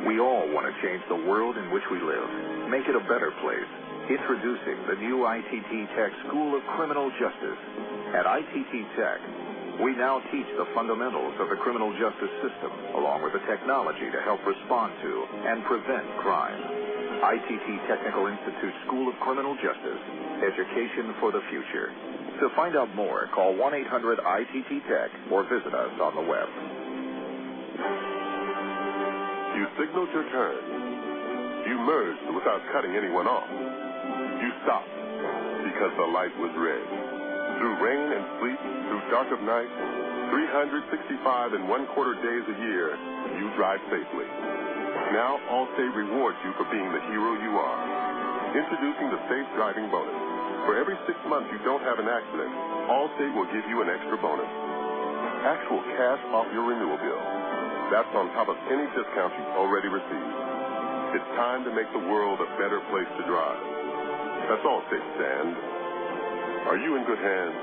we all want to change the world in which we live, make it a better place. Introducing the new ITT Tech School of Criminal Justice. At ITT Tech, we now teach the fundamentals of the criminal justice system, along with the technology to help respond to and prevent crime. ITT Technical Institute School of Criminal Justice. Education for the future. To find out more, call 1-800-ITT-TECH or visit us on the web. You signaled your turn. You merged without cutting anyone off. You stopped because the light was red. Through rain and sleet, through dark of night, 365 1/4 days a year, you drive safely. Now Allstate rewards you for being the hero you are. Introducing the Safe Driving Bonus. For every 6 months you don't have an accident, Allstate will give you an extra bonus. Actual cash off your renewal bill. That's on top of any discounts you've already received. It's time to make the world a better place to drive. That's Allstate, Sand. Are you in good hands?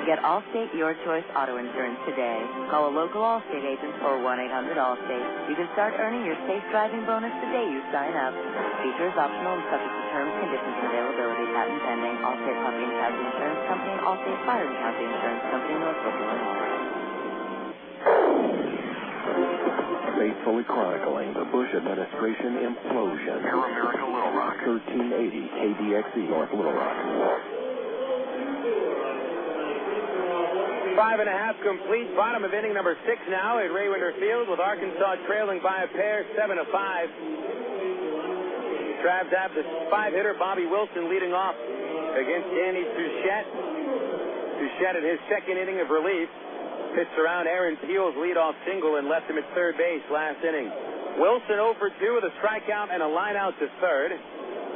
Get Allstate Your Choice Auto Insurance today. Call a local Allstate agent or 1-800-ALLSTATE. You can start earning your safe driving bonus the day you sign up. Features optional and subject to terms, conditions, and availability. Patent pending. Allstate Property and Casualty Insurance Company, Allstate Fire and Casualty Insurance Company, Northbrook, Illinois. Faithfully chronicling the Bush administration implosion. Air America Little Rock. 1380 KDXE North Little Rock. 5.5 complete. Bottom of inning number 6 now at Ray Winder Field with Arkansas trailing by a pair, 7-5. Travs have the 5-hitter Bobby Wilson leading off against Danny Touchette. Touchette in his second inning of relief pitched around Aaron Peel's leadoff single and left him at third base last inning. Wilson 0 for 2 with a strikeout and a line out to third.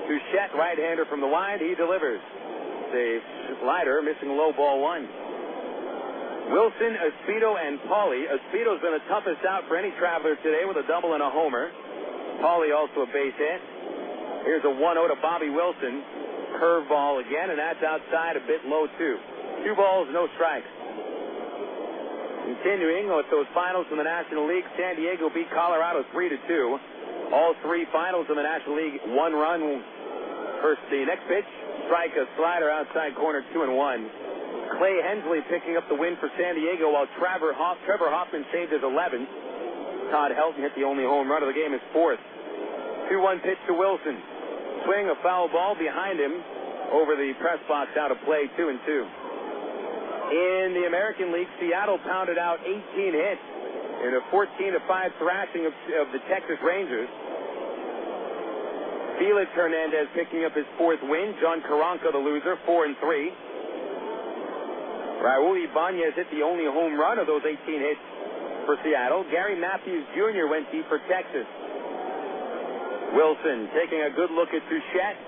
Touchette, right-hander from the wide, he delivers. The slider missing low, ball 1. Wilson, Espedo, and Pauly. Espedo's been the toughest out for any Traveler today with a double and a homer. Pauly also a base hit. Here's a 1-0 to Bobby Wilson. Curveball again, and that's outside, a bit low, too. 2 balls, no strikes. Continuing with those finals in the National League, San Diego beat Colorado 3-2. All 3 finals in the National League, 1 run. First, the next pitch, strike, a slider outside corner, 2-1. Clay Hensley picking up the win for San Diego, while Trevor Hoffman saved his 11th. Todd Helton hit the only home run of the game, his 4th. 2-1 pitch to Wilson. Swing, a foul ball behind him over the press box, out of play, 2-2. In the American League, Seattle pounded out 18 hits in a 14-5 thrashing of the Texas Rangers. Felix Hernandez picking up his 4th win. John Karanka, the loser, 4-3. Raul Ibanez hit the only home run of those 18 hits for Seattle. Gary Matthews Jr. went deep for Texas. Wilson taking a good look at Touchette.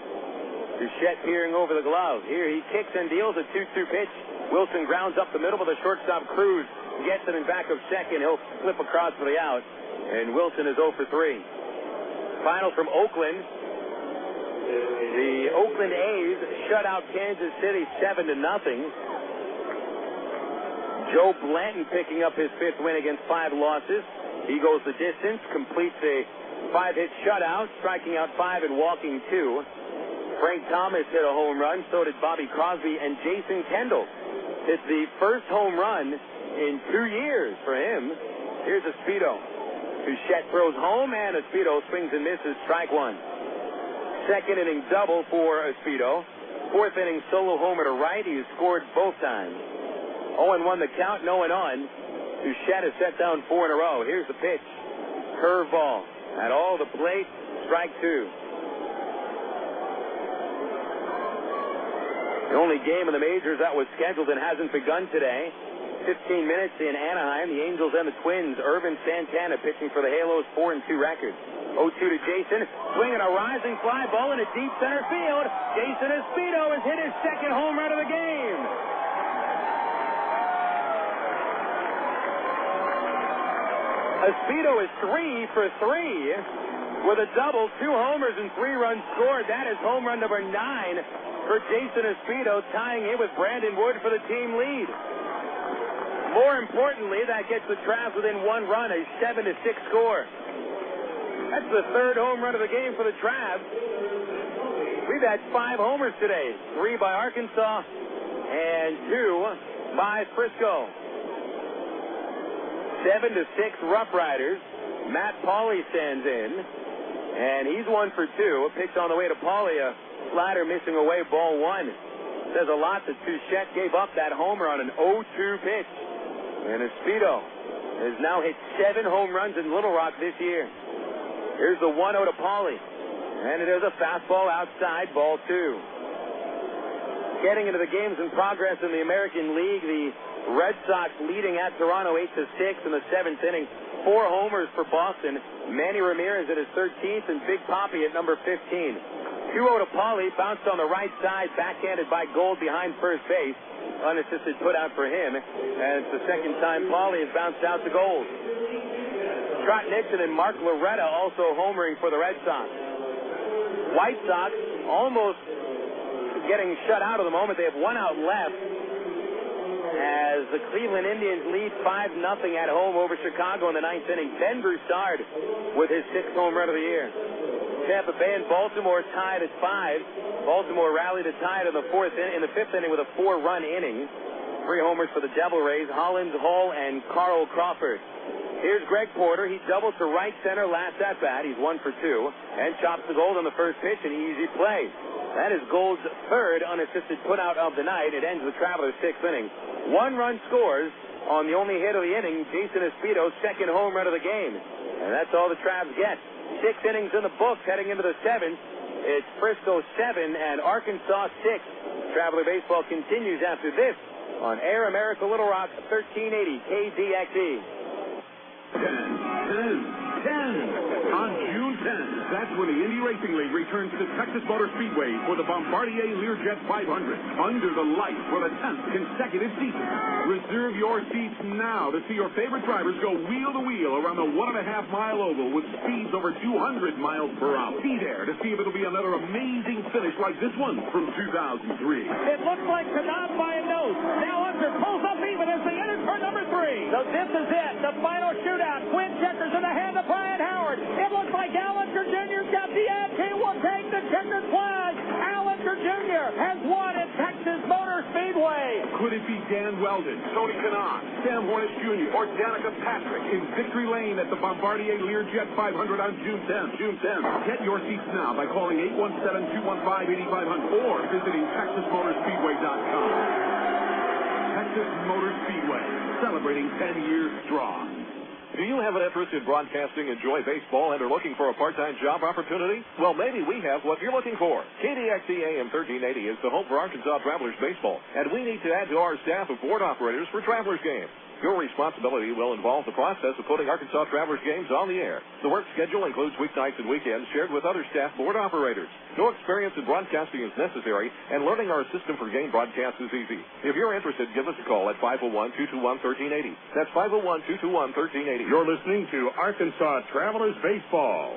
Touchette peering over the glove. Here he kicks and deals a 2-2 pitch. Wilson grounds up the middle with a shortstop. Cruz gets it in back of second. He'll flip across for the out. And Wilson is 0 for 3. Final from Oakland. The Oakland A's shut out Kansas City 7-0. Joe Blanton picking up his 5th win against 5 losses. He goes the distance, completes a 5-hit shutout, striking out 5 and walking 2. Frank Thomas hit a home run. So did Bobby Crosby, and Jason Kendall hit the first home run in 2 years for him. Here's Espedo. Touchette throws home, and Espedo swings and misses, strike 1. Second inning double for Espedo. 4th inning solo homer to right. He has scored both times. 0-1 the count, no and on. Touchette has set down 4 in a row. Here's the pitch. Curveball at all the plate, strike 2. The only game in the majors that was scheduled and hasn't begun today. 15 minutes in Anaheim, the Angels and the Twins. Irvin Santana pitching for the Halos, 4-2 record. 0-2 to Jason, swinging a rising fly ball in a deep center field. Jason Espedo has hit his 2nd home run of the game. Espedo is 3 for 3 with a double, 2 homers and 3 runs scored. That is home run number 9 for Jason Espedo, tying it with Brandon Wood for the team lead. More importantly, that gets the Travs within 1 run, a 7-6 score. That's the 3rd home run of the game for the Travs. We've had 5 homers today, 3 by Arkansas and 2 by Frisco. 7-6 RoughRiders. Matt Pauly stands in, and he's 1 for 2. A pitch on the way to Pauly, a slider missing away, ball 1. Says a lot that Touchette gave up that homer on an 0-2 pitch. And Espedo has now hit 7 home runs in Little Rock this year. Here's the 1-0 to Pauly, and it is a fastball outside, ball 2. Getting into the games in progress in the American League, the Red Sox leading at Toronto 8-6 in the 7th inning. 4 homers for Boston. Manny Ramirez at his 13th, and Big Papi at number 15. 2-0 to Pauly, bounced on the right side, backhanded by Gold behind first base. Unassisted put out for him, and it's the 2nd time Pauly has bounced out to Gold. Trot Nixon and Mark Loretta also homering for the Red Sox. White Sox almost getting shut out of the moment. They have 1 out left. as the Cleveland Indians lead 5-0 at home over Chicago in the ninth inning. Ben Broussard with his 6th home run of the year. Tampa Bay and Baltimore tied at 5. Baltimore rallied to tie it in the 5th inning with a 4-run inning. 3 homers for the Devil Rays, Hollins, Hall, and Carl Crawford. Here's Greg Porter. He doubles to right center last at bat. He's 1 for 2 and chops the Gold on the first pitch. An easy play. That is Gold's 3rd unassisted putout of the night. It ends the Travelers' 6th inning. 1 run scores on the only hit of the inning, Jason Espito's 2nd home run of the game. And that's all the Travs get. 6 innings in the books heading into the 7th. It's Frisco 7 and Arkansas 6. Traveler Baseball continues after this on Air America Little Rock, 1380 KDXE. 10. On June 10th, that's when the Indy Racing League returns to Texas Motor Speedway for the Bombardier Learjet 500 under the lights for the 10th consecutive season. Reserve your seats now to see your favorite drivers go wheel to wheel around the 1.5-mile oval with speeds over 200 miles per hour. Be there to see if it'll be another amazing finish like this one from 2003. It looks like Saddam by a nose. Now Hunter pulls up even as they enter turn number 3. So this is it, the final shootout. Quinn checkers in the hand of Brian Howard. It looks like Allinger Jr.'s got the edge. He will take the checkered flag. Allinger Jr. has won at Texas Motor Speedway. Could it be Dan Weldon, Tony Kanaan, Sam Hornish Jr., or Danica Patrick in victory lane at the Bombardier Learjet 500 on June 10th? Get your seats now by calling 817-215-8500 or visiting TexasMotorspeedway.com. Texas Motor Speedway, celebrating 10 years strong. Do you have an interest in broadcasting, enjoy baseball, and are looking for a part-time job opportunity? Well, maybe we have what you're looking for. KDXE AM 1380 is the home for Arkansas Travelers baseball, and we need to add to our staff of board operators for Travelers games. Your responsibility will involve the process of putting Arkansas Travelers games on the air. The work schedule includes weeknights and weekends shared with other staff board operators. No experience in broadcasting is necessary, and learning our system for game broadcasts is easy. If you're interested, give us a call at 501-221-1380. That's 501-221-1380. You're listening to Arkansas Travelers Baseball.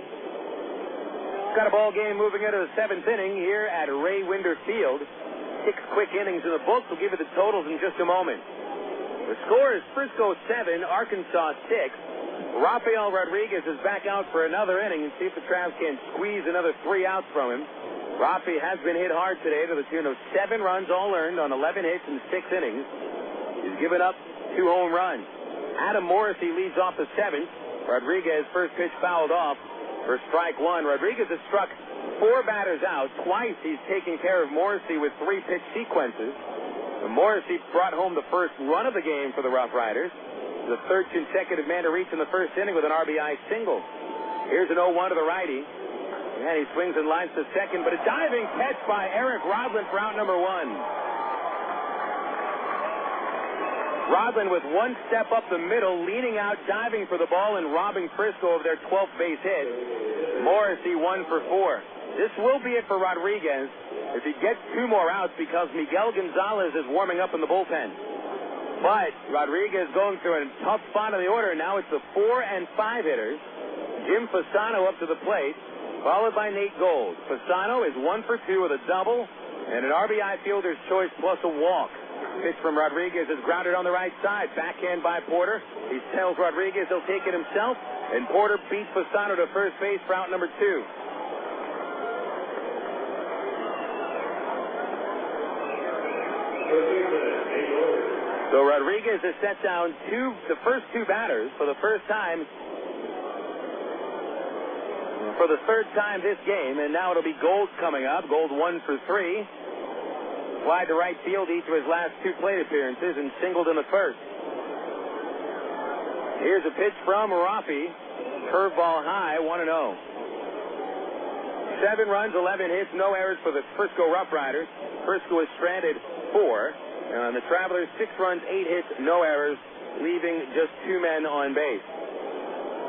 Got a ball game moving into the 7th inning here at Ray Winder Field. 6 quick innings in the books. We'll give you the totals in just a moment. The score is Frisco 7, Arkansas 6. Rafael Rodriguez is back out for another inning and see if the Travs can squeeze another 3 outs from him. Rafi has been hit hard today to the tune of 7 runs all earned on 11 hits in 6 innings. He's given up 2 home runs. Adam Morrissey leads off the 7th. Rodriguez first pitch fouled off for strike 1. Rodriguez has struck 4 batters out. Twice he's taken care of Morrissey with 3 pitch sequences. Morrissey brought home the first run of the game for the RoughRiders. The 3rd consecutive man to reach in the first inning with an RBI single. Here's an 0-1 to the righty. And he swings and lines to second, but a diving catch by Eric Rodlin for out number 1. Rodlin with 1 step up the middle, leaning out, diving for the ball, and robbing Frisco of their 12th base hit. Morrissey 1 for 4. This will be it for Rodriguez if he gets 2 more outs because Miguel Gonzalez is warming up in the bullpen. But Rodriguez going through a tough spot in the order. Now it's the 4 and 5 hitters. Jim Fasano up to the plate, followed by Nate Gold. Fasano is 1 for 2 with a double and an RBI fielder's choice plus a walk. Pitch from Rodriguez is grounded on the right side. Backhand by Porter. He tells Rodriguez he'll take it himself, and Porter beats Fasano to first base for out number 2. So Rodriguez has set down the first 2 batters for the first time, for the 3rd time this game, and now it'll be Gold coming up. Gold 1 for 3. Fly to right field each of his last 2 plate appearances and singled in the first. Here's a pitch from Rafi. Curveball high, 1-0. 7 runs, 11 hits, no errors for the Frisco RoughRiders. Frisco is stranded 4. And the Travelers, 6 runs, 8 hits, no errors, leaving just 2 men on base.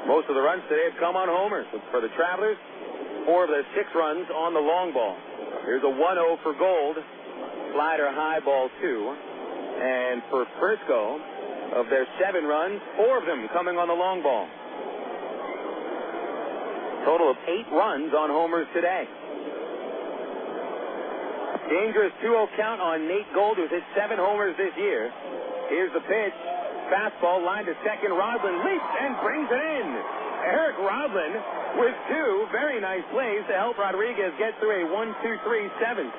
Most of the runs today have come on homers. For the Travelers, 4 of their 6 runs on the long ball. Here's a 1-0 for Gold. Slider high, ball 2. And for Frisco, of their 7 runs, 4 of them coming on the long ball. Total of 8 runs on homers today. Dangerous 2-0 count on Nate Gold, who's hit 7 homers this year. Here's the pitch. Fastball line to second. Rodlin leaps and brings it in. Eric Rodlin with 2 very nice plays to help Rodriguez get through a 1-2-3 7th.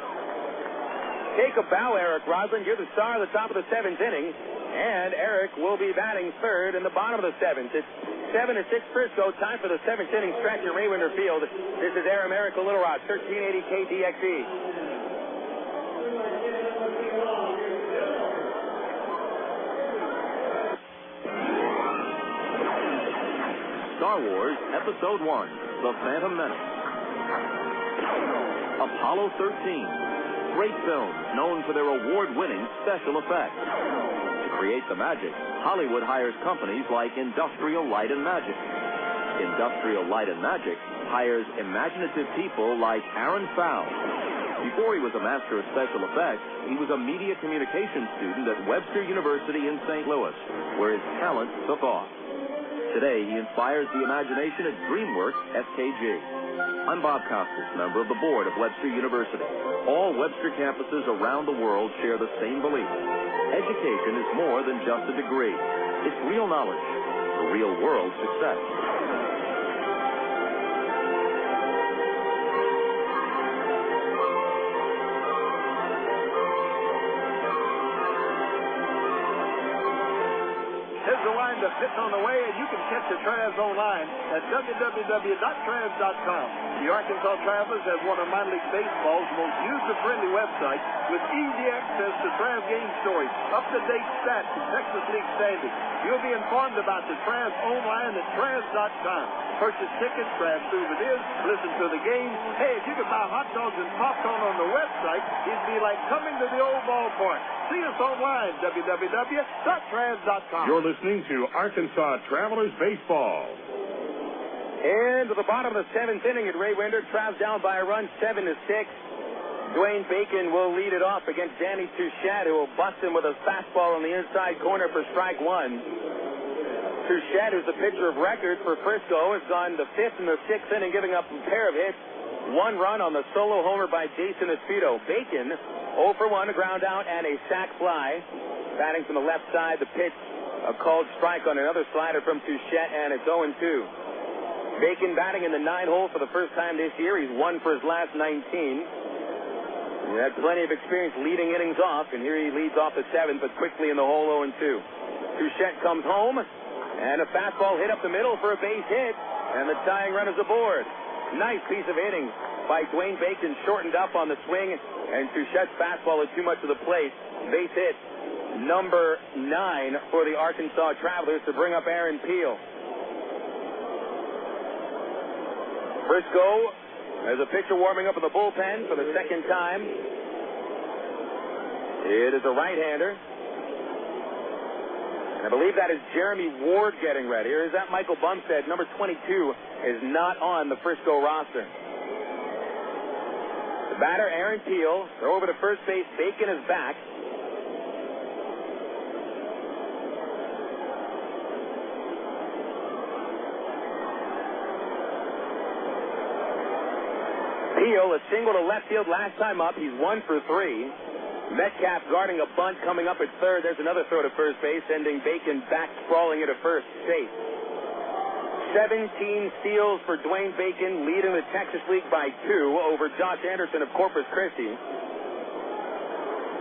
Take a bow, Eric Rodlin. You're the star of the top of the 7th inning. And Eric will be batting third in the bottom of the 7th. It's 7-6 Frisco. Time for the 7th inning stretch at Raywinder Field. This is Air America Little Rock, 1380 KDXE. Star Wars Episode 1, The Phantom Menace. Apollo 13. Great films known for their award-winning special effects. To create the magic, Hollywood hires companies like Industrial Light and Magic. Industrial Light and Magic hires imaginative people like Aaron Fowle. Before he was a master of special effects, he was a media communications student at Webster University in St. Louis, where his talent took off. Today, he inspires the imagination at DreamWorks SKG. I'm Bob Costas, member of the board of Webster University. All Webster campuses around the world share the same belief. Education is more than just a degree. It's real knowledge, for real-world success. The pitch on the way, and you can catch the Travs online at www.travs.com. The Arkansas Travelers have one of minor league baseball's most user-friendly websites with easy access to Travs game stories, up-to-date stats, and Texas League standings. You'll be informed about the Travs online at travs.com. Purchase tickets, grab souvenirs, listen to the game. Hey, if you could buy hot dogs and popcorn on the website, it'd be like coming to the old ballpark. See us online, www.travs.com. You're listening to Arkansas Travelers Baseball. And to the bottom of the 7th inning at Raywinder, Travs down by a run, 7-6. Dwayne Bacon will lead it off against Danny Touchette, who will bust him with a fastball in the inside corner for strike 1. Touchette, who's the pitcher of record for Frisco, has gone the 5th and the 6th inning, giving up a pair of hits. 1 run on the solo homer by Jason Espedo. Bacon, 0 for 1, a ground out, and a sac fly. Batting from the left side, the pitch, a called strike on another slider from Touchette, and it's 0-2. Bacon batting in the 9-hole for the first time this year. He's 1 for his last 19. He had plenty of experience leading innings off, and here he leads off the 7th, but quickly in the hole, 0-2. Touchette comes home. And a fastball hit up the middle for a base hit. And the tying run is aboard. Nice piece of hitting by Dwayne Bacon, shortened up on the swing. And Touchette's fastball is too much of the plate. Base hit number 9 for the Arkansas Travelers to bring up Aaron Peel. Frisco has a pitcher warming up in the bullpen for the second time. It is a right-hander. I believe that is Jeremy Ward getting ready. Or is that Michael Bumstead? Number 22 is not on the Frisco roster. The batter, Aaron Peel. Throw over to first base. Bacon is back. Peel, a single to left field last time up. He's 1 for 3. Metcalf guarding a bunt coming up at third. There's another throw to first base, sending Bacon back sprawling into first. Safe. 17 steals for Dwayne Bacon, leading the Texas League by 2 over Josh Anderson of Corpus Christi.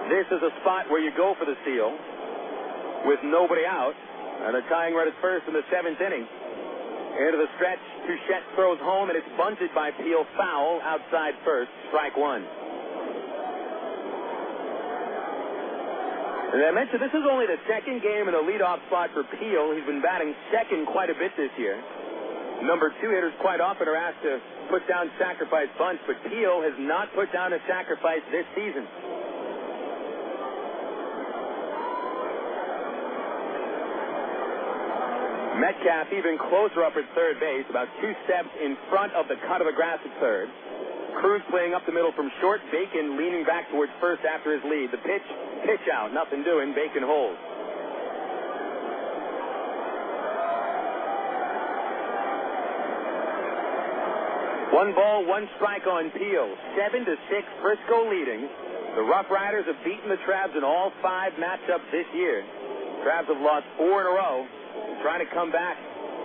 This is a spot where you go for the steal with nobody out, and the tying run is first in the 7th inning. Into the stretch, Touchette throws home, and it's bunted by Peel, foul outside first, strike 1. And I mentioned this is only the second game in the leadoff spot for Peel. He's been batting second quite a bit this year. Number 2 hitters quite often are asked to put down sacrifice bunts, but Peel has not put down a sacrifice this season. Metcalf even closer up at third base, about 2 steps in front of the cut of the grass at third. Cruz playing up the middle from short. Bacon leaning back towards first after his lead. The pitch out, nothing doing. Bacon holds. One ball, 1 strike on Peel. 7-6, Frisco leading. The RoughRiders have beaten the Travs in all 5 matchups this year. Travs have lost 4 in a row. Trying to come back.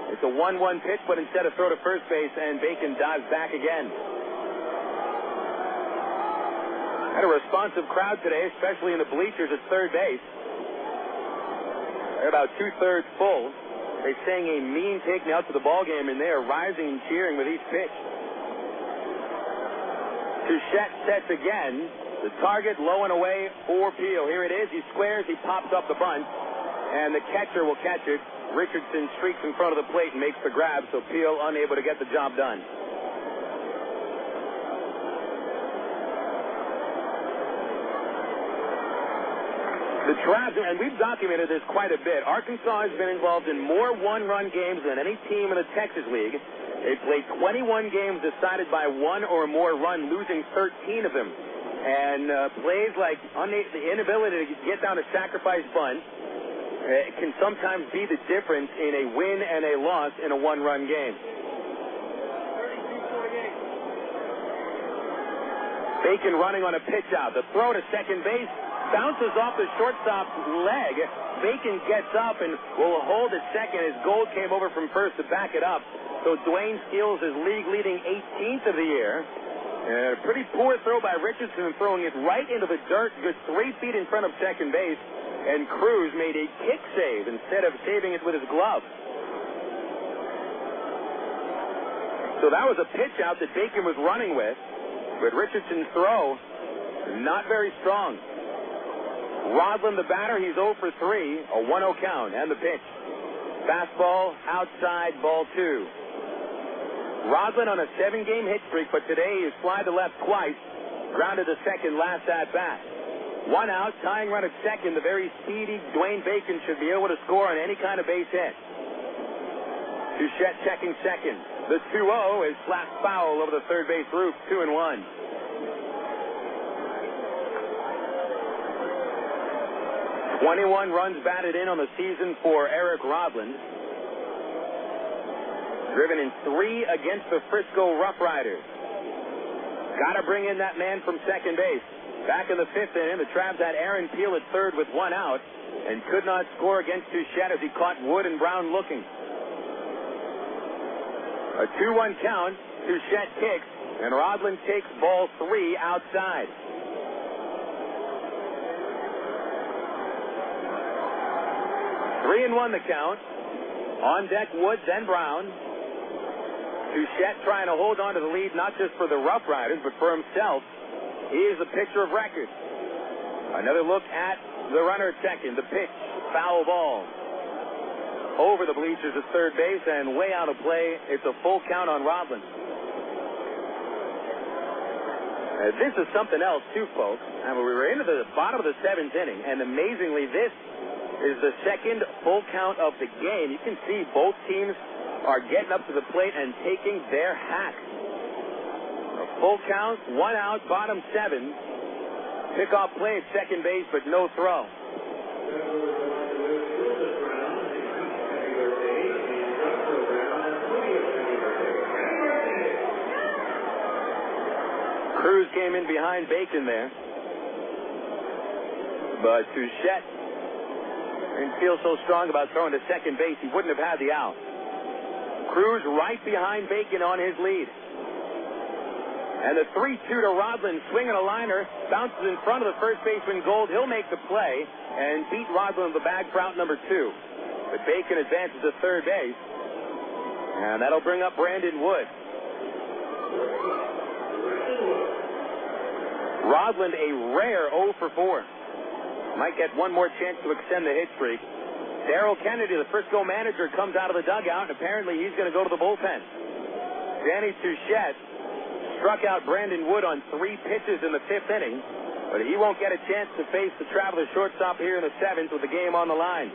It's a 1-1 pitch, but instead of throw to first base, and Bacon dives back again. Had a responsive crowd today, especially in the bleachers at third base. They're about 2/3 full. They sang a mean take me out to the ball game, and they are rising and cheering with each pitch. Touchette sets again. The target low and away for Peel. Here it is. He squares. He pops up the bunt, and the catcher will catch it. Richardson streaks in front of the plate and makes the grab, so Peel unable to get the job done. The Travs, and we've documented this quite a bit, Arkansas has been involved in more one-run games than any team in the Texas League. They played 21 games decided by 1 or more run, losing 13 of them. And plays like the inability to get down a sacrifice bunt can sometimes be the difference in a win and a loss in a one-run game. Bacon running on a pitch out. The throw to second base bounces off the shortstop's leg. Bacon gets up and will hold at second as Gold came over from first to back it up. So Dwayne steals his league-leading 18th of the year. A pretty poor throw by Richardson, throwing it right into the dirt, good 3 feet in front of second base. And Cruz made a kick save instead of saving it with his glove. So that was a pitch out that Bacon was running with. But Richardson's throw, not very strong. Rodland, the batter, he's 0 for 3, a 1-0 count, and the pitch. Fastball, outside, ball 2. Rodland on a 7-game hit streak, but today he's fly to left twice, grounded to second last at-bat. 1 out, tying run at second. The very speedy Dwayne Bacon should be able to score on any kind of base hit. Touchette checking second. The 2-0 is flat foul over the third base roof, 2-1. "21 runs batted in on the season for Eric Rodland. Driven in 3 against the Frisco RoughRiders. Got to bring in that man from second base. Back in the 5th inning, the Travs had Aaron Peel at third with 1 out and could not score against Touchette as he caught Wood and Brown looking. A 2-1 count. Touchette kicks, and Rodland takes ball 3 outside. Three and 1 the count. On deck, Woods and Brown. Touchette trying to hold on to the lead, not just for the RoughRiders, but for himself. He is a pitcher of record. Another look at the runner at second. The pitch, foul ball. Over the bleachers at third base and way out of play. It's a full count on Rodland. This is something else, too, folks. I mean, we were into the bottom of the 7th inning, and amazingly, this is the second full count of the game. You can see both teams are getting up to the plate and taking their hacks. A full count, 1 out, bottom 7. Pickoff play at second base, but no throw. Cruz came in behind Bacon there. But Touchette didn't feel so strong about throwing to second base, he wouldn't have had the out. Cruz right behind Bacon on his lead. And the 3-2 to Rodland, swinging a liner, bounces in front of the first baseman Gold. He'll make the play and beat Rodland in the bag for out number 2. But Bacon advances to third base. And that'll bring up Brandon Wood. Rodland a rare 0 for 4. Might get one more chance to extend the hit streak. Darrell Kennedy, the Frisco manager, comes out of the dugout, and apparently he's going to go to the bullpen. Danny Touchette struck out Brandon Wood on 3 pitches in the 5th inning, but he won't get a chance to face the Travelers shortstop here in the 7th with the game on the line.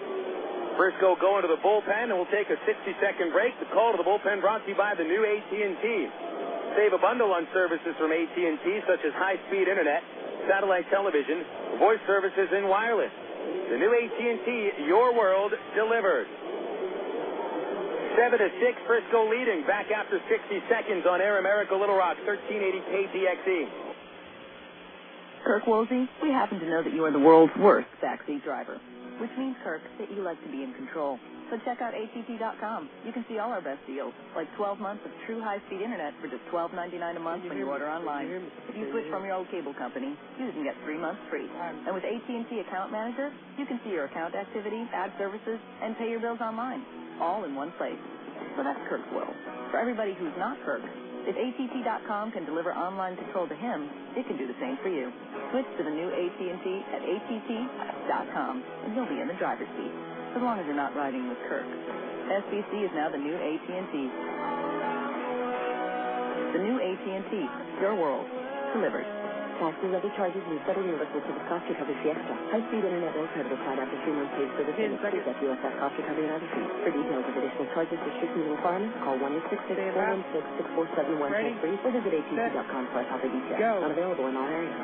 Frisco going to the bullpen, and we'll take a 60-second break. The call to the bullpen brought to you by the new AT&T. Save a bundle on services from AT&T, such as high-speed internet, satellite television, voice services, and wireless. The new AT&T, your world delivered. 7-6, Frisco leading. Back after 60 seconds on Air America Little Rock, 1380 KDXE. Kirk Woolsey, we happen to know that you are the world's worst backseat driver, which means, Kirk, that you like to be in control. So check out ATT.com. You can see all our best deals, like 12 months of true high-speed internet for just $12.99 a month when you order online. If you switch from your old cable company, you can get 3 months free. And with AT&T Account Manager, you can see your account activity, add services, and pay your bills online, all in one place. So that's Kirk's world. For everybody who's not Kirk, if ATT.com can deliver online control to him, it can do the same for you. Switch to the new AT&T at ATT.com, and you'll be in the driver's seat, as long as you're not riding with Kirk. SBC is now the new AT&T. The new AT&T, your world, delivered. Taxes, levy charges, and federal universal service cost recovery fee extra. High-speed internet will credit applied after 3 months paid service and please at USF cost recovery and other fees. For details of additional charges, restrictions, and requirements, call 1-866-416-6471 toll-free or visit AT&T.com for other details. Not available in all areas.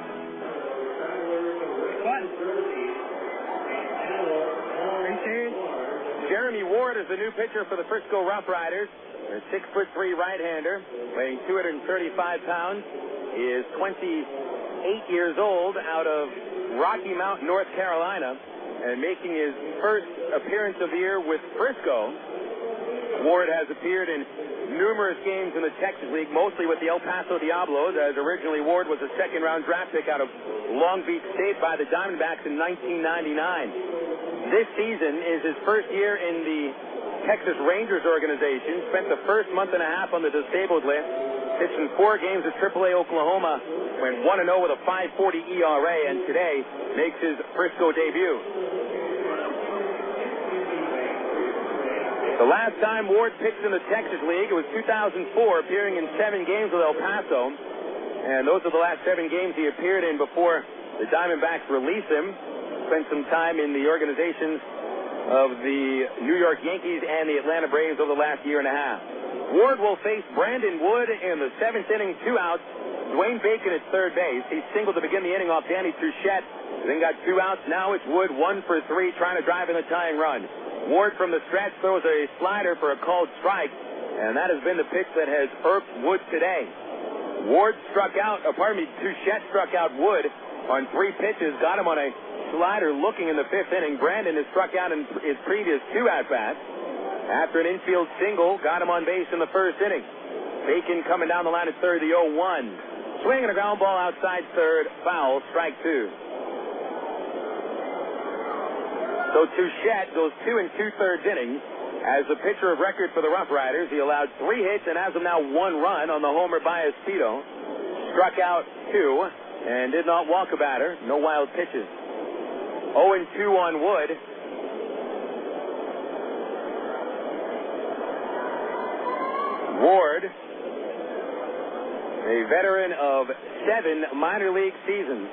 Jeremy Ward is the new pitcher for the Frisco RoughRiders. A 6'3" right-hander, weighing 235 pounds. He is 28 years old, out of Rocky Mount, North Carolina, and making his first appearance of the year with Frisco. Ward has appeared in numerous games in the Texas League, mostly with the El Paso Diablos, as originally Ward was a second-round draft pick out of Long Beach State by the Diamondbacks in 1999. This season is his first year in the Texas Rangers organization. Spent the first month and a half on the disabled list. Pitched in 4 games at AAA Oklahoma. Went 1-0 with a 5.40 ERA, and today makes his Frisco debut. The last time Ward pitched in the Texas League, it was 2004, appearing in 7 games with El Paso. And those are the last 7 games he appeared in before the Diamondbacks released him. Spent some time in the organizations of the New York Yankees and the Atlanta Braves over the last year and a half. Ward will face Brandon Wood in the 7th inning, 2 outs. Dwayne Bacon at third base. He singled to begin the inning off Danny Touchette. Then got 2 outs. Now it's Wood 1 for 3, trying to drive in the tying run. Ward from the stretch throws a slider for a called strike, and that has been the pitch that has irked Wood today. Touchette struck out Wood on 3 pitches, got him on a slider looking in the 5th inning. Brandon has struck out in his previous 2 at-bats. After an infield single, got him on base in the 1st inning. Bacon coming down the line at third, the 0-1. Swing and a ground ball outside third, foul, strike 2. So Touchette goes 2 2/3 innings. As the pitcher of record for the RoughRiders, he allowed 3 hits and as of now 1 run on the homer by Espedo. Struck out 2 and did not walk a batter. No wild pitches. 0-2 on Wood. Ward, a veteran of 7 minor league seasons,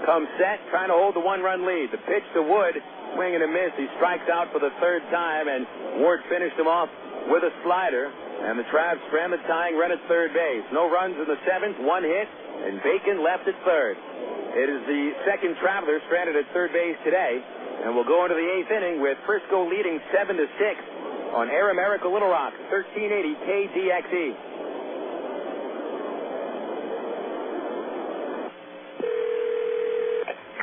comes set, trying to hold the 1-run lead. The pitch to Wood, swing and a miss. He strikes out for the 3rd time, and Ward finished him off with a slider. And the Travs strand the tying run at third base. No runs in the 7th, 1 hit, and Bacon left at third. It is the 2nd Traveler stranded at third base today, and we'll go into the 8th inning with Frisco leading 7-6 on Air America Little Rock, 1380 KDXE.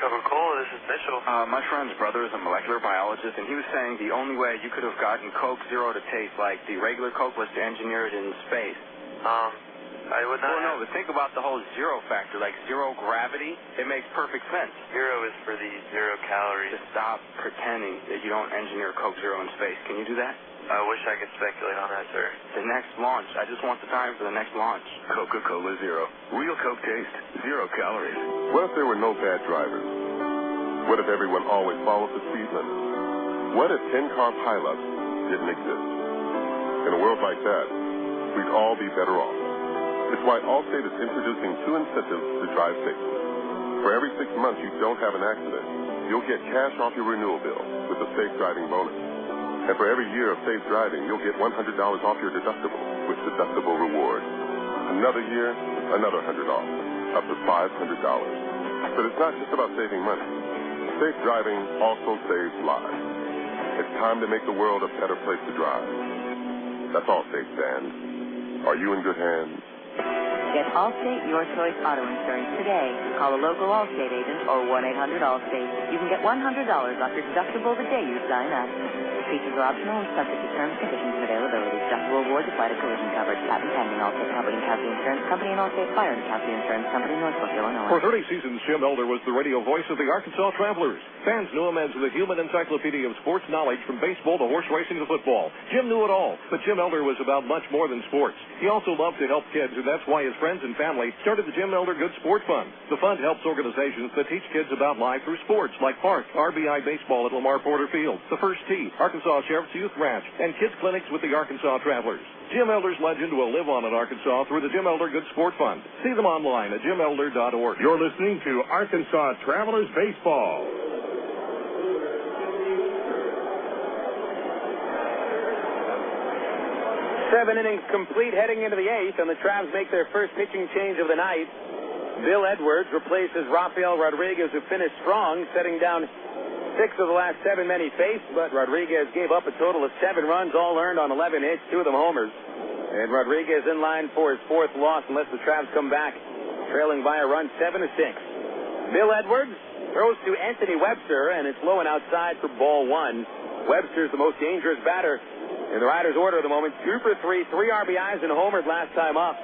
Coca-Cola, this is Mitchell. My friend's brother is a molecular biologist, and he was saying the only way you could have gotten Coke Zero to taste like the regular Coke was to engineer it in space. I would not. Well, no, but think about the whole zero factor, like zero gravity. It makes perfect sense. 0 is for the 0 calories. Just stop pretending that you don't engineer Coke Zero in space. Can you do that? I wish I could speculate on that, sir. The next launch. I just want the time for the next launch. Coca-Cola Zero. Real Coke taste. 0 calories. What if there were no bad drivers? What if everyone always followed the speed limit? What if 10-car pileups didn't exist? In a world like that, we'd all be better off. It's why Allstate is introducing 2 incentives to drive safe. For every 6 months you don't have an accident, you'll get cash off your renewal bill with the Safe Driving Bonus. And for every year of safe driving, you'll get $100 off your deductible with Deductible Reward. Another year, another $100 off, up to $500. But it's not just about saving money. Safe driving also saves lives. It's time to make the world a better place to drive. That's Allstate stands. Are you in good hands? Get Allstate Your Choice Auto Insurance today. Call a local Allstate agent or 1-800-ALLSTATE. You can get $100 off your deductible the day you sign up. Features are optional and subject to terms, conditions, and availability. Deductible awards apply to collision coverage. Patent pending. Allstate Property and Casualty Insurance Company and Allstate Fire and Casualty Insurance Company, Northbrook, Illinois. For 30 seasons, Jim Elder was the radio voice of the Arkansas Travelers. Fans knew him as the human encyclopedia of sports knowledge from baseball to horse racing to football. Jim knew it all, but Jim Elder was about much more than sports. He also loved to help kids, and that's why his friends and family started the Jim Elder Good Sport Fund. The fund helps organizations that teach kids about life through sports, like Park, RBI Baseball at Lamar Porter Field, the First Tee, Arkansas Sheriff's Youth Ranch, and kids clinics with the Arkansas Travelers. Jim Elder's legend will live on in Arkansas through the Jim Elder Good Sport Fund. See them online at jimelder.org. You're listening to Arkansas Travelers Baseball. 7 innings complete heading into the 8th, and the Travs make their first pitching change of the night. Bill Edwards replaces Rafael Rodriguez, who finished strong, setting down 6 of the last 7 men he faced, but Rodriguez gave up a total of 7 runs, all earned on 11 hits, 2 of them homers. And Rodriguez in line for his 4th loss unless the Travs come back, trailing by a run 7-6. Bill Edwards throws to Anthony Webster, and it's low and outside for ball 1. Webster's the most dangerous batter in the Riders' order at the moment. 2 for 3, 3 RBIs and homered last time up.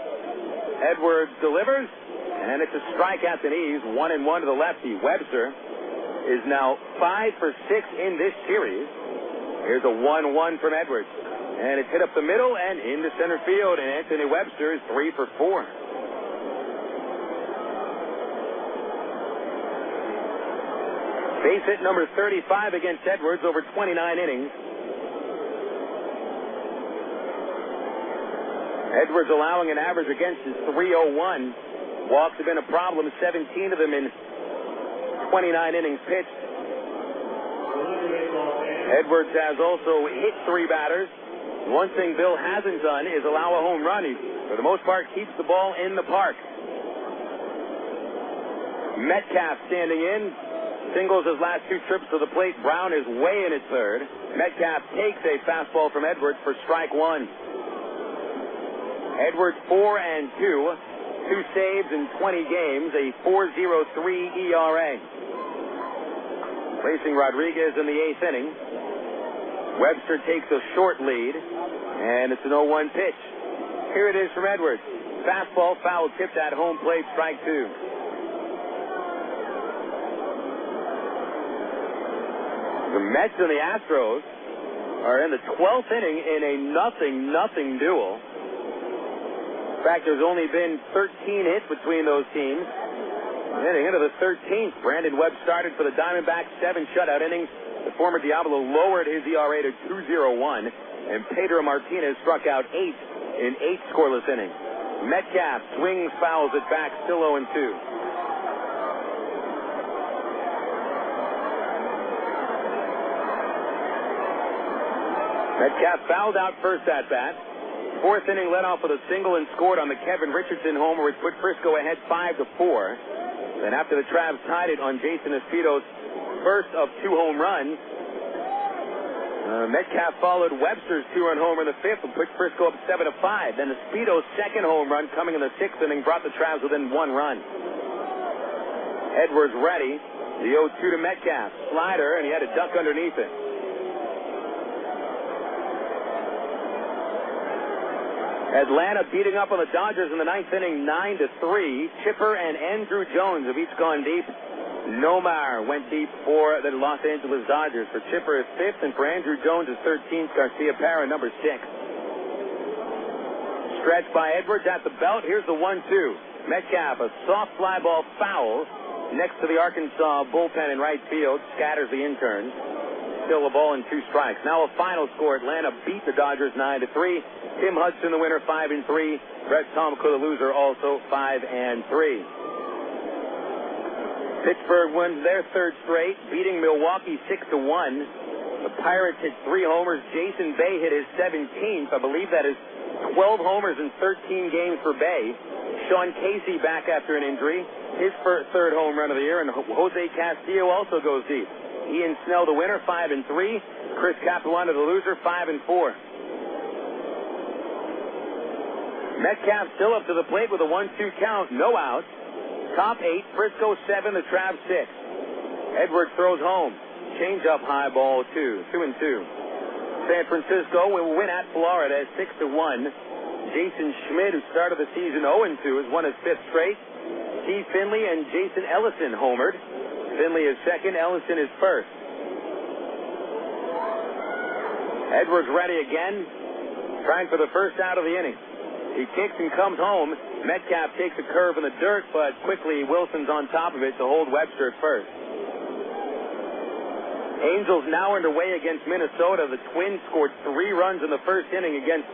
Edwards delivers, and it's a strike at the knees, 1-1 to the lefty. Webster is now 5 for 6 in this series. Here's a 1-1 from Edwards. And it's hit up the middle and into center field, and Anthony Webster is 3 for 4. Base hit number 35 against Edwards over 29 innings. Edwards allowing an average against his 301. Walks have been a problem, 17 of them in 29 innings pitched. Edwards has also hit 3 batters. One thing Bill hasn't done is allow a home run. He, for the most part, keeps the ball in the park. Metcalf standing in. Singles his last 2 trips to the plate. Brown is way in his 3rd. Metcalf takes a fastball from Edwards for strike 1. Edwards 4-2. 2 saves in 20 games. A 4.03 ERA. Placing Rodriguez in the 8th inning. Webster takes a short lead, and it's an 0-1 pitch. Here it is from Edwards. Fastball, foul tipped at home plate, strike 2. The Mets and the Astros are in the 12th inning in a 0-0 duel. In fact, there's only been 13 hits between those teams. Heading into the 13th, Brandon Webb started for the Diamondbacks, 7 shutout innings. The former Diablo lowered his ERA to 2.01, and Pedro Martinez struck out 8 in 8 scoreless innings. Metcalf swings, fouls it back, still 0-2. Metcalf fouled out first at bat. 4th inning led off with a single and scored on the Kevin Richardson homer, which put Frisco ahead 5-4. Then after the Travs tied it on Jason Espito's first of 2 home runs, Metcalf followed Webster's 2-run homer in the 5th and put Frisco up 7-5. Then Espito's 2nd home run coming in the 6th inning brought the Travs within 1 run. Edwards ready. The 0-2 to Metcalf. Slider, and he had a duck underneath it. Atlanta beating up on the Dodgers in the 9th inning, 9-3. Chipper and Andrew Jones have each gone deep. Nomar went deep for the Los Angeles Dodgers. For Chipper is 5th, and for Andrew Jones is 13th. Garcia Parra, number 6. Stretch by Edwards at the belt. Here's the 1-2. Metcalf, a soft fly ball foul next to the Arkansas bullpen in right field. Scatters the intern. Still a ball and 2 strikes. Now a final score. Atlanta beat the Dodgers 9-3. Tim Hudson, the winner, 5-3. Brett Tomko, the loser, also 5-3. Pittsburgh wins their 3rd straight, beating Milwaukee 6-1. The Pirates hit 3 homers. Jason Bay hit his 17th. I believe that is 12 homers in 13 games for Bay. Sean Casey back after an injury. His 3rd home run of the year, and Jose Castillo also goes deep. Ian Snell, the winner, 5-3. Chris Capuano, the loser, 5-4. Metcalf still up to the plate with a 1-2 count, no outs. Top 8, Frisco 7, the Travs 6. Edwards throws home. Change up high ball 2, 2-2. San Francisco will win at Florida 6-1. Jason Schmidt, who started the season 0-2, has won his 5th straight. Keith Finley and Jason Ellison homered. Finley is 2nd, Ellison is 1st. Edwards ready again, trying for the first out of the inning. He kicks and comes home. Metcalf takes a curve in the dirt, but quickly Wilson's on top of it to hold Webster at first. Angels now underway against Minnesota. The Twins scored 3 runs in the first inning against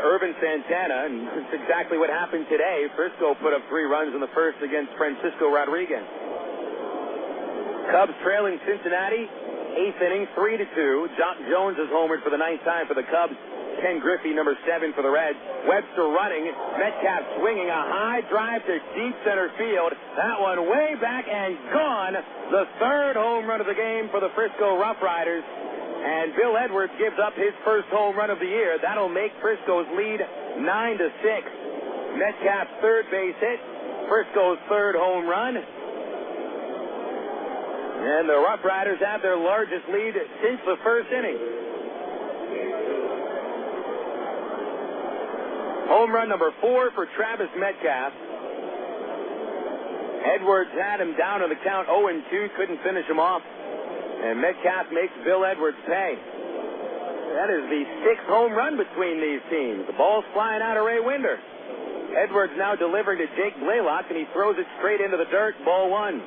Irvin Santana, and that's exactly what happened today. Frisco put up 3 runs in the first against Francisco Rodriguez. Cubs trailing Cincinnati, 8th inning, 3-2. Jock Jones has homered for the 9th time for the Cubs. Ken Griffey, number 7 for the Reds. Webster running. Metcalf swinging a high drive to deep center field. That one way back and gone. The 3rd home run of the game for the Frisco RoughRiders. And Bill Edwards gives up his first home run of the year. That'll make Frisco's lead 9-6. Metcalf's 3rd base hit. Frisco's 3rd home run. And the RoughRiders have their largest lead since the first inning. Home run number 4 for Travis Metcalf. Edwards had him down on the count 0-2, couldn't finish him off. And Metcalf makes Bill Edwards pay. That is the 6th home run between these teams. The ball's flying out of Ray Winder. Edwards now delivering to Jake Blaylock, and he throws it straight into the dirt. Ball 1.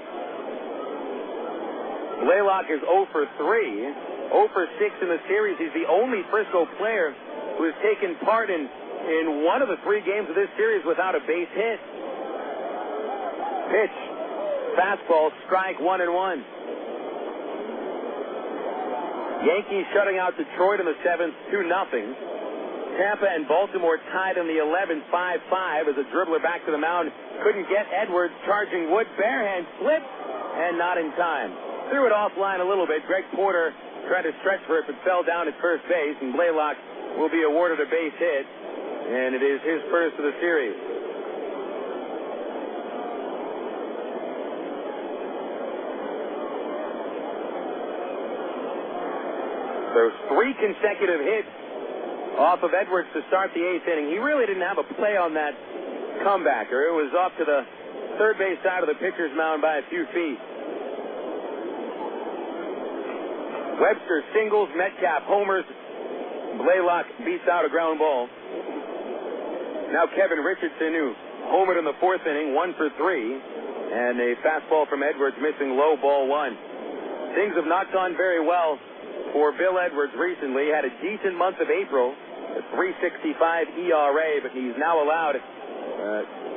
Blaylock is 0 for 3. 0 for 6 in the series. He's the only Frisco player who has taken part in one of the 3 games of this series without a base hit. Pitch. Fastball, strike, 1-1. Yankees shutting out Detroit in the 7th, 2-0. Tampa and Baltimore tied in the 11th, 5-5 as a dribbler back to the mound. Couldn't get Edwards, charging Wood. Barehand slip, and not in time. Threw it offline a little bit. Greg Porter tried to stretch for it, but fell down at first base, and Blaylock will be awarded a base hit, and it is his first of the series. There's 3 consecutive hits off of Edwards to start the 8th inning. He really didn't have a play on that comebacker. It was off to the third base side of the pitcher's mound by a few feet. Webster singles, Metcalf homers. Blaylock beats out a ground ball. Now Kevin Richardson, who homered in the 4th inning, 1 for 3. And a fastball from Edwards missing low, ball 1. Things have not gone very well for Bill Edwards recently. Had a decent month of April, a 3.65 ERA, but he's now allowed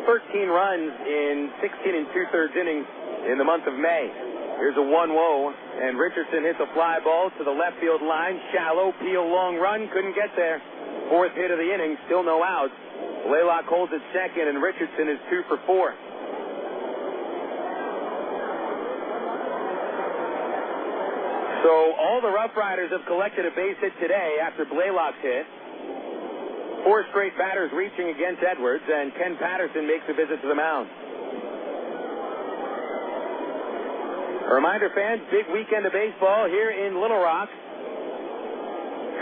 13 runs in 16 2/3 innings in the month of May. Here's a 1-0, and Richardson hits a fly ball to the left field line. Shallow, peel, long run, couldn't get there. 4th hit of the inning, still no outs. Blaylock holds at second, and Richardson is 2 for 4. So all the RoughRiders have collected a base hit today after Blaylock's hit. 4 straight batters reaching against Edwards, and Ken Patterson makes a visit to the mound. A reminder, fans, big weekend of baseball here in Little Rock.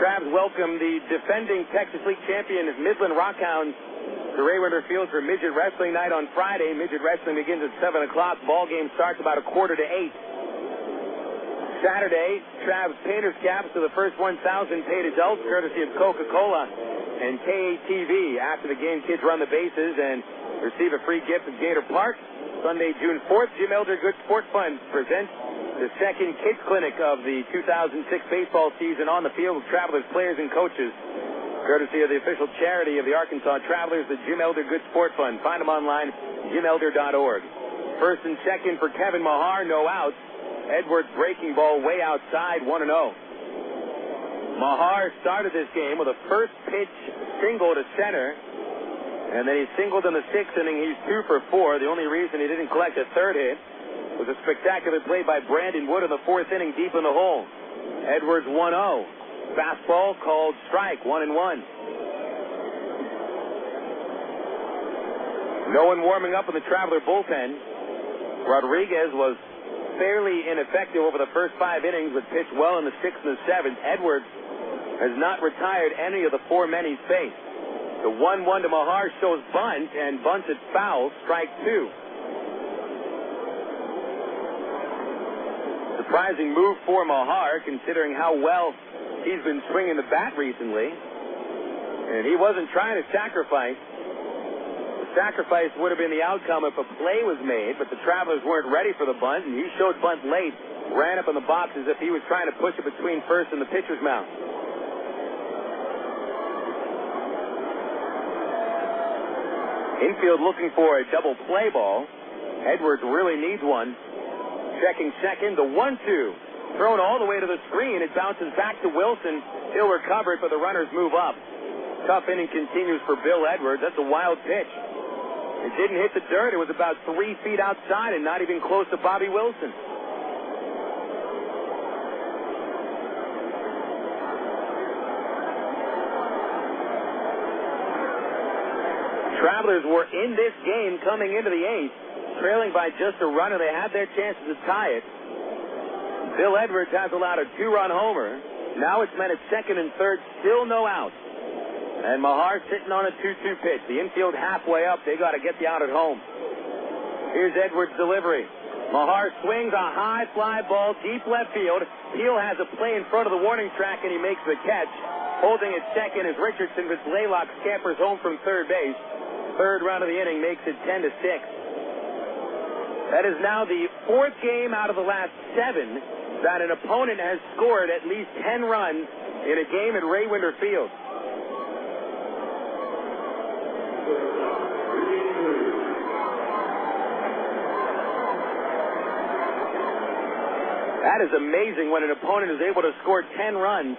Travs welcome the defending Texas League champion Midland Rockhounds to Ray Winder Field for Midget Wrestling Night on Friday. Midget Wrestling begins at 7 o'clock. Ball game starts about 7:45. Saturday, Travs painters caps to the first 1,000 paid adults, courtesy of Coca-Cola and KATV. After the game, kids run the bases and receive a free gift at Gator Park. Sunday, June 4th, Jim Elder Good Sport Fund presents the second kids clinic of the 2006 baseball season on the field with Travelers, players, and coaches. Courtesy of the official charity of the Arkansas Travelers, the Jim Elder Good Sport Fund. Find them online, jimelder.org. First and second for Kevin Mahar, no outs. Edwards breaking ball way outside, 1-0. Mahar started this game with a first pitch single to center, and then he singled in the 6th inning. He's 2 for 4. The only reason he didn't collect a 3rd hit was a spectacular play by Brandon Wood in the 4th inning deep in the hole. Edwards 1-0. Fastball called strike, 1-1. No one warming up in the Traveler bullpen. Rodriguez was fairly ineffective over the first 5 innings, but pitched well in the 6th and the 7th. Edwards has not retired any of the 4 men he's faced. The 1-1 to Mahar shows bunt, and bunts at foul, strike 2. Surprising move for Mahar, considering how well he's been swinging the bat recently. And he wasn't trying to sacrifice. The sacrifice would have been the outcome if a play was made, but the Travelers weren't ready for the bunt, and he showed bunt late, ran up in the box as if he was trying to push it between first and the pitcher's mound. Infield looking for a double play ball. Edwards really needs one. Checking second, the 1-2. Thrown all the way to the screen. It bounces back to Wilson. He'll recover it, but the runners move up. Tough inning continues for Bill Edwards. That's a wild pitch. It didn't hit the dirt. It was about 3 feet outside and not even close to Bobby Wilson. Travelers were in this game coming into the 8th, trailing by just a runner. They had their chances to tie it. Bill Edwards has allowed a 2-run homer. Now it's men at second and third, still no outs. And Mahar sitting on a 2-2 pitch. The infield halfway up. They got to get the out at home. Here's Edwards' delivery. Mahar swings a high fly ball deep left field. Peel has a play in front of the warning track, and he makes the catch. Holding at second is Richardson, but Blaylock scampers home from third base. Third run of the inning makes it 10-6. That is now the 4th game out of the last 7 that an opponent has scored at least 10 runs in a game at Ray Winder Field. That is amazing when an opponent is able to score 10 runs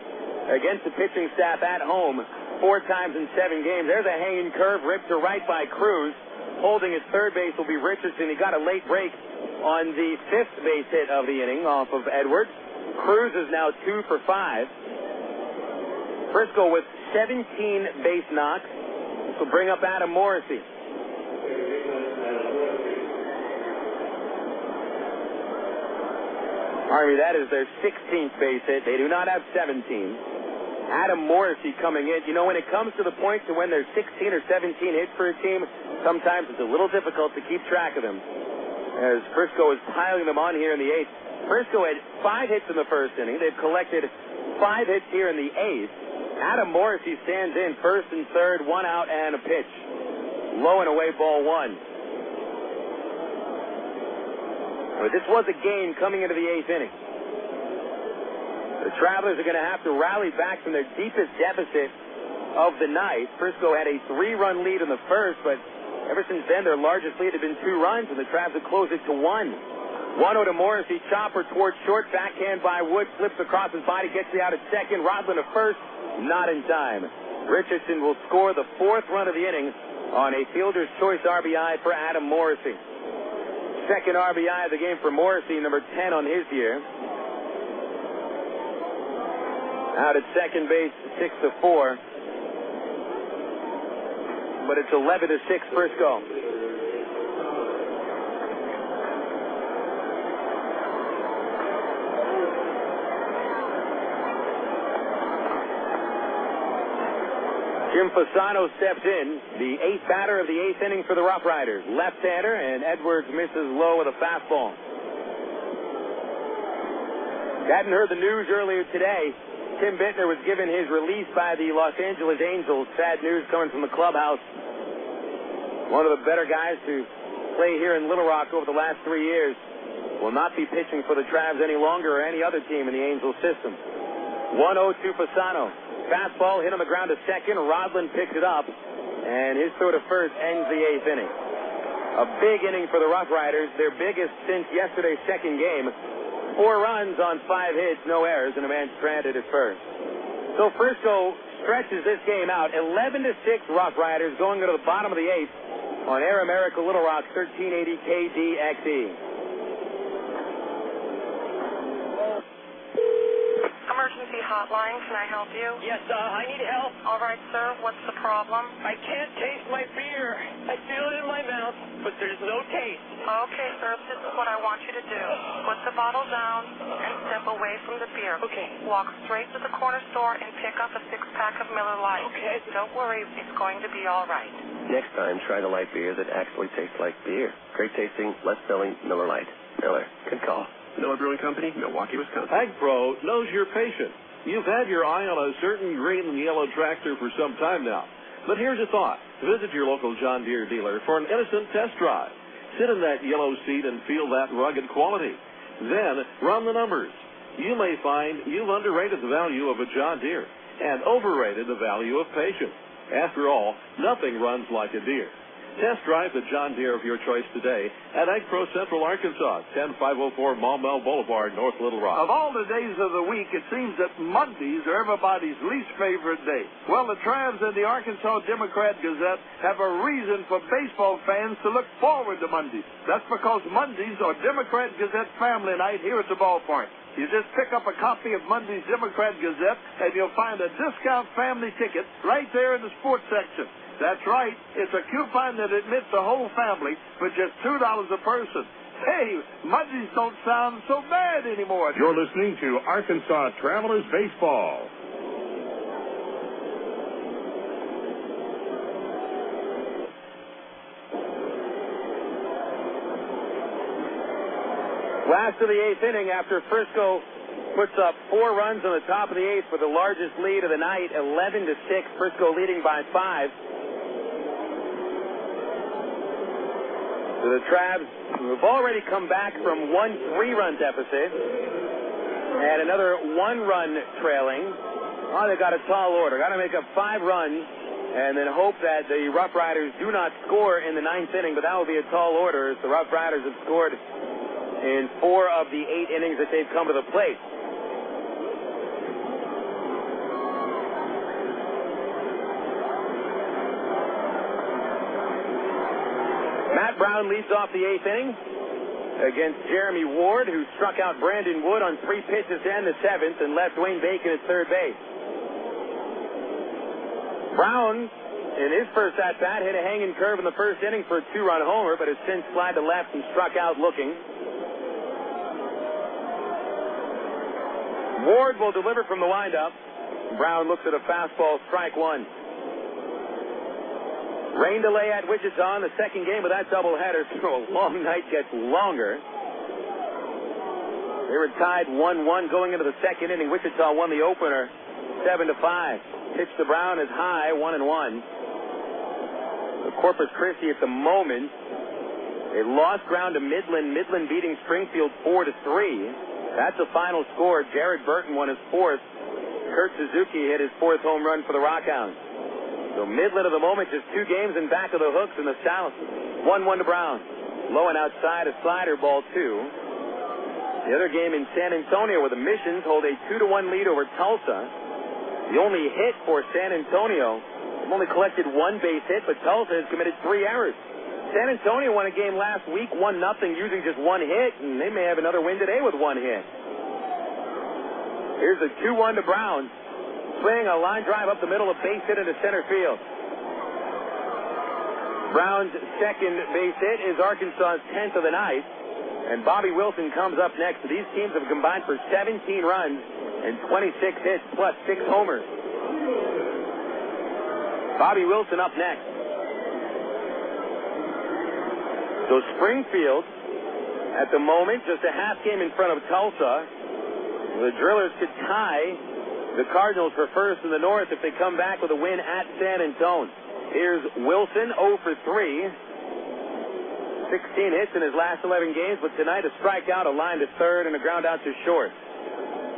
against the pitching staff at home 4 times in 7 games. There's a hanging curve ripped to right by Cruz. Holding at third base will be Richardson. He got a late break on the 5th base hit of the inning off of Edwards. Cruz is now 2 for 5. Frisco with 17 base knocks. This will bring up Adam Morrissey. Army, that is their 16th base hit. They do not have 17. Adam Morrissey coming in. You know, when it comes to the point to when there's 16 or 17 hits for a team, sometimes it's a little difficult to keep track of them, as Frisco is piling them on here in the 8th. Frisco had 5 hits in the first inning. They've collected 5 hits here in the 8th. Adam Morrissey stands in first and third, 1 out and a pitch. Low and away, ball 1. But this was a game coming into the 8th inning. The Travelers are going to have to rally back from their deepest deficit of the night. Frisco had a 3-run lead in the first, but ever since then, their largest lead had been 2 runs, and the Travelers have closed it to 1. 1-0 to Morrissey. Chopper towards short. Backhand by Wood. Flips across his body. Gets the out at second. Rodland to first. Not in time. Richardson will score the 4th run of the inning on a fielder's choice RBI for Adam Morrissey. Second RBI of the game for Morrissey, number 10 on his year. Out at second base, 6-4. But it's 11-6 Frisco. Jim Fasano steps in, the 8th batter of the 8th inning for the RoughRiders. Left-hander, and Edwards misses low with a fastball. Hadn't heard the news earlier today. Tim Bittner was given his release by the Los Angeles Angels. Sad news coming from the clubhouse. One of the better guys to play here in Little Rock over the last 3 years will not be pitching for the Travs any longer or any other team in the Angels system. 1-0 to Fasano. Fastball hit on the ground to second. Rodland picks it up, and his throw to first ends the 8th inning. A big inning for the RoughRiders, their biggest since yesterday's second game. 4 runs on 5 hits, no errors, and a man stranded at first. So Frisco stretches this game out. 11-6 RoughRiders going to the bottom of the 8th on Air America Little Rock, 1380 KDXE. Emergency emergency hotline. Can I help you? Yes, I need help. All right, sir. What's the problem? I can't taste my beer. I feel it in my mouth, but there's no taste. Okay, sir. This is what I want you to do. Put the bottle down and step away from the beer. Okay. Walk straight to the corner store and pick up a 6-pack of Miller Lite. Okay. Don't worry. It's going to be all right. Next time, try the light beer that actually tastes like beer. Great tasting, less filling Miller Lite. Miller. Good call. Miller Brewing Company, Milwaukee, Wisconsin. AgPro knows your patient. You've had your eye on a certain green and yellow tractor for some time now. But here's a thought. Visit your local John Deere dealer for an innocent test drive. Sit in that yellow seat and feel that rugged quality. Then run the numbers. You may find you've underrated the value of a John Deere and overrated the value of patience. After all, nothing runs like a Deere. Test drive the John Deere of your choice today at AgPro Central Arkansas, 10504 Maumelle Boulevard, North Little Rock. Of all the days of the week, it seems that Mondays are everybody's least favorite day. Well, the Travs and the Arkansas Democrat-Gazette have a reason for baseball fans to look forward to Mondays. That's because Mondays are Democrat-Gazette family night here at the ballpark. You just pick up a copy of Monday's Democrat-Gazette, and you'll find a discount family ticket right there in the sports section. That's right. It's a coupon that admits the whole family for just $2 a person. Hey, Mondays don't sound so bad anymore. You're listening to Arkansas Travelers Baseball. Last of the 8th inning after Frisco puts up 4 runs on the top of the 8th for the largest lead of the night, 11-6. Frisco leading by 5. So the Travs, who have already come back from 1 3-run deficit, had another 1-run trailing. Oh, they got a tall order. Got to make up 5 runs and then hope that the RoughRiders do not score in the 9th inning, but that will be a tall order as the RoughRiders have scored in 4 of the 8 innings that they've come to the plate. Matt Brown leads off the 8th inning against Jeremy Ward, who struck out Brandon Wood on 3 pitches to end the 7th and left Dwayne Bacon at third base. Brown, in his first at-bat, hit a hanging curve in the first inning for a 2-run homer, but has since slid to left and struck out looking. Ward will deliver from the windup. Brown looks at a fastball, strike 1. Rain delay at Wichita in the second game of that doubleheader, so a long night gets longer. They were tied 1-1 going into the second inning. Wichita won the opener 7-5. Pitch to Brown is high, 1-1. The Corpus Christi at the moment, they lost ground to Midland. Midland beating Springfield 4-3. That's the final score. Jared Burton won his 4th. Kurt Suzuki hit his 4th home run for the Rockhounds. So Midland at the moment just 2 games in back of the hooks in the South. 1-1 to Brown. Low and outside, a slider, ball 2. The other game in San Antonio where the Missions hold a 2-1 lead over Tulsa. The only hit for San Antonio, they've only collected 1 base hit, but Tulsa has committed 3 errors. San Antonio won a game last week, 1-0, using just 1 hit, and they may have another win today with 1 hit. Here's a 2-1 to Brown. Swing a line drive up the middle, a base hit into center field. Brown's second base hit is Arkansas's 10th of the night, and Bobby Wilson comes up next. These teams have combined for 17 runs and 26 hits plus 6 homers. Bobby Wilson up next. So Springfield, at the moment, just a half game in front of Tulsa. The Drillers could tie the Cardinals for first in the North if they come back with a win at San Antonio. Here's Wilson, 0 for 3. 16 hits in his last 11 games, but tonight a strikeout, a line to third, and a ground out to short.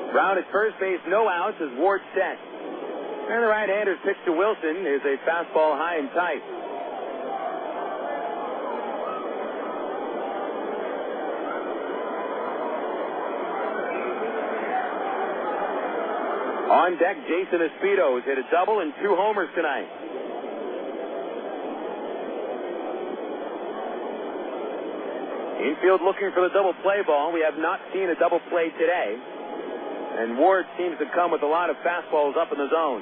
Brown at first base, no outs as Ward set. And the right-hander's pitch to Wilson is a fastball high and tight. On deck, Jason Espedo has hit a double and 2 homers tonight. Infield looking for the double play ball. We have not seen a double play today. And Ward seems to come with a lot of fastballs up in the zone.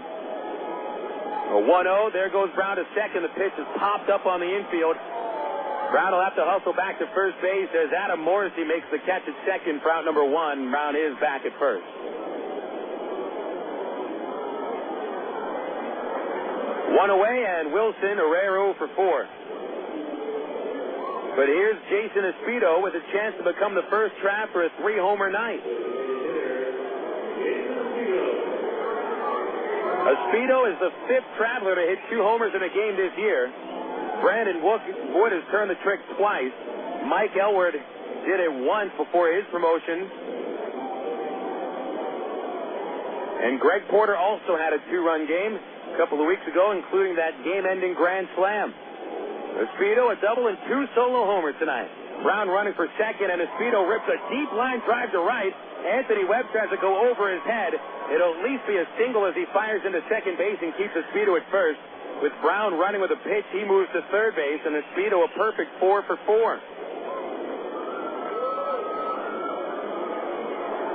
A 1-0. There goes Brown to second. The pitch is popped up on the infield. Brown will have to hustle back to first base as Adam Morrissey makes the catch at second for out number 1. Brown is back at first. One away, and Wilson, a rare 0 for 4. But here's Jason Espedo with a chance to become the first Trav for a 3-homer night. Espedo is the 5th Traveler to hit 2 homers in a game this year. Brandon Wood has turned the trick twice. Mike Elward did it once before his promotion. And Greg Porter also had a 2-run game a couple of weeks ago, including that game-ending grand slam. Espedo, a double and 2 solo homers tonight. Brown running for second, and Espedo rips a deep line drive to right. Anthony Webb tries to go over his head. It'll at least be a single as he fires into second base and keeps Espedo at first. With Brown running with a pitch, he moves to third base, and Espedo a perfect 4 for 4.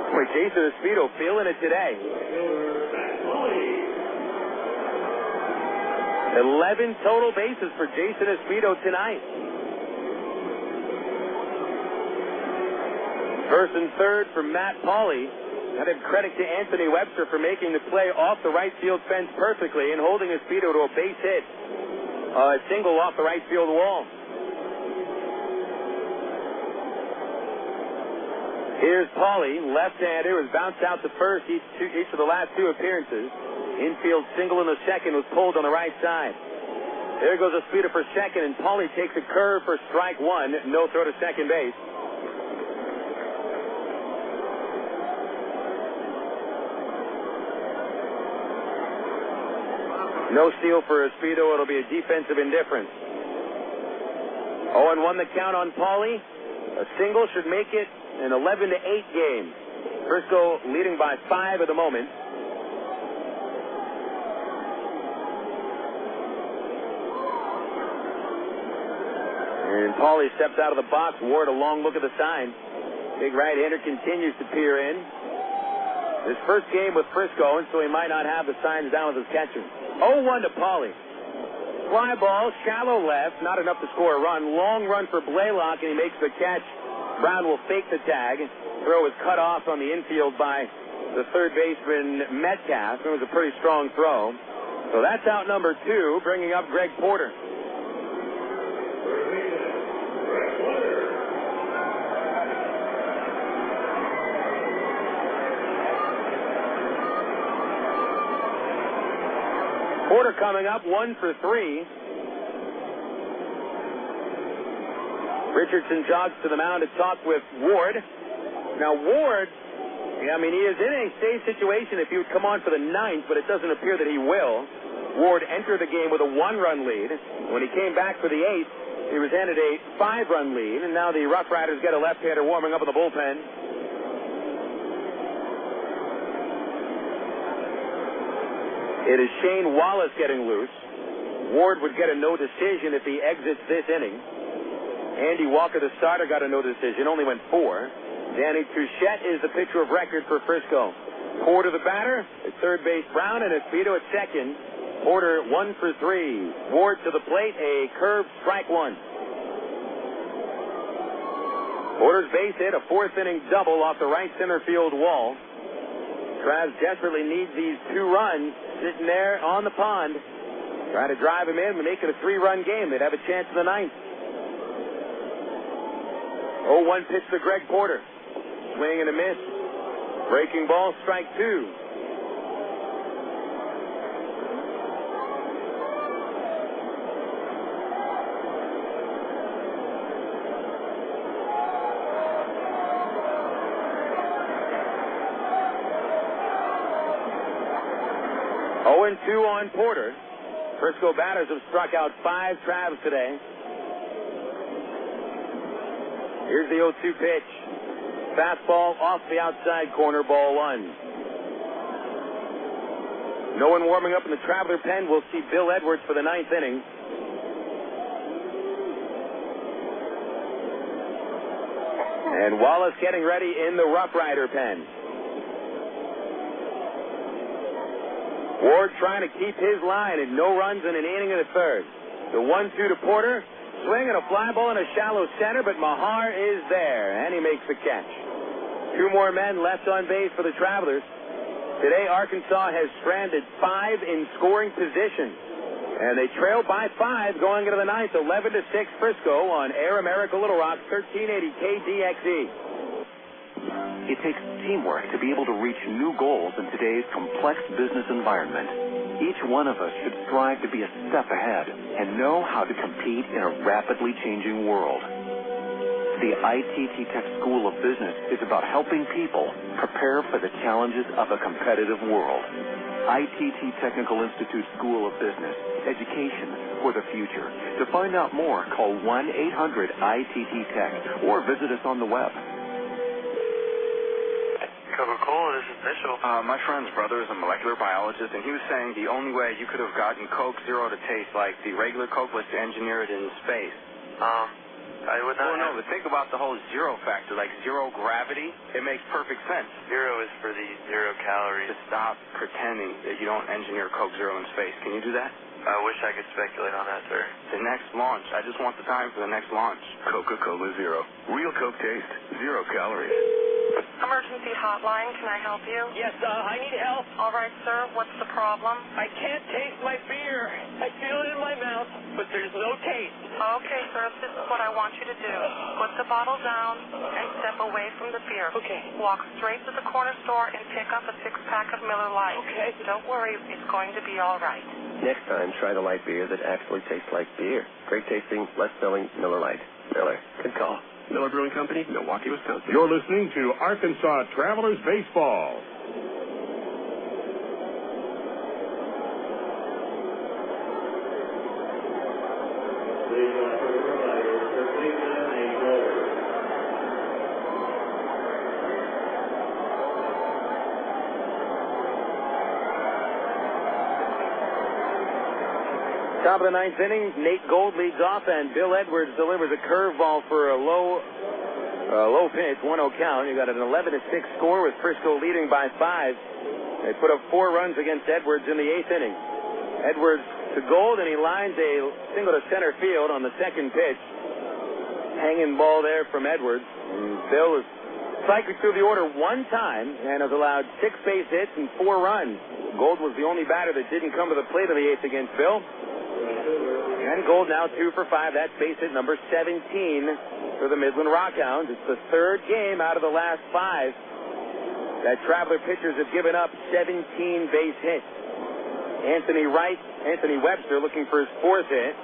Boy, Jason Espedo feeling it today. 11 total bases for Jason Espedo tonight. First and third for Matt Pauley. Got to give credit to Anthony Webster for making the play off the right field fence perfectly and holding Espedo to a base hit. A single off the right field wall. Here's Pauley, left-hander, was bounced out to first each of the last 2 appearances. Infield single in the second was pulled on the right side. There goes Espedo for second, and Pauley takes a curve for strike 1. No throw to second base. No steal for Espedo. It'll be a defensive indifference. 0-1 the count on Pauley. A single should make it an 11-8 game. Frisco leading by 5 at the moment. And Pauley steps out of the box. Ward a long look at the sign. Big right-hander continues to peer in. His first game with Frisco, and so he might not have the signs down with his catcher. 0-1 to Pauley. Fly ball, shallow left, not enough to score a run. Long run for Blaylock, and he makes the catch. Brown will fake the tag. Throw is cut off on the infield by the third baseman Metcalf. It was a pretty strong throw. So that's out number 2, bringing up Greg Porter. Porter coming up 1 for 3. Richardson jogs to the mound to talk with Ward. Now Ward, he is in a safe situation if he would come on for the 9th, but it doesn't appear that he will. Ward entered the game with a 1-run lead. When he came back for the 8th, he was handed a 5-run lead, and now the RoughRiders get a left-hander warming up in the bullpen. It is Shane Wallace getting loose. Ward would get a no decision if he exits this inning. Andy Walker, the starter, got a no decision, only went 4. Danny Touchette is the pitcher of record for Frisco. Porter the batter, at third base Brown, and Espedo at second. Porter 1 for 3. Ward to the plate, a curved strike 1. Porter's base hit, a 4th inning double off the right center field wall. Travs desperately needs these 2 runs sitting there on the pond. Try to drive him in and make it a 3-run game. They'd have a chance in the 9th. 0-1 pitch to Greg Porter. Swing and a miss. Breaking ball, strike 2. And 2 on Porter. Frisco batters have struck out 5 Travs today. Here's the 0-2 pitch. Fastball off the outside corner, ball 1. No one warming up in the Traveler pen. We'll see Bill Edwards for the 9th inning. And Wallace getting ready in the Rough Rider pen. Ward trying to keep his line at no runs in an inning in the third. The 1-2 to Porter. Swing and a fly ball in a shallow center, but Mahar is there, and he makes the catch. 2 more men left on base for the Travelers. Today, Arkansas has stranded 5 in scoring position. And they trail by 5 going into the ninth, 11-6 Frisco on Air America Little Rock, 1380 KDXE. It takes teamwork to be able to reach new goals in today's complex business environment. Each one of us should strive to be a step ahead and know how to compete in a rapidly changing world. The ITT Tech School of Business is about helping people prepare for the challenges of a competitive world. ITT Technical Institute School of Business, education for the future. To find out more, call 1-800-ITT-TECH or visit us on the web. Coca-Cola, this is Mitchell. My friend's brother is a molecular biologist, and he was saying the only way you could have gotten Coke Zero to taste like the regular Coke was to engineer it in space. I would not. Well, no, but think about the whole zero factor, like zero gravity. It makes perfect sense. Zero is for the 0 calories. Just stop pretending that you don't engineer Coke Zero in space. Can you do that? I wish I could speculate on that, sir. The next launch. I just want the time for the next launch. Coca-Cola Zero. Real Coke taste. 0 calories. Emergency hotline, can I help you? Yes, I need help. All right, sir, what's the problem? I can't taste my beer. I feel it in my mouth, but there's no taste. Okay, sir, this is what I want you to do. Put the bottle down and step away from the beer. Okay. Walk straight to the corner store and pick up a 6-pack of Miller Lite. Okay. Don't worry, it's going to be all right. Next time, try the light beer that actually tastes like beer. Great tasting, less filling Miller Lite. Miller, good call. Miller Brewing Company, Milwaukee, Wisconsin. You're listening to Arkansas Travelers Baseball. Top of the ninth inning, Nate Gold leads off, and Bill Edwards delivers a curveball for a low pitch, 1-0 count. You got an 11-6 score with Frisco leading by 5. They put up 4 runs against Edwards in the 8th inning. Edwards to Gold, and he lines a single to center field on the second pitch. Hanging ball there from Edwards. And Bill has cycled through the order 1 time and has allowed 6 base hits and 4 runs. Gold was the only batter that didn't come to the plate in the 8th against Bill. And Gold now 2 for 5. That's base hit number 17 for the Midland Rockhounds. It's the 3rd game out of the last 5 that Traveler pitchers have given up 17 base hits. Anthony Webster looking for his 4th hit.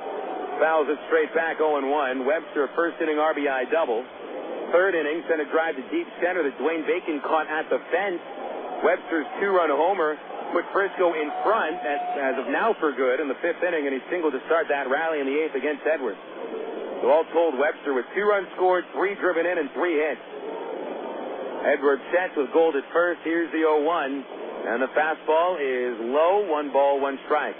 Fouls it straight back 0-1. Webster, first inning RBI double. 3rd inning, sent a drive to deep center that Dwayne Bacon caught at the fence. Webster's 2-run homer put Frisco in front, as of now for good, in the 5th inning, and he singled to start that rally in the 8th against Edwards. So all told, Webster with 2 runs scored, 3 driven in, and 3 hits. Edwards sets with Gold at first. Here's the 0-1, and the fastball is low, 1 ball, 1 strike.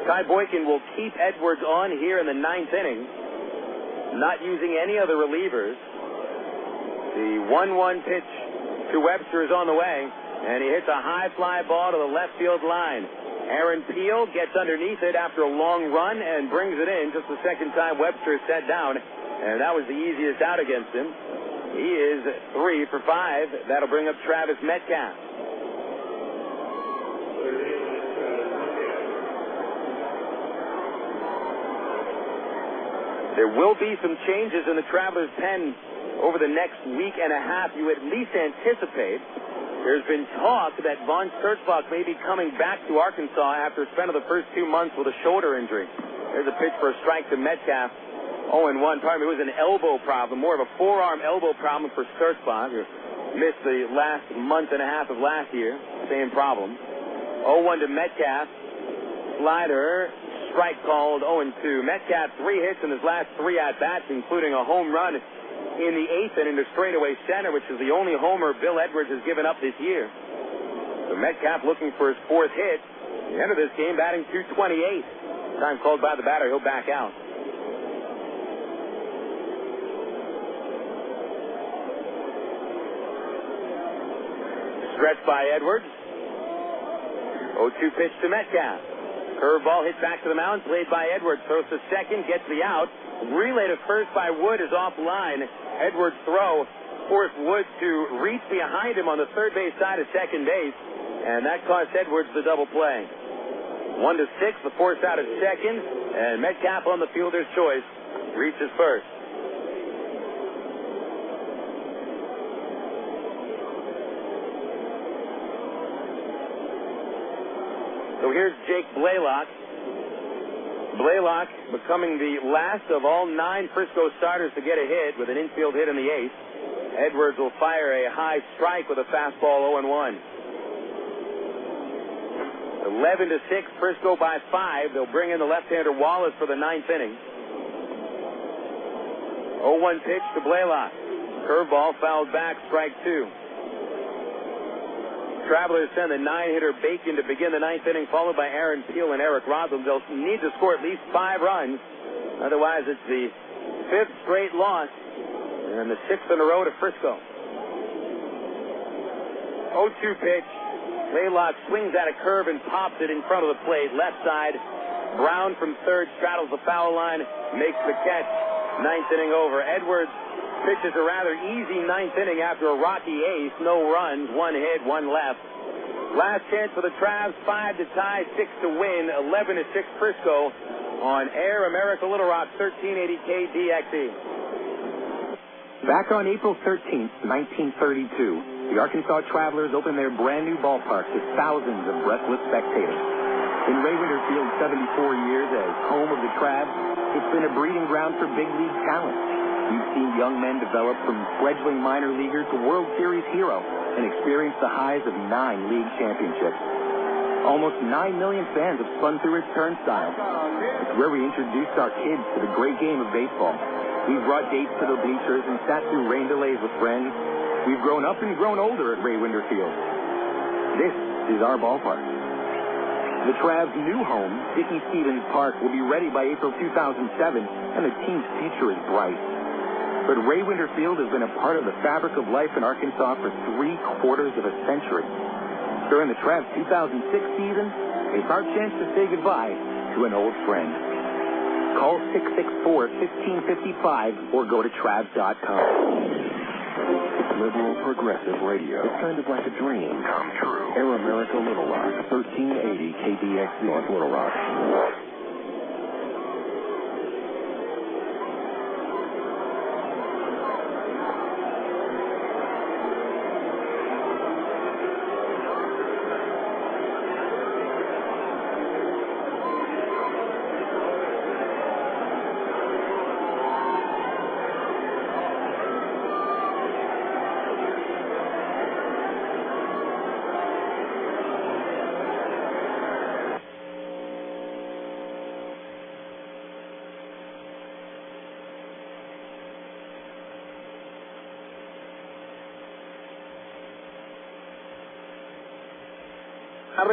Ty Boykin will keep Edwards on here in the 9th inning, not using any other relievers. The 1-1 pitch to Webster is on the way, and he hits a high fly ball to the left field line. Aaron Peel gets underneath it after a long run and brings it in. Just the second time Webster is set down, and that was the easiest out against him. He is 3 for 5. That'll bring up Travis Metcalf. There will be some changes in the Travelers' pen over the next week and a half. You at least anticipate. There's been talk that Von Sturtzbach may be coming back to Arkansas after spending the first 2 months with a shoulder injury. There's a pitch for a strike to Metcalf. 0-1. Pardon me, it was an elbow problem, more of a forearm elbow problem for Sturtzbach, who missed the last month and a half of last year. Same problem. 0-1 to Metcalf. Slider. Strike called 0-2. Metcalf 3 hits in his last 3 at-bats, including a home run in the 8th inning to straightaway center, which is the only homer Bill Edwards has given up this year. So Metcalf looking for his 4th hit. At the end of this game, batting .228. Time called by the batter, he'll back out. Stretched by Edwards. 0-2 pitch to Metcalf. Curveball hit back to the mound, played by Edwards. Throws to second, gets the out. Relay to first by Wood is offline. Edwards' throw forced Wood to reach behind him on the third base side of second base, and that cost Edwards the double play. 1-6, the force out at second, and Metcalf on the fielder's choice reaches first. So here's Jake Blaylock. Blaylock becoming the last of all 9 Frisco starters to get a hit with an infield hit in the 8th. Edwards will fire a high strike with a fastball 0-1. 11-6, Frisco by 5. They'll bring in the left-hander Wallace for the 9th inning. 0-1 pitch to Blaylock. Curveball fouled back, strike 2. Travelers send the 9-hitter Bacon to begin the 9th inning, followed by Aaron Peel and Eric Rotham. They'll need to score at least 5 runs. Otherwise, it's the 5th straight loss and the 6th in a row to Frisco. 0-2 pitch. Blaylock swings at a curve and pops it in front of the plate. Left side. Brown from third straddles the foul line, makes the catch. 9th inning over. Edwards pitches a rather easy 9th inning after a rocky 8th. No runs, 1 hit, 1 left. Last chance for the Travs, 5 to tie, 6 to win, 11-6 Frisco on Air America Little Rock, 1380 KDXE. Back on April 13th, 1932, the Arkansas Travelers opened their brand new ballpark to thousands of breathless spectators. In Ray Winter Field, 74 years as home of the Travs, it's been a breeding ground for big league talent. You've seen young men develop from fledgling minor leaguer to World Series hero and experience the highs of 9 league championships. Almost 9 million fans have spun through its turnstiles. It's where we introduced our kids to the great game of baseball. We've brought dates to the bleachers and sat through rain delays with friends. We've grown up and grown older at Ray Winter Field. This is our ballpark. The Travs' new home, Dickey Stevens Park, will be ready by April 2007, and the team's future is bright. But Ray Winter Field has been a part of the fabric of life in Arkansas for 3/4 of a century. During the Travs' 2006 season, it's our chance to say goodbye to an old friend. Call 664-1555 or go to Travs.com. It's liberal progressive radio. It's kind of like a dream come true. Air America Little Rock, 1380 KDXE North Little Rock.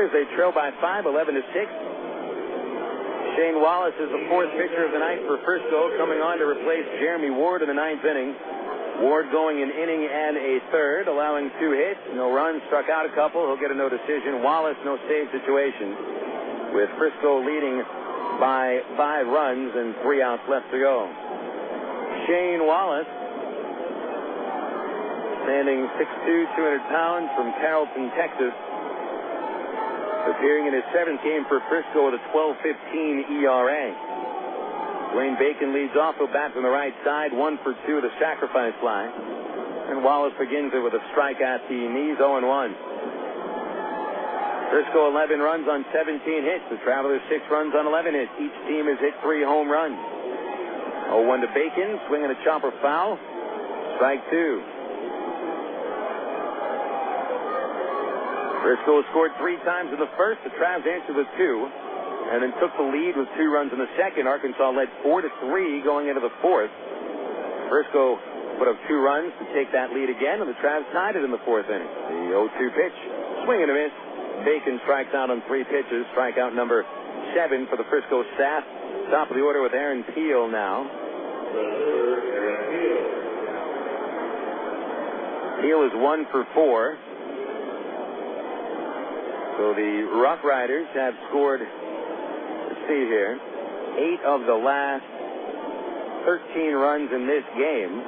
They trail by 5, 11-6. Shane Wallace is the 4th pitcher of the night for Frisco, coming on to replace Jeremy Ward in the 9th inning. Ward going an inning and a third, allowing 2 hits, no runs, struck out a couple. He'll get a no decision. Wallace, no save situation, with Frisco leading by 5 runs and 3 outs left to go. Shane Wallace, standing 6'2", 200 pounds, from Carrollton, Texas, appearing in his 7th game for Frisco with a 12.15 ERA. Dwayne Bacon leads off, he'll bat from the right side, 1 for 2 with a sacrifice fly. And Wallace begins it with a strike at the knees, 0-1. Frisco 11 runs on 17 hits. The Travelers 6 runs on 11 hits. Each team has hit 3 home runs. 0-1 to Bacon, swinging a chopper foul. Strike 2. Frisco scored 3 times in the first. The Travs answered with 2, and then took the lead with 2 runs in the second. Arkansas led 4-3 going into the 4th. Frisco put up 2 runs to take that lead again, and the Travs tied it in the 4th inning. The 0-2 pitch, swing and a miss. Bacon strikes out on 3 pitches. Strikeout number 7 for the Frisco staff. Top of the order with Aaron Peel now. Peel is 1 for 4. So the RoughRiders have scored, let's see here, 8 of the last 13 runs in this game.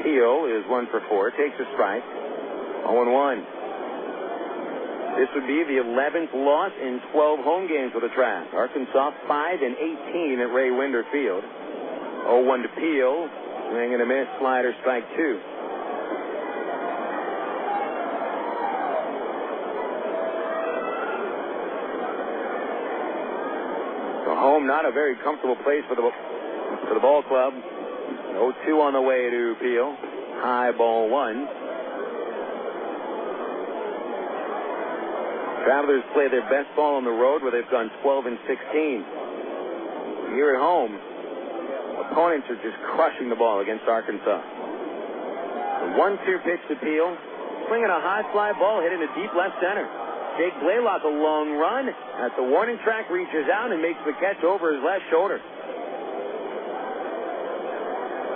Peel is 1 for 4, takes a strike, 0-1. This would be the 11th loss in 12 home games for the Travs. Arkansas 5-18 at Ray Winder Field. 0-1 to Peel, swing and a miss, slider, strike 2. So home, not a very comfortable place for the ball club. 0-2 on the way to Peel. High ball 1. Travelers play their best ball on the road where they've gone 12-16. Here at home, opponents are just crushing the ball against Arkansas. The 1-2 pitch to Peel. Swinging a high fly ball hit into deep left center. Jake Blaylock, a long run at the warning track, reaches out and makes the catch over his left shoulder.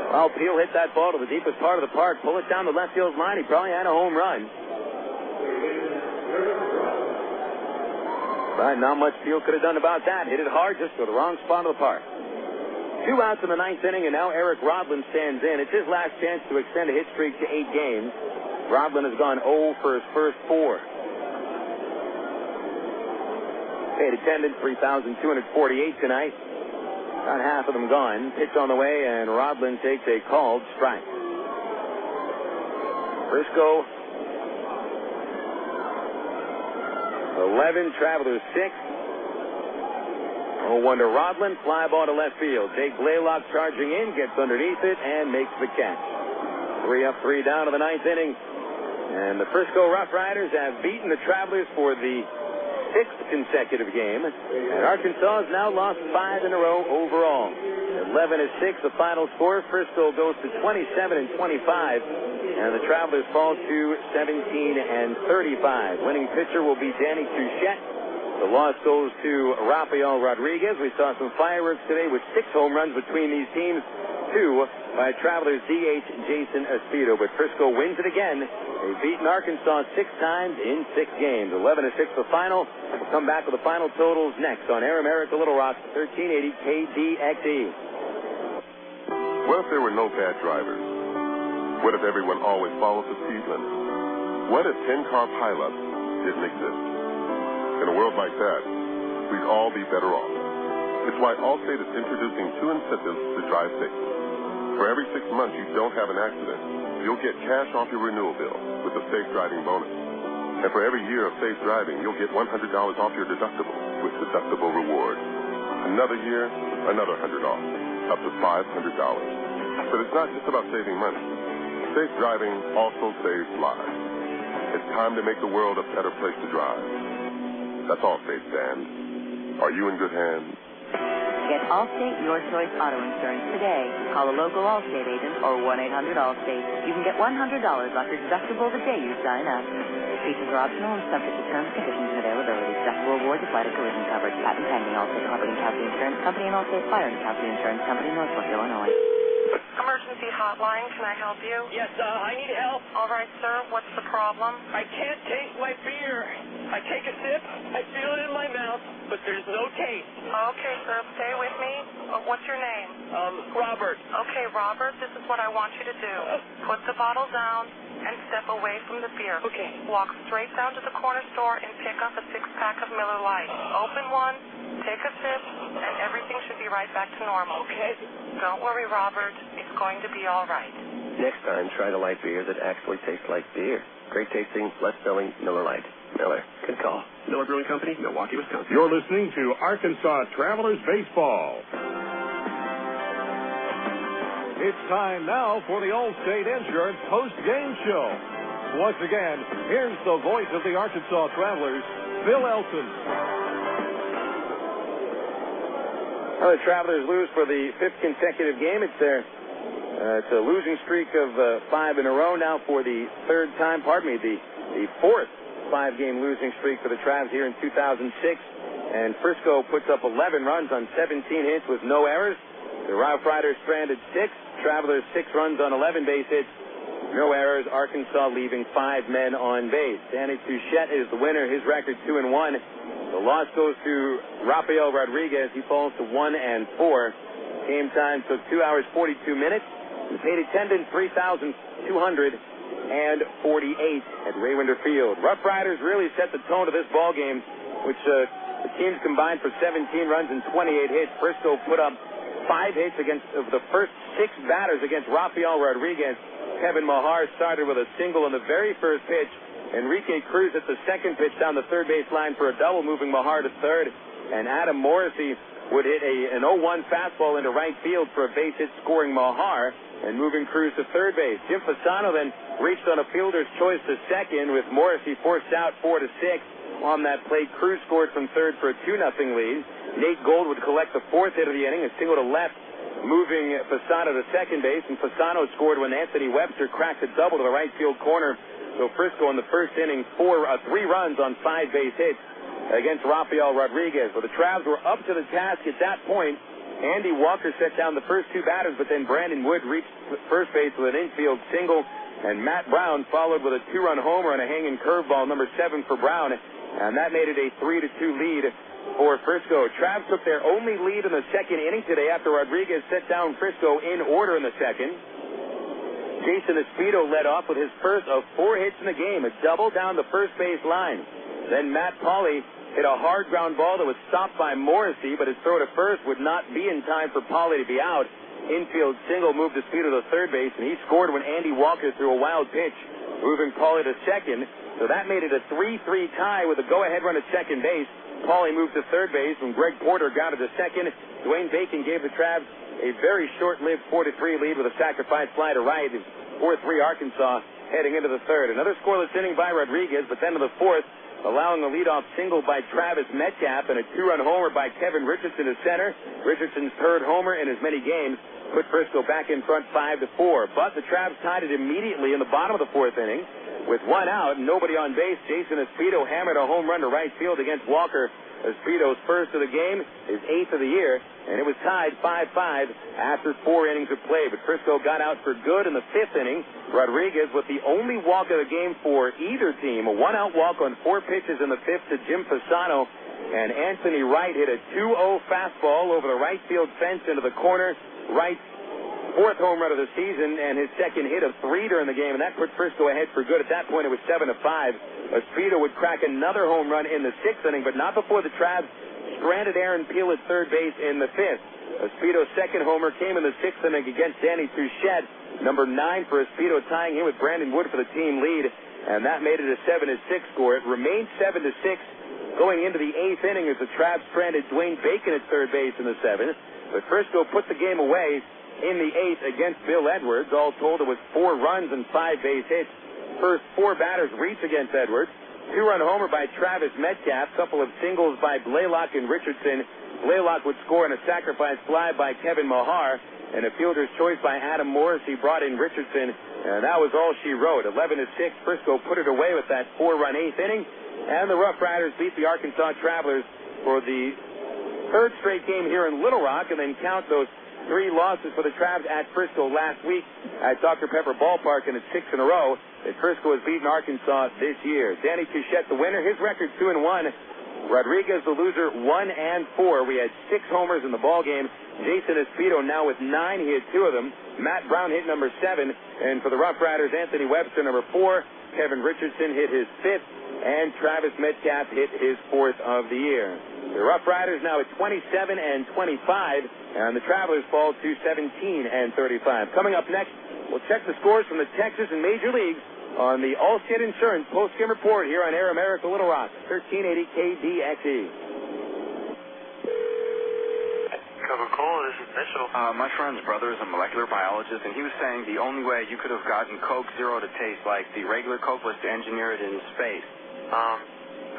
Well, Peel hit that ball to the deepest part of the park. Pull it down the left field line. He probably had a home run. But not much Peel could have done about that. Hit it hard just to the wrong spot of the park. 2 outs in the 9th inning, and now Eric Rodlin stands in. It's his last chance to extend a hit streak to 8 games. Rodlin has gone 0 for his first 4. Paid attendance, 3,248 tonight. About half of them gone. Pitch on the way, and Rodlin takes a called strike. Frisco 11, Travelers 6. 0-1 to Rodlin, fly ball to left field. Jake Blaylock charging in, gets underneath it, and makes the catch. 3 up, 3 down to the 9th inning. And the Frisco RoughRiders have beaten the Travelers for the 6th consecutive game. And Arkansas has now lost 5 in a row overall. 11-6, the final score. Frisco goes to 27-25. And the Travelers fall to 17-35. Winning pitcher will be Danny Touchette. The loss goes to Rafael Rodriguez. We saw some fireworks today with 6 home runs between these teams. 2 by Travelers DH Jason Espedo. But Frisco wins it again. They've beaten Arkansas 6 times in 6 games. 11-6 the final. We'll come back with the final totals next on Air America Little Rock, 1380 KDXE. What if there were no bad drivers? What if everyone always followed the speed limit? What if 10-car pileups didn't exist? In a world like that, we'd all be better off. It's why Allstate is introducing 2 incentives to drive safe. For every 6 months you don't have an accident, you'll get cash off your renewal bill with the Safe Driving bonus. And for every year of safe driving, you'll get $100 off your deductible with Deductible Rewards. Another year, another $100 off, up to $500. But it's not just about saving money. Safe driving also saves lives. It's time to make the world a better place to drive. That's Allstate, Dan. Are you in good hands? Get Allstate Your Choice Auto Insurance today. Call a local Allstate agent or 1-800-ALLSTATE. You can get $100 off your deductible the day you sign up. Features are optional and subject to terms, conditions, and availability. Deductible rewards apply to collision coverage. Patent pending. Allstate Property and Casualty Insurance Company and Allstate Fire and Casualty Insurance Company, Northbrook, Illinois. Emergency hotline, can I help you? Yes, I need help. All right, sir, what's the problem? I can't taste my beer. I take a sip, I feel it in my mouth, but there's no taste. Okay, sir, stay with me. What's your name? Robert. Okay, Robert, this is what I want you to do. Put the bottle down and step away from the beer. Okay. Walk straight down to the corner store and pick up a 6-pack of Miller Lite. Open one, take a sip, and everything should be right back to normal. Okay. Don't worry, Robert. It's going to be all right. Next time, try the light beer that actually tastes like beer. Great tasting, less filling, Miller Lite. Miller, good call. Miller Brewing Company, Milwaukee, Wisconsin. You're listening to Arkansas Travelers Baseball. It's time now for the Allstate Insurance post-game show. Once again, here's the voice of the Arkansas Travelers, Bill Elton. Well, the Travelers lose for the 5th consecutive game. It's a losing streak of 5 in a row now for the 3rd time. The 4th 5-game losing streak for the Travs here in 2006. And Frisco puts up 11 runs on 17 hits with no errors. The RoughRiders stranded 6. Travelers 6 runs on 11 base hits. No errors. Arkansas leaving 5 men on base. Danny Touchette is the winner. His record 2-1. The loss goes to Rafael Rodriguez. He falls to 1-4. Game time took 2 hours 42 minutes. The paid attendance 3,248 at Raywinder Field. RoughRiders really set the tone of this ball game, which the teams combined for 17 runs and 28 hits. Frisco put up 5 hits against the first 6 batters against Rafael Rodriguez. Kevin Mahar started with a single on the very first pitch. Enrique Cruz at the second pitch down the third base line for a double, moving Mahar to third. And Adam Morrissey would hit an 0-1 fastball into right field for a base hit, scoring Mahar and moving Cruz to third base. Jim Fasano then reached on a fielder's choice to second, with Morrissey forced out 4-6. On that play, Cruz scored from third for a 2-0 lead. Nate Gold would collect the 4th hit of the inning, a single to left, moving Fasano to second base, and Fasano scored when Anthony Webster cracked a double to the right field corner. So Frisco in the first inning, 3 runs on 5 base hits against Rafael Rodriguez. Well, the Travs were up to the task at that point. Andy Walker set down the first 2 batters, but then Brandon Wood reached first base with an infield single, and Matt Brown followed with a 2-run homer and a hanging curveball, number 7 for Brown, and that made it a 3-2 lead for Frisco. Travs took their only lead in the second inning today after Rodriguez set down Frisco in order in the second. Jason Espedo led off with his first of 4 hits in the game, a double down the first base line. Then Matt Pauley hit a hard ground ball that was stopped by Morrissey, but his throw to first would not be in time for Pauley to be out. Infield single moved Espedo to third base, and he scored when Andy Walker threw a wild pitch, moving Pauley to second. So that made it a 3-3 tie with a go-ahead run at second base. Pauley moved to third base when Greg Porter grounded to second. Dwayne Bacon gave the Travs a very short-lived 4-3 lead with a sacrifice fly to right. 4-3 Arkansas heading into the third. Another scoreless inning by Rodriguez, but then to the fourth, allowing a leadoff single by Travis Metcalf and a 2-run homer by Kevin Richardson to center. Richardson's 3rd homer in as many games put Frisco back in front 5-4. But the Travs tied it immediately in the bottom of the 4th inning. With 1 out and nobody on base, Jason Espedo hammered a home run to right field against Walker. Espedo's first of the game, his 8th of the year, and it was tied 5-5 after 4 innings of play. But Frisco got out for good in the 5th inning. Rodriguez with the only walk of the game for either team, a 1-out walk on 4 pitches in the 5th to Jim Fasano, and Anthony Wright hit a 2-0 fastball over the right field fence into the corner. Wright's 4th home run of the season and his 2nd hit of 3 during the game, and that put Frisco ahead for good. At that point, it was 7-5. Espedo would crack another home run in the 6th inning, but not before the Travs stranded Aaron Peel at third base in the 5th. Espedo's 2nd homer came in the 6th inning against Danny Touchette, number 9 for Espedo, tying him with Brandon Wood for the team lead, and that made it a 7-6 score. It remained 7-6 going into the 8th inning as the Travs stranded Dwayne Bacon at third base in the 7th, but Frisco put the game away in the 8th against Bill Edwards. All told, it was 4 runs and 5 base hits. First 4 batters reached against Edwards. 2-run homer by Travis Metcalf. Couple of singles by Blaylock and Richardson. Blaylock would score on a sacrifice fly by Kevin Mahar. And a fielder's choice by Adam Morrissey brought in Richardson. And that was all she wrote. 11-6. Frisco put it away with that 4-run 8th inning. And the RoughRiders beat the Arkansas Travelers for the 3rd straight game here in Little Rock. And then count those 3 losses for the Travs at Frisco last week at Dr. Pepper Ballpark, and it's 6 in a row that Frisco has beaten Arkansas this year. Danny Touchette, the winner, his record 2-1. Rodriguez, the loser, 1-4. We had 6 homers in the ball game. Jason Espedo now with 9. He had 2 of them. Matt Brown hit number 7. And for the RoughRiders, Anthony Webster, number 4. Kevin Richardson hit his 5th. And Travis Metcalf hit his 4th of the year. The RoughRiders now at 27-25. And the Travelers fall to 17-35. Coming up next, we'll check the scores from the Texas and Major Leagues on the Allstate Insurance post-game report here on Air America Little Rock, 1380 KDXE. Coca-Cola, this is Mitchell. My friend's brother is a molecular biologist, and he was saying the only way you could have gotten Coke Zero to taste like the regular Coke was to engineer it in space.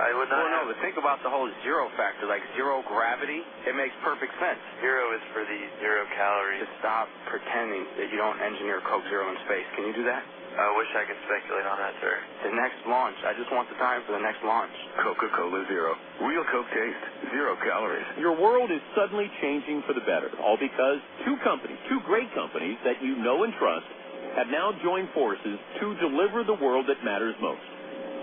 I would not. Well, no, but think about the whole zero factor, like zero gravity. It makes perfect sense. Zero is for the 0 calories. Just stop pretending that you don't engineer Coke Zero in space. Can you do that? I wish I could speculate on that, sir. The next launch. I just want the time for the next launch. Coca-Cola Zero. Real Coke taste. 0 calories. Your world is suddenly changing for the better, all because 2 companies, 2 great companies that you know and trust, have now joined forces to deliver the world that matters most,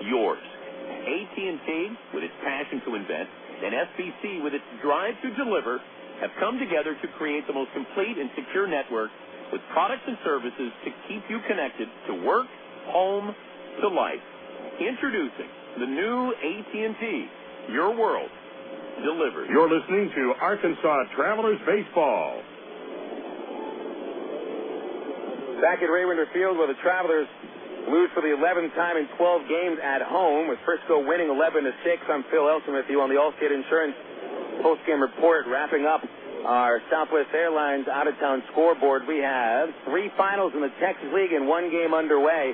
yours. AT&T, with its passion to invent, and SBC, with its drive to deliver, have come together to create the most complete and secure network with products and services to keep you connected to work, home, to life. Introducing the new AT&T, your world delivered. You're listening to Arkansas Travelers Baseball. Back at Ray Winder Field, where the Travelers lose for the 11th time in 12 games at home, with Frisco winning 11-6. I'm Phil Elson with you on the Allstate Insurance postgame report, wrapping up our Southwest Airlines out-of-town scoreboard. We have 3 finals in the Texas League and 1 game underway.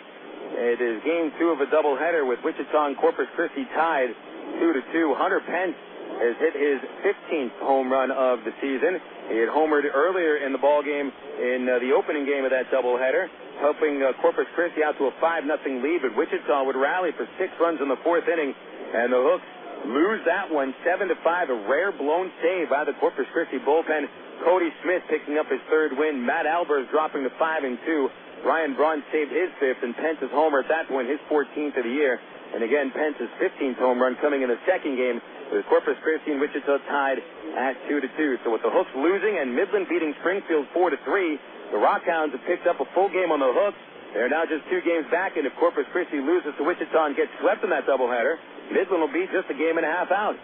It is game 2 of a doubleheader with Wichita and Corpus Christi tied 2-2. Hunter Pence has hit his 15th home run of the season. He had homered earlier in the ballgame in the opening game of that doubleheader, helping Corpus Christi out to a 5-0 lead, but Wichita would rally for 6 runs in the 4th inning, and the Hooks lose that one 7-5, a rare blown save by the Corpus Christi bullpen. Cody Smith picking up his 3rd win. Matt Albers dropping to 5-2. Ryan Braun saved his 5th, and Pence's homer at that point, his 14th of the year. And again, Pence's 15th home run coming in the 2nd game, with Corpus Christi and Wichita tied at 2-2. So with the Hooks losing and Midland beating Springfield 4-3, the Rockhounds have picked up a full game on the Hooks. They're now just 2 games back, and if Corpus Christi loses to Wichita and gets swept in that doubleheader, Midland will be just a game and a half out.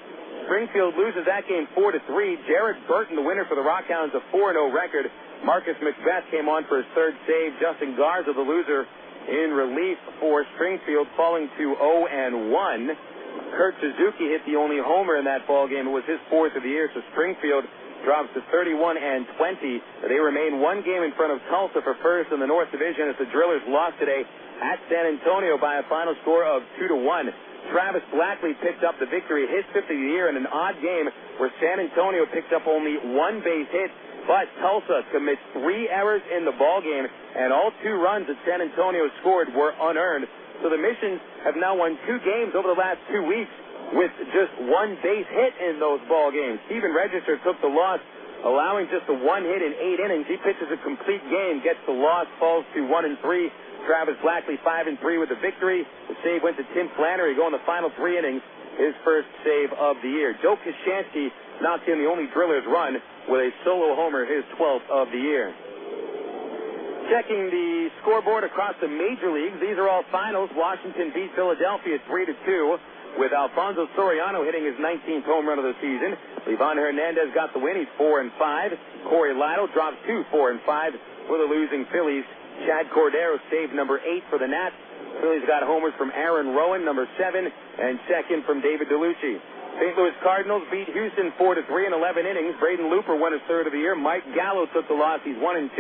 Springfield loses that game 4-3. Jared Burton, the winner for the Rockhounds, a 4-0 record. Marcus Macbeth came on for his 3rd save. Justin Garza, the loser, in relief for Springfield, falling to 0-1. Kurt Suzuki hit the only homer in that ball game. It was his 4th of the year, so Springfield drops to 31-20. They remain 1 game in front of Tulsa for first in the North Division as the Drillers lost today at San Antonio by a final score of 2-1. Travis Blackley picked up the victory, his 5th of the year, in an odd game where San Antonio picked up only 1 base hit, but Tulsa commits 3 errors in the ballgame, and all 2 runs that San Antonio scored were unearned. So the Missions have now won 2 games over the last 2 weeks with just 1 base hit in those ball games. Steven Register took the loss, allowing just a 1 hit in 8 innings. He pitches a complete game, gets the loss, falls to 1-3. Travis Blackley 5-3 with the victory. The save went to Tim Flannery, going the final 3 innings, his first save of the year. Joe Kashansky knocked in the only Drillers run with a solo homer, his 12th of the year. Checking the scoreboard across the major leagues, these are all finals. Washington beat Philadelphia 3-2, with Alfonso Soriano hitting his 19th home run of the season. Livan Hernandez got the win. He's 4-5. Corey Lytle drops to 4-5 for the losing Phillies. Chad Cordero saved number 8 for the Nats. Phillies got homers from Aaron Rowan, number 7, and second from David DeLucci. St. Louis Cardinals beat Houston 4-3 in 11 innings. Braden Looper won his 3rd of the year. Mike Gallo took the loss. He's 1-2.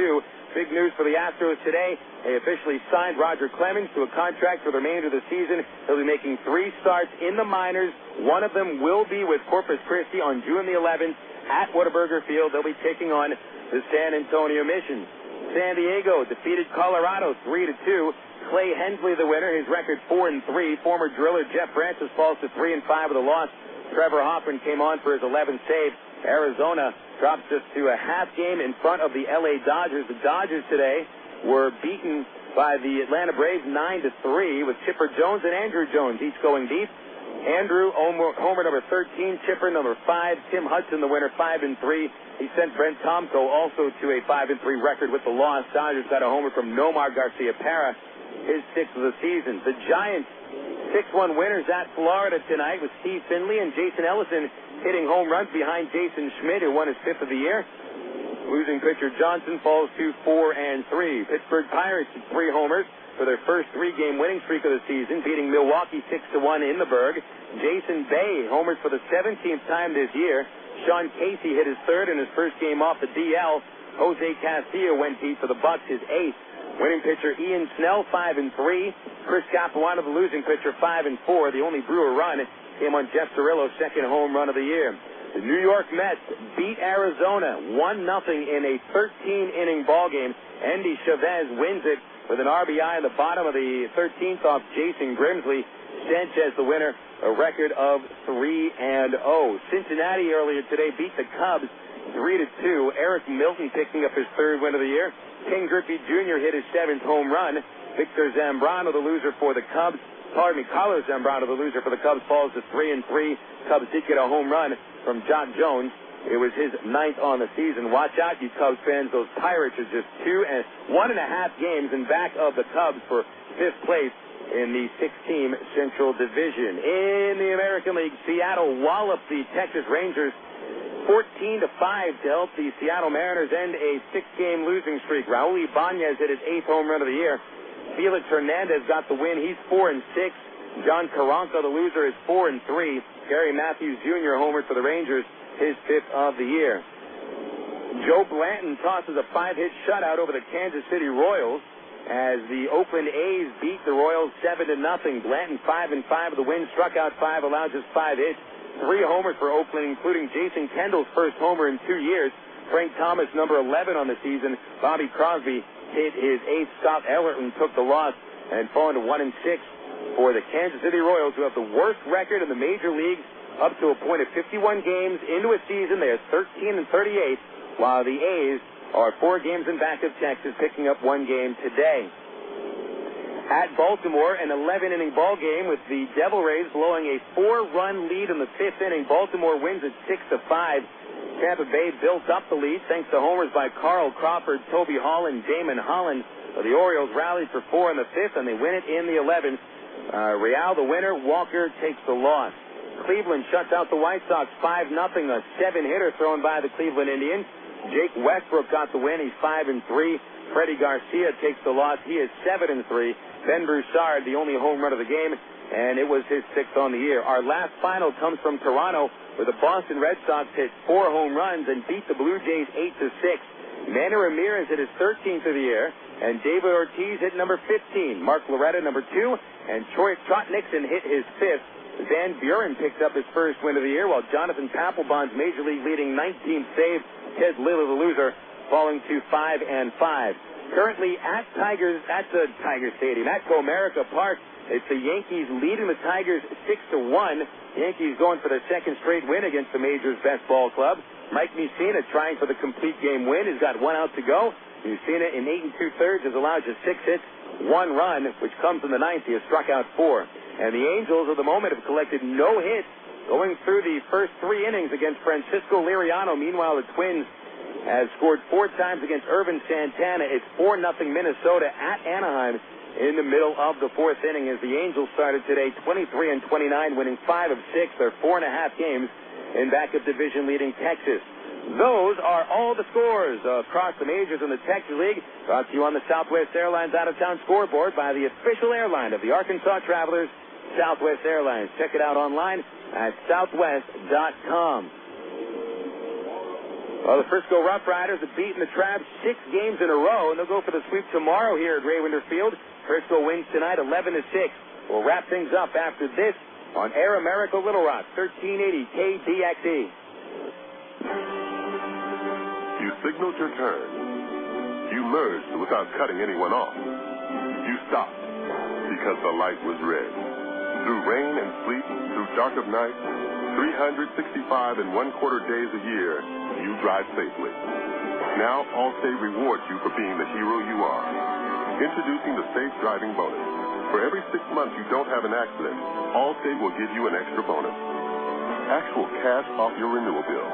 Big news for the Astros today. They officially signed Roger Clemens to a contract for the remainder of the season. He'll be making 3 starts in the minors. One of them will be with Corpus Christi on June the 11th at Whataburger Field. They'll be taking on the San Antonio Missions. San Diego defeated Colorado 3-2. Clay Hensley, the winner, his record 4-3. Former driller Jeff Francis falls to 3-5 with a loss. Trevor Hoffman came on for his 11th save. Arizona drops just to a half game in front of the LA Dodgers. The Dodgers today were beaten by the Atlanta Braves 9-3, with Chipper Jones and Andrew Jones each going deep. Andrew, homer number 13, Chipper number 5, Tim Hudson, the winner, 5-3. He sent Brent Tomko also to a 5-3 record with the loss. Dodgers got a homer from Nomar Garcia-Parra, his 6th of the season. The Giants, 6-1 winners at Florida tonight, with Steve Finley and Jason Ellison hitting home runs behind Jason Schmidt, who won his 5th of the year. Losing pitcher Johnson falls to 4-3. Pittsburgh Pirates with 3 homers for their first 3-game winning streak of the season, beating Milwaukee 6-1 in the Berg. Jason Bay homers for the 17th time this year. Sean Casey hit his 3rd in his first game off the DL. Jose Castillo went deep for the Bucks, his 8th. Winning pitcher Ian Snell 5-3. Chris Capuano, the losing pitcher, 5-4. The only Brewer run came on Jeff Cirillo's 2nd home run of the year. The New York Mets beat Arizona 1-0 in a 13-inning ballgame. Andy Chavez wins it with an RBI in the bottom of the 13th off Jason Grimsley. Sanchez, the winner, a record of 3-0. Cincinnati earlier today beat the Cubs 3-2. Eric Milton picking up his 3rd win of the year. King Griffey Jr. hit his 7th home run. Victor Zambrano, the loser for the Cubs. Carlos Zambrano, the loser for the Cubs, falls to 3-3. Cubs did get a home run from Jock Jones. It was his 9th on the season. Watch out, you Cubs fans. Those Pirates are just 1.5 games in back of the Cubs for 5th place in the 6-team Central Division. In the American League, Seattle walloped the Texas Rangers 14-5 to help the Seattle Mariners end a 6-game losing streak. Raul Ibanez hit his 8th home run of the year. Felix Hernandez got the win. He's 4-6. John Caranco, the loser, is 4-3. Gary Matthews Jr. homered for the Rangers, his 5th of the year. Joe Blanton tosses a 5-hit shutout over the Kansas City Royals as the Oakland A's beat the Royals 7-0. Blanton 5-5 of the win, struck out 5, allowed just 5 hits. 3 homers for Oakland, including Jason Kendall's first homer in 2 years. Frank Thomas, number 11 on the season. Bobby Crosby hit his 8th. Scott Ellerton took the loss and fallen to 1-6 for the Kansas City Royals, who have the worst record in the major leagues up to a point of 51 games into a season. They are 13-38, while the A's are 4 games in back of Texas, picking up 1 game today. At Baltimore, an 11-inning ball game with the Devil Rays blowing a 4-run lead in the 5th inning. Baltimore wins it 6-5. Tampa Bay built up the lead thanks to homers by Carl Crawford, Toby Holland, Damon Holland. The Orioles rallied for 4 in the 5th, and they win it in the 11th. Real, the winner. Walker takes the loss. Cleveland shuts out the White Sox 5-0. A 7-hitter thrown by the Cleveland Indians. Jake Westbrook got the win. He's 5-3. Freddie Garcia takes the loss. He is 7-3. Ben Broussard, the only home run of the game, and it was his 6th on the year. Our last final comes from Toronto, where the Boston Red Sox hit 4 home runs and beat the Blue Jays 8-6. Manny Ramirez hit his 13th of the year, and David Ortiz hit number 15. Mark Loretta, number 2, and Trot Nixon hit his 5th. Van Buren picked up his first win of the year, while Jonathan Papelbon's Major League leading 19th save. Ted Liller, the loser, falling to 5-5. Currently at the Tiger Stadium, at Comerica Park, it's the Yankees leading the Tigers 6-1. Yankees going for their 2nd straight win against the Major's best ball club. Mike Mussina trying for the complete game win. He's got 1 out to go. Mussina in 8 2/3 has allowed just 6 hits, 1 run, which comes in the 9th. He has struck out 4. And the Angels at the moment have collected no hits going through the first 3 innings against Francisco Liriano. Meanwhile, the Twins has scored 4 times against Irvin Santana. It's 4-0 Minnesota at Anaheim in the middle of the 4th inning as the Angels started today 23-29, winning 5 of 6. They're 4.5 games in back of division-leading Texas. Those are all the scores across the majors in the Texas League. Brought to you on the Southwest Airlines out-of-town scoreboard by the official airline of the Arkansas Travelers, Southwest Airlines. Check it out online at southwest.com. Well, the Frisco RoughRiders have beaten the Trabs 6 games in a row, and they'll go for the sweep tomorrow here at Ray Winder Field. Frisco wins tonight 11-6. We'll wrap things up after this on Air America Little Rock, 1380 KDXE. You signaled your turn. You merged without cutting anyone off. You stopped because the light was red. Through rain and sleet, through dark of night, 365 and 1/4 days a year, you drive safely. Now, Allstate rewards you for being the hero you are. Introducing the Safe Driving Bonus. For every 6 months you don't have an accident, Allstate will give you an extra bonus. Actual cash off your renewal bill.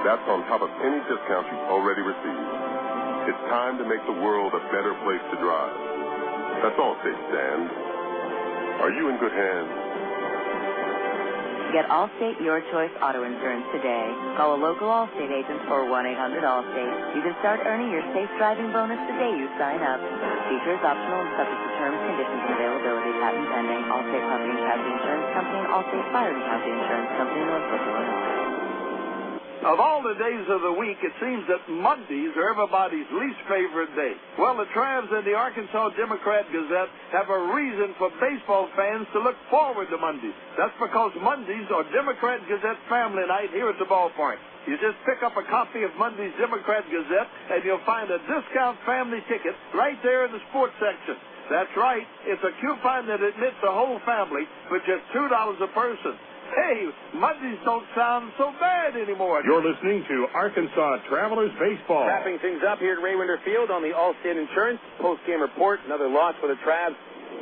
That's on top of any discounts you've already received. It's time to make the world a better place to drive. That's Allstate stands. Are you in good hands? Get Allstate Your Choice Auto Insurance today. Call a local Allstate agent or 1-800-ALLSTATE. You can start earning your safe driving bonus the day you sign up. Features optional and subject to terms, conditions, and availability. Patent pending. Allstate Property and Casualty Insurance Company and Allstate Fire and Casualty Insurance Company, Northbrook, Illinois. Of all the days of the week, it seems that Mondays are everybody's least favorite day. Well, the Travs and the Arkansas Democrat Gazette have a reason for baseball fans to look forward to Mondays. That's because Mondays are Democrat Gazette family night here at the ballpark. You just pick up a copy of Monday's Democrat Gazette, and you'll find a discount family ticket right there in the sports section. That's right. It's a coupon that admits the whole family for just $2 a person. Hey, Mondays don't sound so bad anymore. You're listening to Arkansas Travelers Baseball. Wrapping things up here at Ray Winder Field on the Allstate Insurance post-game report. Another loss for the Travs.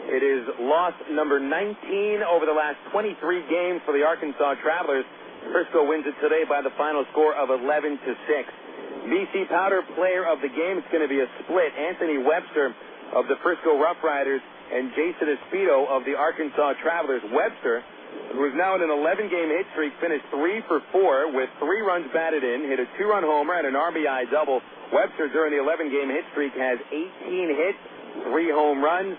It is loss number 19 over the last 23 games for the Arkansas Travelers. Frisco wins it today by the final score of 11-6. BC Powder player of the game. It's going to be a split. Anthony Webster of the Frisco RoughRiders and Jason Espedo of the Arkansas Travelers. Webster, who is now in an 11-game hit streak, finished 3 for 4 with 3 runs batted in, hit a 2-run homer and an RBI double. Webster, during the 11-game hit streak, has 18 hits, 3 home runs,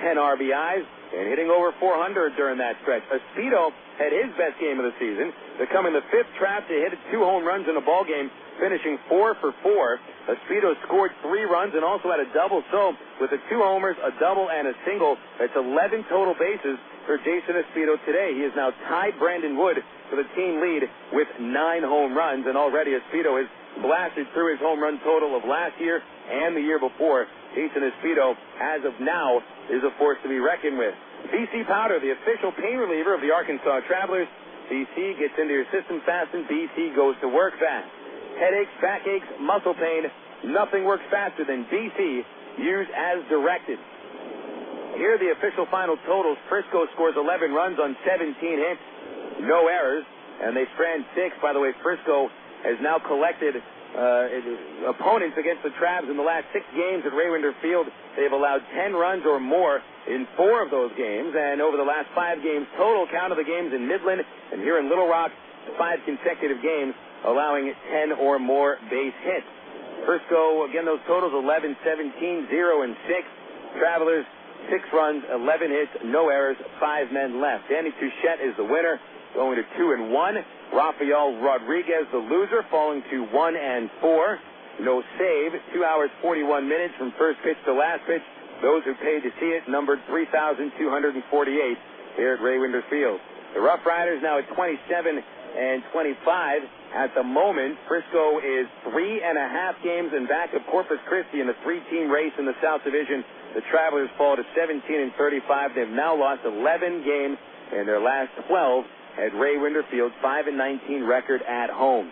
10 RBIs, and hitting over 400 during that stretch. Espedo had his best game of the season, becoming the 5th Trav to hit 2 home runs in a ball game, finishing 4 for 4. Espedo scored 3 runs and also had a double. So, with the 2 homers, a double, and a single, that's 11 total bases for Jason Espedo today. He has now tied Brandon Wood for the team lead with 9 home runs, and already Espedo has blasted through his home run total of last year and the year before. Jason Espedo, as of now, is a force to be reckoned with. BC Powder, the official pain reliever of the Arkansas Travelers. BC gets into your system fast, and BC goes to work fast. Headaches, backaches, muscle pain, nothing works faster than BC, used as directed. Here are the official final totals. Frisco scores 11 runs on 17 hits, no errors, and they strand 6. By the way, Frisco has now collected opponents against the Travs in the last 6 games at Ray Winder Field. They've allowed 10 runs or more in 4 of those games, and over the last 5 games, total count of the games in Midland and here in Little Rock, 5 consecutive games, allowing 10 or more base hits. Frisco, again, those totals 11, 17, 0, and 6. Travelers, 6 runs, 11 hits, no errors, 5 men left. Danny Touchette is the winner, going to 2-1. Rafael Rodriguez, the loser, falling to 1-4. No save, 2 hours, 41 minutes from first pitch to last pitch. Those who paid to see it numbered 3,248 here at Ray Winder Field. The RoughRiders now at 27-25. At the moment, Frisco is 3.5 games in back of Corpus Christi in the 3-team race in the South Division. The Travelers fall to 17-35. They've now lost 11 games in their last 12 at Ray Winder Field, 5-19 record at home.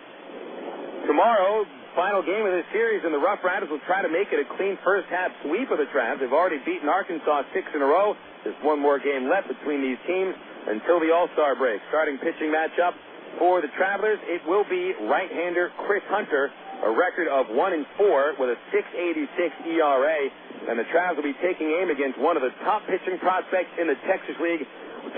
Tomorrow, final game of this series, and the RoughRiders will try to make it a clean first-half sweep of the Travs. They've already beaten Arkansas 6 in a row. There's one more game left between these teams until the All-Star break. Starting pitching matchup for the Travelers, it will be right-hander Chris Hunter, a record of 1-4 with a 6.86 ERA. And the Travs will be taking aim against one of the top pitching prospects in the Texas League,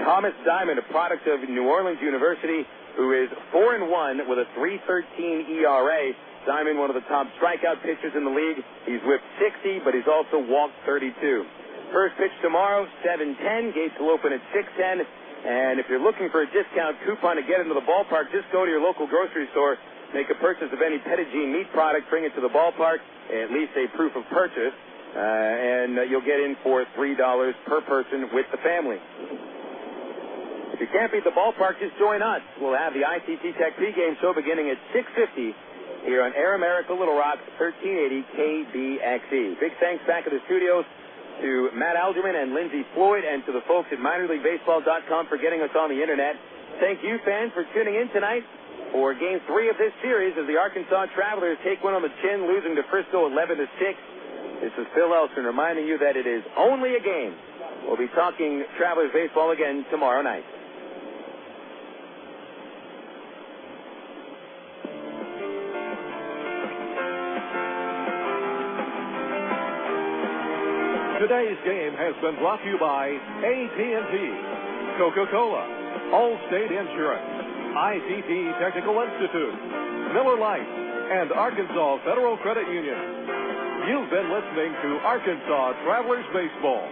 Thomas Diamond, a product of New Orleans University, who is 4-1 with a 3.13 ERA. Diamond, one of the top strikeout pitchers in the league. He's whipped 60, but he's also walked 32. First pitch tomorrow, 7:10. Gates will open at 6:10. And if you're looking for a discount coupon to get into the ballpark, just go to your local grocery store, make a purchase of any Pettigene meat product, bring it to the ballpark, at least a proof of purchase, and you'll get in for $3 per person with the family. If you can't beat the ballpark, just join us. We'll have the ITT Tech pregame show beginning at 6:50 here on Air America Little Rock, 1380 KBXE. Big thanks back at the studios to Matt Algerman and Lindsey Floyd, and to the folks at minorleaguebaseball.com for getting us on the internet. Thank you, fans, for tuning in tonight for Game 3 of this series as the Arkansas Travelers take one on the chin, losing to Frisco 11-6. This is Phil Elson reminding you that it is only a game. We'll be talking Travelers baseball again tomorrow night. Today's game has been brought to you by AT&T, Coca-Cola, Allstate Insurance, ITT Technical Institute, Miller Lite, and Arkansas Federal Credit Union. You've been listening to Arkansas Travelers Baseball.